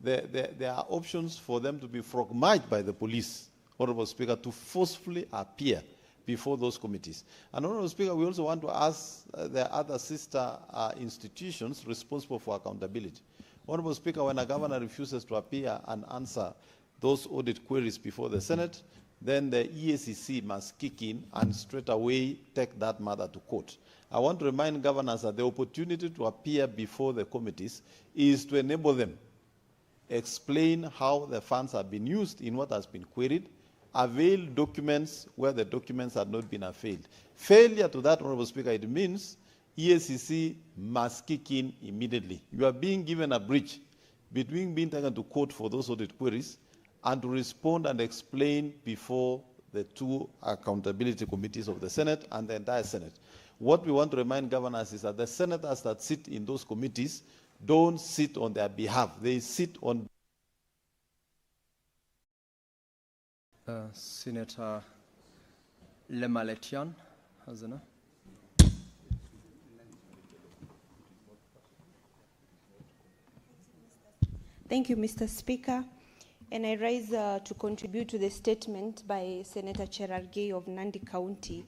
there are options for them to be frog-marched by the police, Honorable Speaker, to forcefully appear before those committees. And Honorable Speaker, we also want to ask the other sister institutions responsible for accountability. Honorable Speaker, when a governor refuses to appear and answer those audit queries before the Senate, then the EACC must kick in and straight away take that matter to court. I want to remind governors that the opportunity to appear before the committees is to enable them explain how the funds have been used in what has been queried, avail documents where the documents have not been availed. Failure to that, Honorable Speaker, it means EACC must kick in immediately. You are being given a bridge between being taken to court for those audit queries and to respond and explain before the two accountability committees of the Senate and the entire Senate. What we want to remind governors is that the senators that sit in those committees don't sit on their behalf. They sit on... Senator Lemaletian, Hazana. Thank you, Mr. Speaker. And I rise to contribute to the statement by Senator Cherargei of Nandi County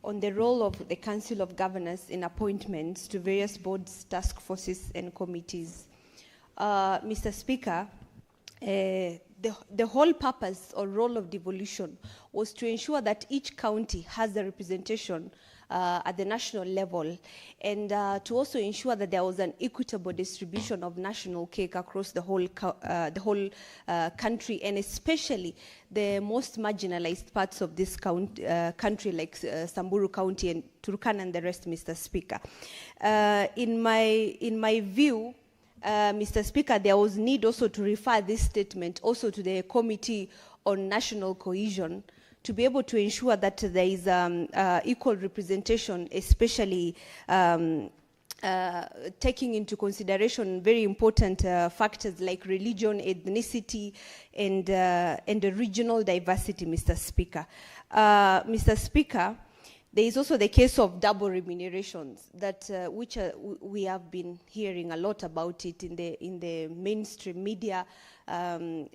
on the role of the Council of Governors in appointments to various boards, task forces, and committees. Mr. Speaker, the whole purpose or role of devolution was to ensure that each county has a representation at the national level, and to also ensure that there was an equitable distribution of national cake across the whole country, and especially the most marginalized parts of this country, like Samburu County and Turkana and the rest, Mr. Speaker. In my view, Mr. Speaker, there was need also to refer this statement also to the Committee on National Cohesion to be able to ensure that there is equal representation, especially taking into consideration very important factors like religion, ethnicity, and the regional diversity, Mr. Speaker. Mr. Speaker, there is also the case of double remunerations that which we have been hearing a lot about it in the mainstream media, and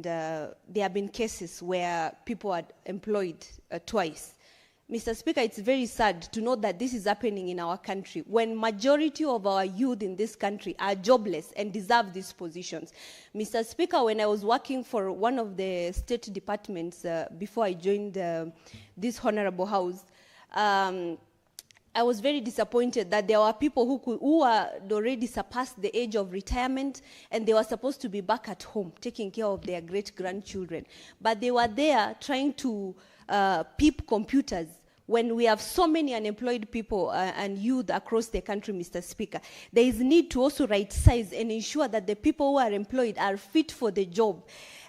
there have been cases where people are employed twice. Mr. Speaker, it's very sad to know that this is happening in our country when majority of our youth in this country are jobless and deserve these positions. Mr. Speaker, when I was working for one of the state departments before I joined this honorable house, I was very disappointed that there were people who had already surpassed the age of retirement, and they were supposed to be back at home taking care of their great-grandchildren. But they were there trying to peep computers when we have so many unemployed people and youth across the country, Mr. Speaker. There is need to also right-size and ensure that the people who are employed are fit for the job.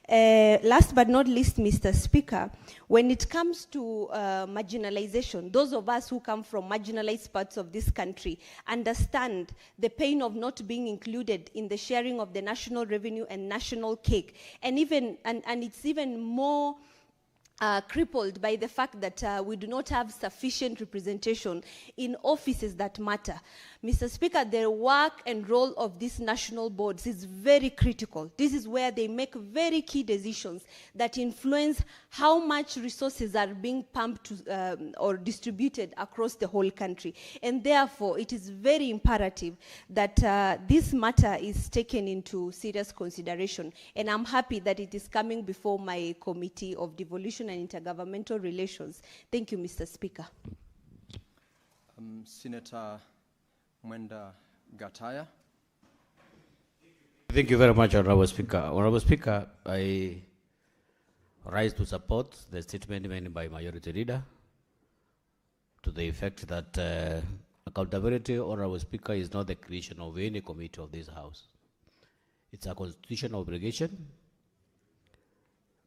Last but not least, Mr. Speaker, when it comes to marginalization, those of us who come from marginalized parts of this country understand the pain of not being included in the sharing of the national revenue and national cake. And it's even more crippled by the fact that we do not have sufficient representation in offices that matter. Mr. Speaker, the work and role of these national boards is very critical. This is where they make very key decisions that influence how much resources are being pumped or distributed across the whole country. And therefore, it is very imperative that this matter is taken into serious consideration. And I'm happy that it is coming before my Committee of Devolution and Intergovernmental Relations. Thank you, Mr. Speaker. Senator Mwenda Gataya. Thank you very much, Honorable Speaker. Honorable Speaker, I rise to support the statement made by Majority Leader to the effect that accountability, Honorable Speaker, is not the creation of any committee of this House. It's a constitutional obligation.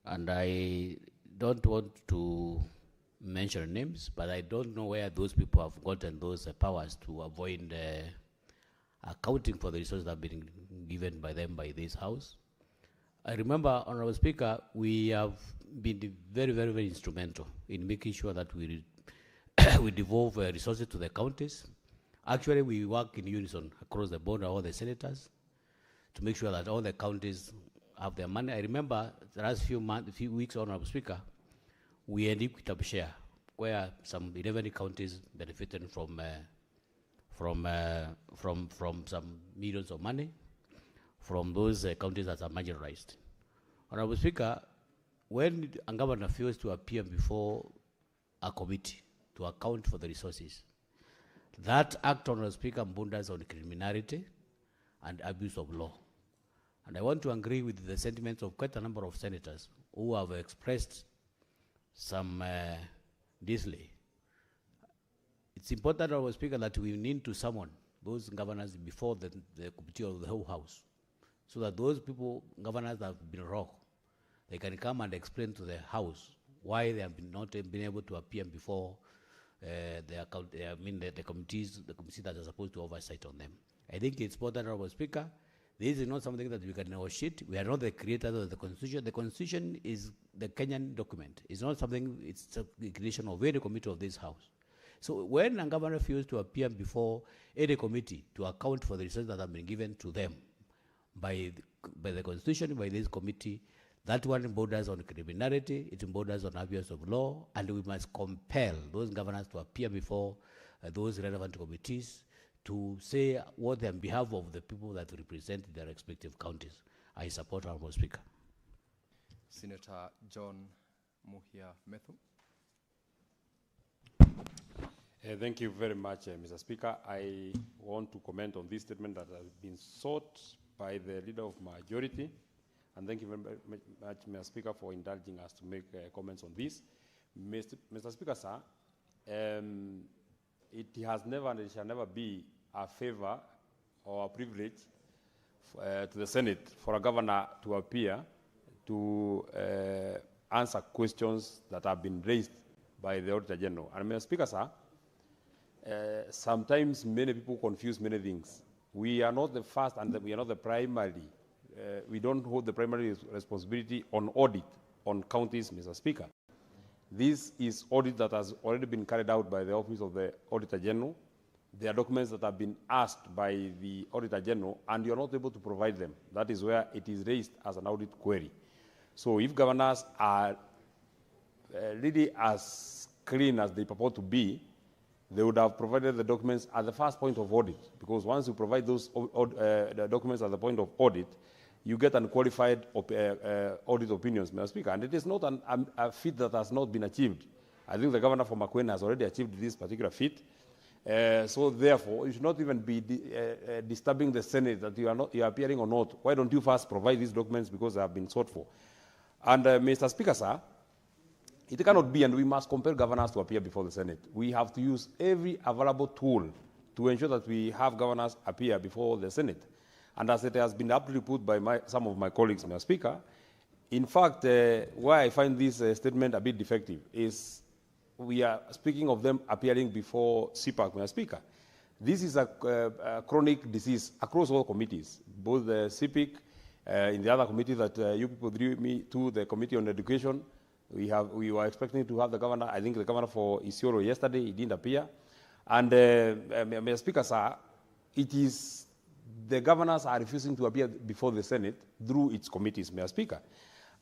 And I don't want to mention names, but I don't know where those people have gotten those powers to avoid accounting for the resources that have been given by them by this House. I remember, Honorable Speaker, we have been very, very, very instrumental in making sure that we we devolve resources to the counties. Actually, we work in unison across the board, all the senators, to make sure that all the counties have their money. I remember the last few weeks, Honorable Speaker, we ended with a share where some 11 counties benefited from some millions of money from those counties that are marginalized. Honorable Speaker, when a governor fails to appear before a committee to account for the resources, that act, Honorable Speaker, borders on criminality and abuse of law. And I want to agree with the sentiments of quite a number of senators who have expressed some dismay. It's important, Honorable Speaker, that we need to summon those governors before the committee of the whole House, so that those people, governors that have been wrong, they can come and explain to the House why they have not been able to appear before the committees that are supposed to oversight on them. I think it's important, Honorable Speaker. This is not something that we can negotiate. We are not the creators of the Constitution. The Constitution is the Kenyan document. It's not something, it's the creation of any committee of this House. So when a governor fails to appear before any committee to account for the resources that have been given to them by the Constitution, by this committee, that one borders on criminality, it borders on abuse of law, and we must compel those governors to appear before those relevant committees to say what on behalf of the people that represent their respective counties. I support Honorable Speaker. Senator John Muhia Methu. Thank you very much, Mr. Speaker. I want to comment on this statement that has been sought by the Leader of Majority. And thank you very much, Mr. Speaker, for indulging us to make comments on this. Mr. Speaker, sir, it has never and it shall never be a favor or a privilege to the Senate for a governor to appear to answer questions that have been raised by the Auditor General. And Mr. Speaker, sir, sometimes many people confuse many things. We are not the first and we are not the primary. We don't hold the primary responsibility on audit on counties, Mr. Speaker. This is audit that has already been carried out by the Office of the Auditor General. There are documents that have been asked by the Auditor General, and you are not able to provide them. That is where it is raised as an audit query. So if governors are really as clean as they purport to be, they would have provided the documents at the first point of audit, because once you provide those the documents at the point of audit, you get unqualified audit opinions, Mr. Speaker, and it is not a feat that has not been achieved. I think the governor from Makueni has already achieved this particular feat. So therefore, you should not even be disturbing the Senate that you are appearing or not. Why don't you first provide these documents because they have been sought for? And Mr. Speaker, sir, it cannot be, and we must compel governors to appear before the Senate. We have to use every available tool to ensure that we have governors appear before the Senate. And as it has been aptly put by some of my colleagues, Mr. Speaker, in fact, why I find this statement a bit defective is we are speaking of them appearing before CPAC, Mr. Speaker. This is a chronic disease across all committees, both the CPIC, in the other committee that you people drew me to, the Committee on Education. We were expecting to have the governor. I think the governor for Isiolo yesterday, he didn't appear. And Mr. Speaker, sir, it is the governors are refusing to appear before the Senate through its committees, Mr. Speaker.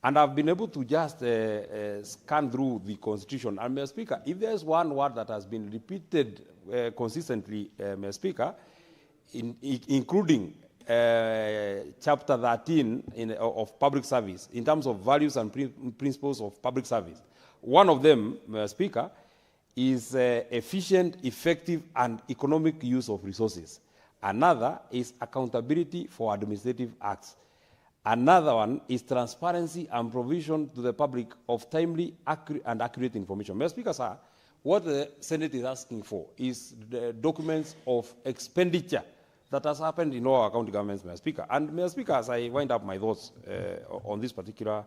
And I've been able to just scan through the Constitution. And, Mr. Speaker, if there's one word that has been repeated consistently, Mr. Speaker, including Chapter 13 of public service, in terms of values and principles of public service, one of them, Mr. Speaker, is efficient, effective, and economic use of resources. Another is accountability for administrative acts. Another one is transparency and provision to the public of timely and accurate information. Mr. Speaker, sir, what the Senate is asking for is the documents of expenditure that has happened in all our county governments, Mr. Speaker. And Mr. Speaker, as I wind up my thoughts on this particular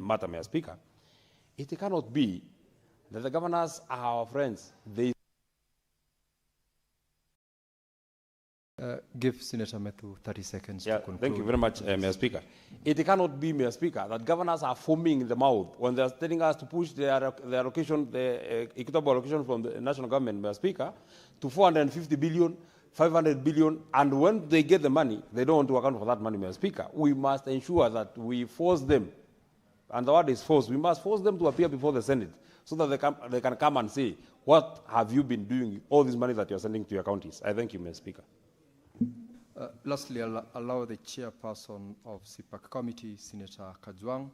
matter, Mr. Speaker, it cannot be that the governors are our friends. They give Senator Methu 30 seconds to conclude. Thank you very much, Mr. Speaker. It cannot be, Mr. Speaker, that governors are foaming in the mouth when they are telling us to push the allocation, the equitable allocation from the national government, Mr. Speaker, to 450 billion, 500 billion, and when they get the money, they don't want to account for that money, Mr. Speaker. We must ensure that we force them, and the word is force, we must force them to appear before the Senate so that they can come and say, what have you been doing, all this money that you're sending to your counties? I thank you, Mr. Speaker. Lastly, I'll allow the chairperson of CPAC committee, Senator Kajwang,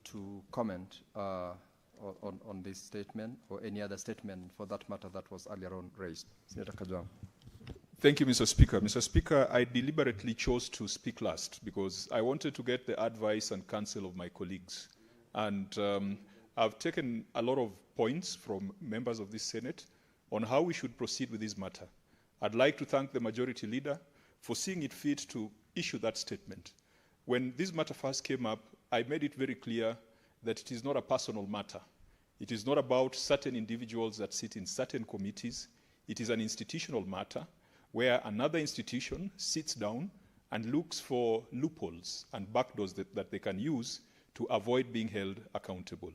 to comment on this statement or any other statement for that matter that was earlier on raised. Senator Kajwang. Thank you, Mr. Speaker. Mr. Speaker, I deliberately chose to speak last because I wanted to get the advice and counsel of my colleagues. And I've taken a lot of points from members of this Senate on how we should proceed with this matter. I'd like to thank the majority leader for seeing it fit to issue that statement. When this matter first came up, I made it very clear that it is not a personal matter. It is not about certain individuals that sit in certain committees. It is an institutional matter where another institution sits down and looks for loopholes and backdoors that they can use to avoid being held accountable.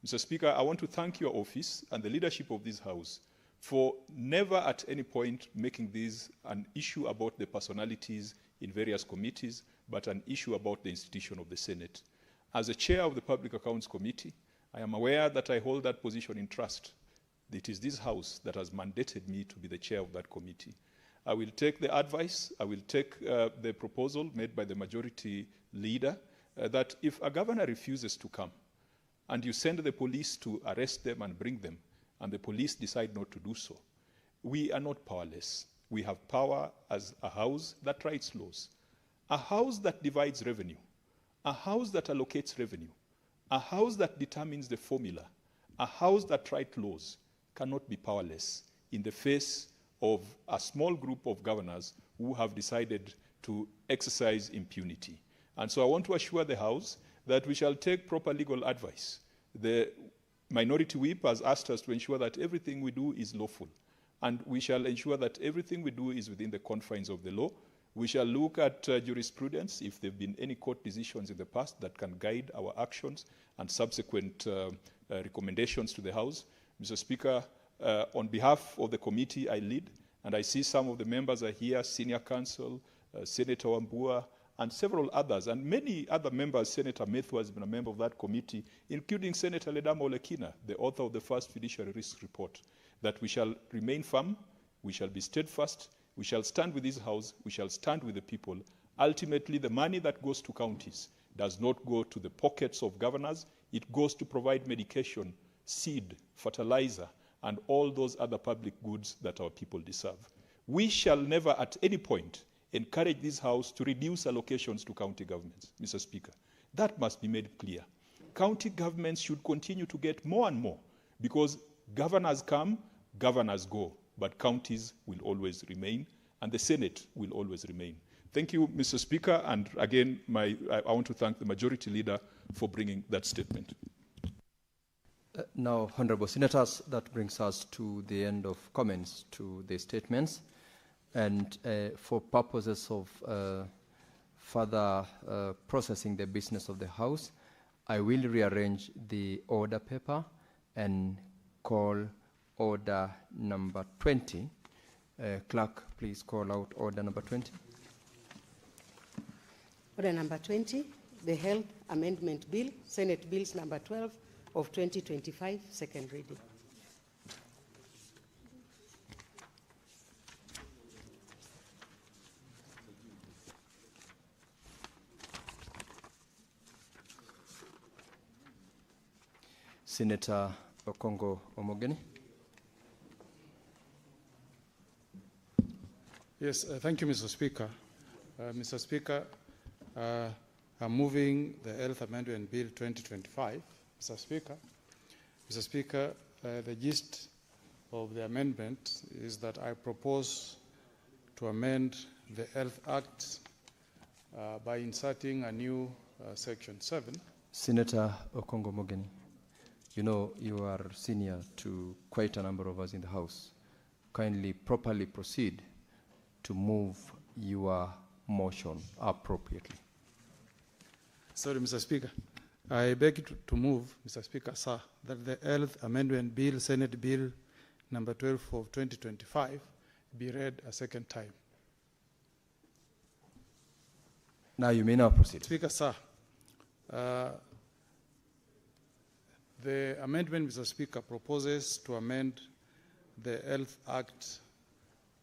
Mr. Speaker, I want to thank your office and the leadership of this House for never at any point making this an issue about the personalities in various committees, but an issue about the institution of the Senate. As a chair of the Public Accounts Committee, I am aware that I hold that position in trust. It is this House that has mandated me to be the chair of that committee. I will take the advice, I will take the proposal made by the majority leader that if a governor refuses to come and you send the police to arrest them and bring them, and the police decide not to do so, we are not powerless. We have power as a House that writes laws, a House that divides revenue, a House that allocates revenue, a House that determines the formula, a House that writes laws cannot be powerless in the face of a small group of governors who have decided to exercise impunity. And so I want to assure the House that we shall take proper legal advice. The Minority Whip has asked us to ensure that everything we do is lawful, and we shall ensure that everything we do is within the confines of the law. We shall look at jurisprudence, if there have been any court decisions in the past that can guide our actions and subsequent recommendations to the House. Mr. Speaker, on behalf of the committee I lead, and I see some of the members are here, Senior Counsel, Senator Wambua, and several others, and many other members. Senator Methu has been a member of that committee, including Senator Ledamo Lekina, the author of the first fiduciary risk report, that we shall remain firm, we shall be steadfast, we shall stand with this House, we shall stand with the people. Ultimately, the money that goes to counties does not go to the pockets of governors, it goes to provide medication, seed, fertilizer, and all those other public goods that our people deserve. We shall never at any point encourage this House to reduce allocations to county governments, Mr. Speaker. That must be made clear. County governments should continue to get more and more because governors come, governors go, but counties will always remain and the Senate will always remain. Thank you, Mr. Speaker, and again, I want to thank the majority leader for bringing that statement. Now, Honorable Senators, that brings us to the end of comments to the statements. And for purposes of further processing the business of the House, I will rearrange the order paper and call order number 20. Clerk, please call out order number 20. Order number 20, the Health Amendment Bill, Senate Bills number 12 of 2025, second reading. Senator Okongo Omogeni. Yes, thank you, Mr. Speaker. Mr. Speaker, I'm moving the Health Amendment Bill 2025. Mr. Speaker, the gist of the amendment is that I propose to amend the Health Act by inserting a new Section 7. Senator Okongo Mogeni, you know you are senior to quite a number of us in the House. Kindly properly proceed to move your motion appropriately. Sorry, Mr. Speaker. I beg to move, Mr. Speaker, sir, that the Health Amendment Bill, Senate Bill number 12 of 2025, be read a second time. Now you may now proceed. Speaker, sir, the amendment, Mr. Speaker, proposes to amend the Health Act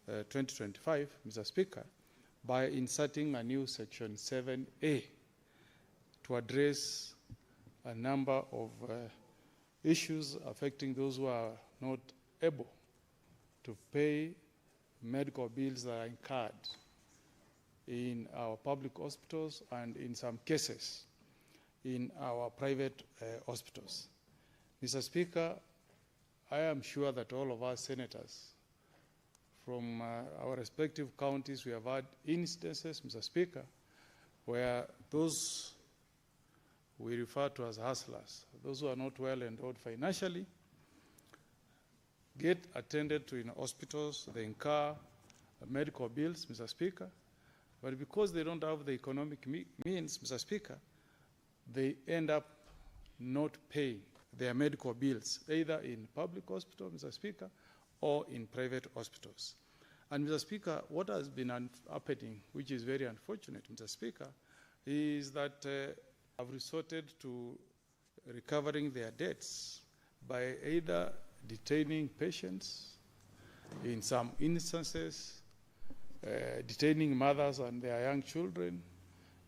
2025, Mr. Speaker, by inserting a new Section 7A to address a number of issues affecting those who are not able to pay medical bills that are incurred in our public hospitals and in some cases in our private hospitals. Mr. Speaker, I am sure that all of us senators from our respective counties, we have had instances, Mr. Speaker, where those we refer to as hustlers, those who are not well endowed financially, get attended to in hospitals, they incur medical bills, Mr. Speaker, but because they don't have the economic means, Mr. Speaker, they end up not paying their medical bills, either in public hospital, Mr. Speaker, or in private hospitals. And Mr. Speaker, what has been happening, which is very unfortunate, Mr. Speaker, is that have resorted to recovering their debts by either detaining patients, in some instances, detaining mothers and their young children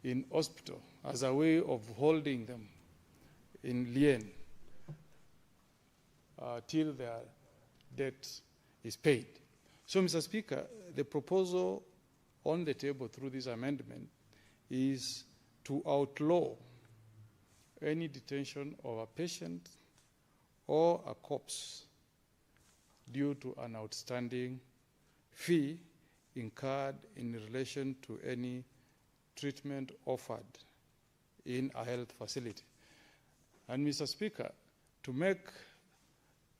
in hospital as a way of holding them in lien till their debt is paid. So, Mr. Speaker, the proposal on the table through this amendment is to outlaw any detention of a patient or a corpse due to an outstanding fee incurred in relation to any treatment offered in a health facility. And Mr. Speaker, to make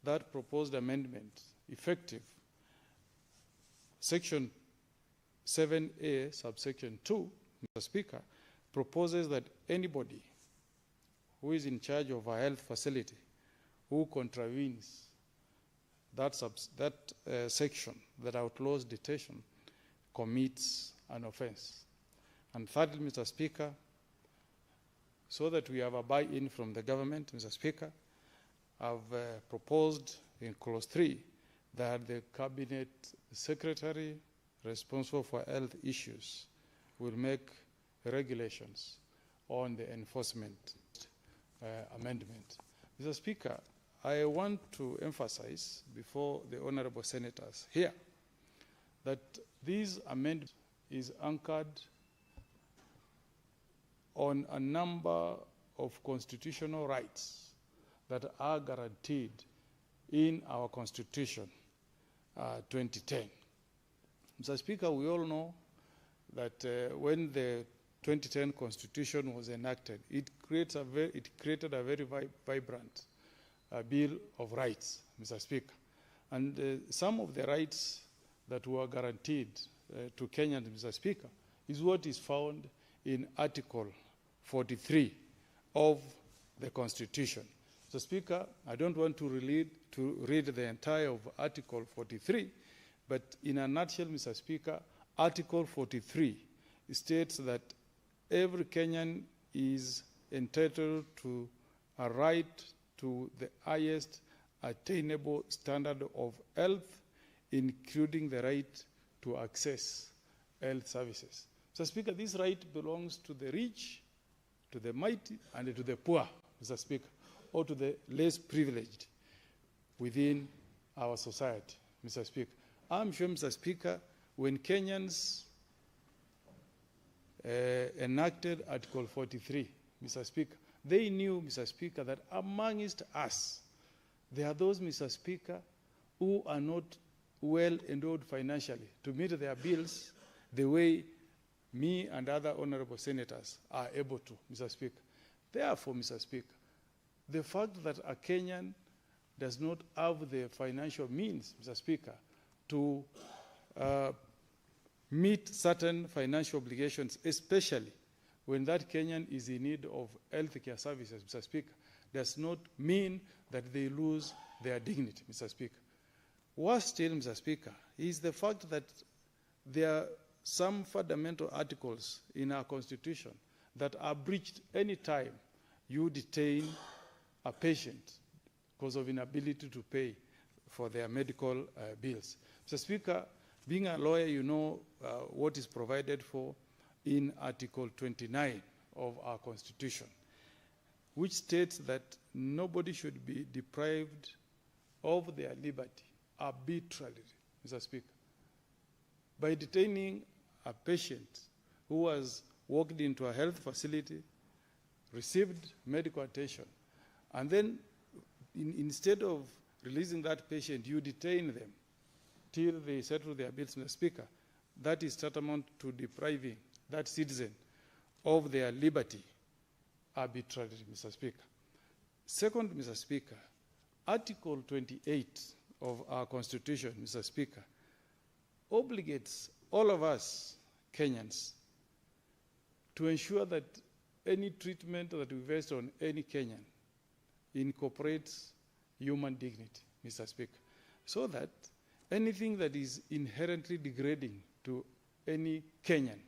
that proposed amendment effective, Section 7A, subsection 2, Mr. Speaker, proposes that anybody who is in charge of a health facility who contravenes that section that outlaws detention commits an offense. And thirdly, Mr. Speaker, so that we have a buy-in from the government, Mr. Speaker, I've proposed in clause 3 that the cabinet secretary responsible for health issues will make regulations on the enforcement amendment. Mr. Speaker, I want to emphasize before the honorable senators here that this amendment is anchored on a number of constitutional rights that are guaranteed in our Constitution 2010. Mr. Speaker, we all know that when the 2010 Constitution was enacted, it created a very vibrant Bill of Rights, Mr. Speaker. And some of the rights that were guaranteed to Kenyans, Mr. Speaker, is what is found in Article 43 of the Constitution. Mr. Speaker, I don't want to read the entire of Article 43, but in a nutshell, Mr. Speaker, Article 43 states that every Kenyan is entitled to a right to the highest attainable standard of health, including the right to access health services. Mr. Speaker, this right belongs to the rich, to the mighty, and to the poor, Mr. Speaker, or to the less privileged within our society, Mr. Speaker. I'm sure, Mr. Speaker, when Kenyans enacted Article 43, Mr. Speaker, they knew, Mr. Speaker, that amongst us, there are those, Mr. Speaker, who are not well endowed financially to meet their bills the way me and other honorable senators are able to, Mr. Speaker. Therefore, Mr. Speaker, the fact that a Kenyan does not have the financial means, Mr. Speaker, to meet certain financial obligations, especially when that Kenyan is in need of healthcare services, Mr. Speaker, does not mean that they lose their dignity, Mr. Speaker. Worse still, Mr. Speaker, is the fact that there are some fundamental articles in our Constitution that are breached any time you detain a patient because of inability to pay for their medical bills. Mr. Speaker, being a lawyer, you know what is provided for in Article 29 of our Constitution, which states that nobody should be deprived of their liberty arbitrarily, Mr. Speaker. By detaining a patient who has walked into a health facility, received medical attention, and then instead of releasing that patient, you detain them till they settle their bills, Mr. Speaker, that is tantamount to depriving that citizen of their liberty arbitrarily, Mr. Speaker. Second, Mr. Speaker, Article 28 of our Constitution, Mr. Speaker, obligates all of us Kenyans to ensure that any treatment that we vest on any Kenyan incorporates human dignity, Mr. Speaker, so that anything that is inherently degrading to any Kenyan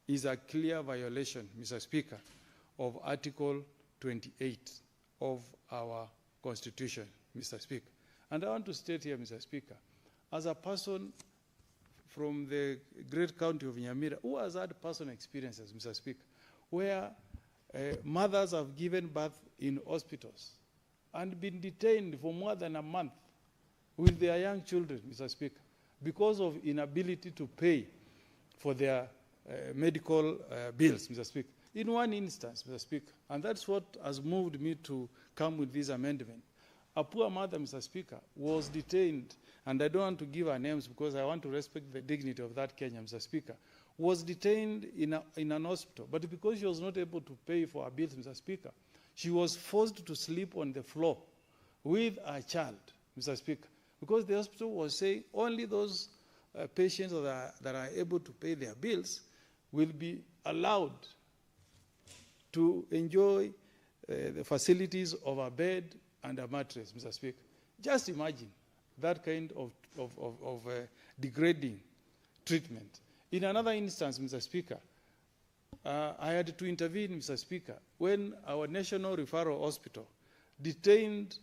is a clear violation, Mr. Speaker, of Article 28 of our Constitution, Mr. Speaker. And I want to state here, Mr. Speaker, as a person from the great county of Nyamira who has had personal experiences, Mr. Speaker, where mothers have given birth in hospitals and been detained for more than a month with their young children, Mr. Speaker, because of inability to pay for their medical bills, Mr. Speaker. In one instance, Mr. Speaker, and that's what has moved me to come with this amendment. A poor mother, Mr. Speaker, was detained, and I don't want to give her names because I want to respect the dignity of that Kenyan, Mr. Speaker, was detained in an hospital, but because she was not able to pay for her bills, Mr. Speaker, she was forced to sleep on the floor with her child, Mr. Speaker, because the hospital was saying only those patients that are able to pay their bills will be allowed to enjoy the facilities of a bed and a mattress, Mr. Speaker. Just imagine that kind of degrading treatment. In another instance, Mr. Speaker, I had to intervene, Mr. Speaker, when our National Referral Hospital detained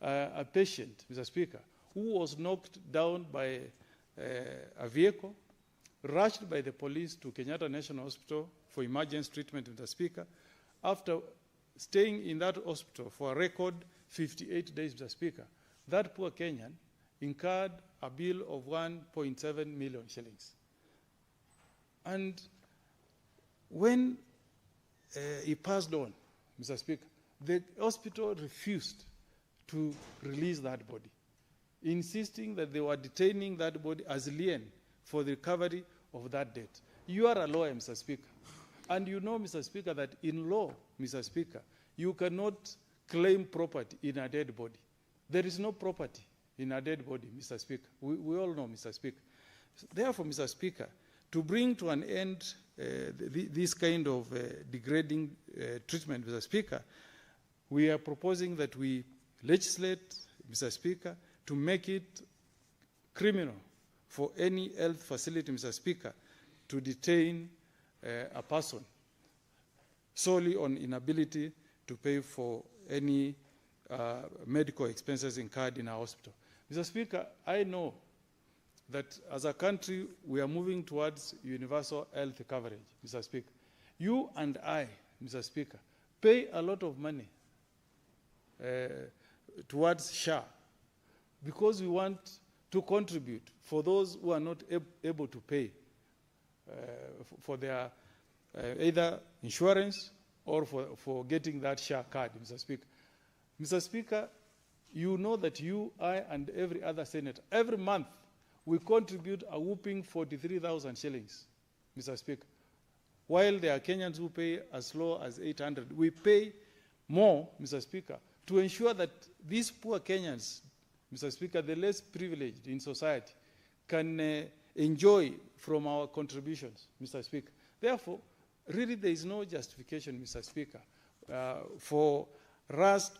a patient, Mr. Speaker, who was knocked down by a vehicle, rushed by the police to Kenyatta National Hospital for emergency treatment, Mr. Speaker, after staying in that hospital for a record 58 days, Mr. Speaker. That poor Kenyan incurred a bill of 1.7 million shillings. And when he passed on, Mr. Speaker, the hospital refused to release that body, insisting that they were detaining that body as lien for the recovery of that debt. You are a lawyer, Mr. Speaker, and you know, Mr. Speaker, that in law, Mr. Speaker, you cannot claim property in a dead body. There is no property in a dead body, Mr. Speaker. We all know, Mr. Speaker. Therefore, Mr. Speaker, to bring to an end this kind of degrading treatment, Mr. Speaker, we are proposing that we legislate, Mr. Speaker, to make it criminal for any health facility, Mr. Speaker, to detain a person solely on inability to pay for any medical expenses incurred in our hospital. Mr. Speaker, I know that as a country, we are moving towards universal health coverage, Mr. Speaker. You and I, Mr. Speaker, pay a lot of money towards SHA because we want to contribute for those who are not able to pay for their either insurance or for getting that SHA card, Mr. Speaker. Mr. Speaker, you know that you, I, and every other senator, every month, we contribute a whopping 43,000 shillings Mr. Speaker. While there are Kenyans who pay as low as 800, we pay more, Mr. Speaker, to ensure that these poor Kenyans, Mr. Speaker, the less privileged in society, can enjoy from our contributions, Mr. Speaker. Therefore, really there is no justification, Mr. Speaker, for us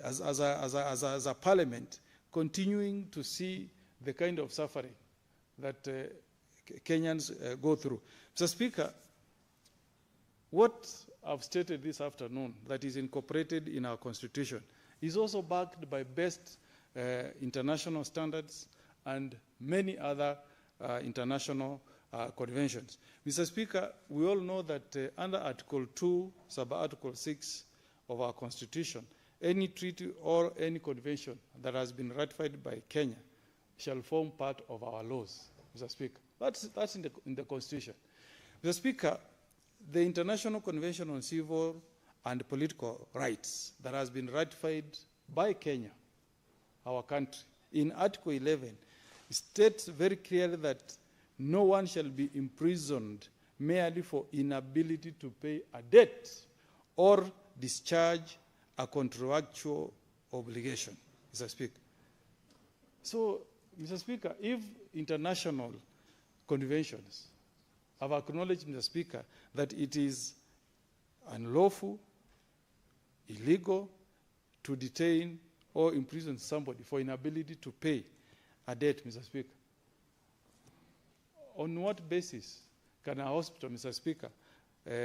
as a parliament continuing to see the kind of suffering that Kenyans go through. Mr. Speaker, what I've stated this afternoon that is incorporated in our constitution is also backed by best international standards and many other international conventions. Mr. Speaker, we all know that under Article 2, Sub-Article 6 of our Constitution, any treaty or any convention that has been ratified by Kenya shall form part of our laws, Mr. Speaker. That's in the Constitution. Mr. Speaker, the International Convention on Civil and Political Rights that has been ratified by Kenya, our country, in Article 11, states very clearly that no one shall be imprisoned merely for inability to pay a debt or discharge a contractual obligation, Mr. Speaker. So, Mr. Speaker, if international conventions have acknowledged, Mr. Speaker, that it is unlawful, illegal to detain or imprison somebody for inability to pay a debt, Mr. Speaker, on what basis can a hospital, Mr. Speaker,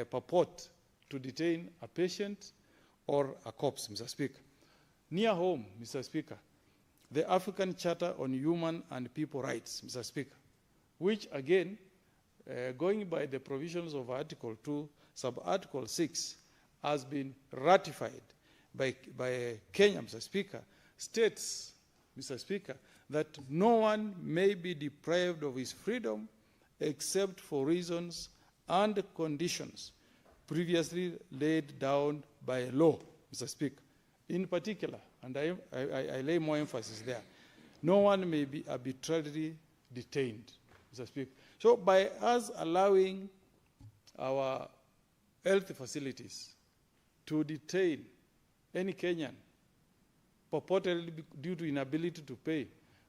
purport to detain a patient or a corpse, Mr. Speaker? Near home, Mr. Speaker, the African Charter on Human and People Rights, Mr. Speaker, which again, going by the provisions of Article 2, Sub-Article 6, has been ratified by Kenya, Mr. Speaker, states, Mr. Speaker, that no one may be deprived of his freedom except for reasons and conditions previously laid down by law, Mr. Speaker. In particular, and I lay more emphasis there, no one may be arbitrarily detained, Mr. Speaker. So by us allowing our health facilities to detain any Kenyan purportedly due to inability to pay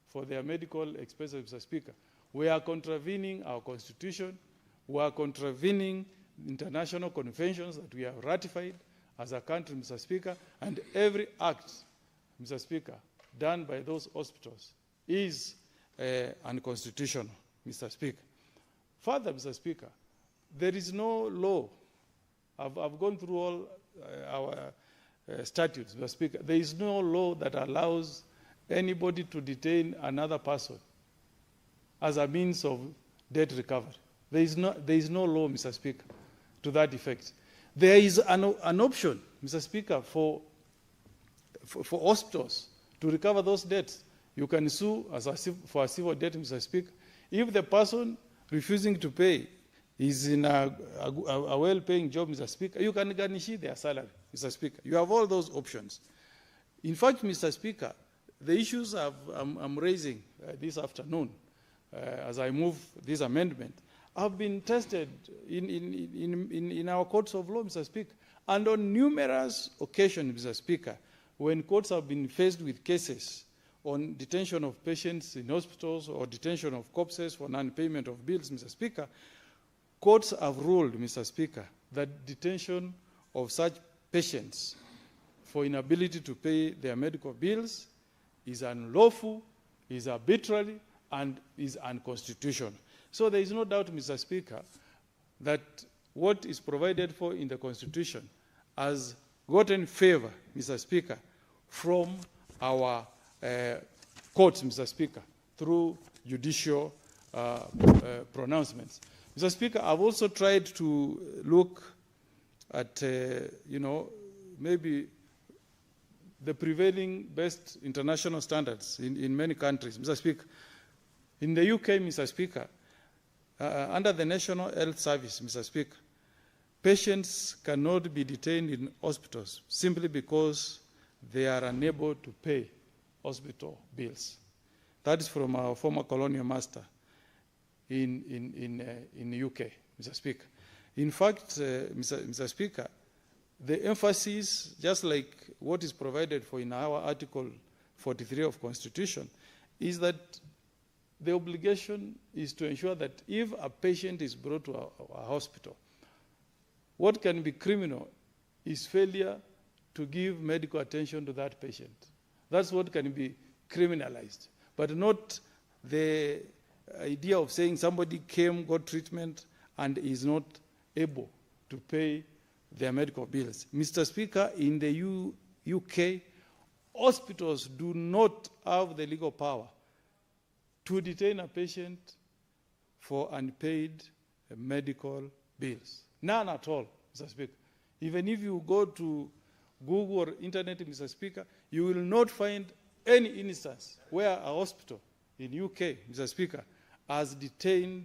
for their medical expenses, Mr. Speaker, we are contravening our constitution, we are contravening international conventions that we have ratified as a country, Mr. Speaker, and every act, Mr. Speaker, done by those hospitals is unconstitutional, Mr. Speaker. Further, Mr. Speaker, there is no law. I've gone through all our statutes, Mr. Speaker. There is no law that allows anybody to detain another person as a means of debt recovery. There is no law, Mr. Speaker, to that effect. There is an option, Mr. Speaker, for hospitals to recover those debts. You can sue for a civil debt, Mr. Speaker. If the person refusing to pay is in a well-paying job, Mr. Speaker, you can garnish their salary, Mr. Speaker. You have all those options. In fact, Mr. Speaker, the issues I'm raising this afternoon as I move this amendment have been tested in our courts of law, Mr. Speaker. And on numerous occasions, Mr. Speaker, when courts have been faced with cases on detention of patients in hospitals or detention of corpses for non-payment of bills, Mr. Speaker, courts have ruled, Mr. Speaker, that detention of such patients for inability to pay their medical bills is unlawful, is arbitrary, and is unconstitutional. So there is no doubt, Mr. Speaker, that what is provided for in the Constitution has gotten favor, Mr. Speaker, from our courts, Mr. Speaker, through judicial pronouncements. Mr. Speaker, I've also tried to look at, maybe the prevailing best international standards in many countries. Mr. Speaker, in the UK, Mr. Speaker, under the National Health Service, Mr. Speaker, patients cannot be detained in hospitals simply because they are unable to pay hospital bills. That is from our former colonial master in the UK. Mr. Speaker. In fact, Mr. Speaker, the emphasis, just like what is provided for in our Article 43 of Constitution, is that the obligation is to ensure that if a patient is brought to a hospital, what can be criminal is failure to give medical attention to that patient. That's what can be criminalized, but not the idea of saying somebody came, got treatment, and is not able to pay their medical bills. Mr. Speaker, in the UK, hospitals do not have the legal power to detain a patient for unpaid medical bills. None at all, Mr. Speaker. Even if you go to Google or internet, Mr. Speaker, you will not find any instance where a hospital in UK, Mr. Speaker, has detained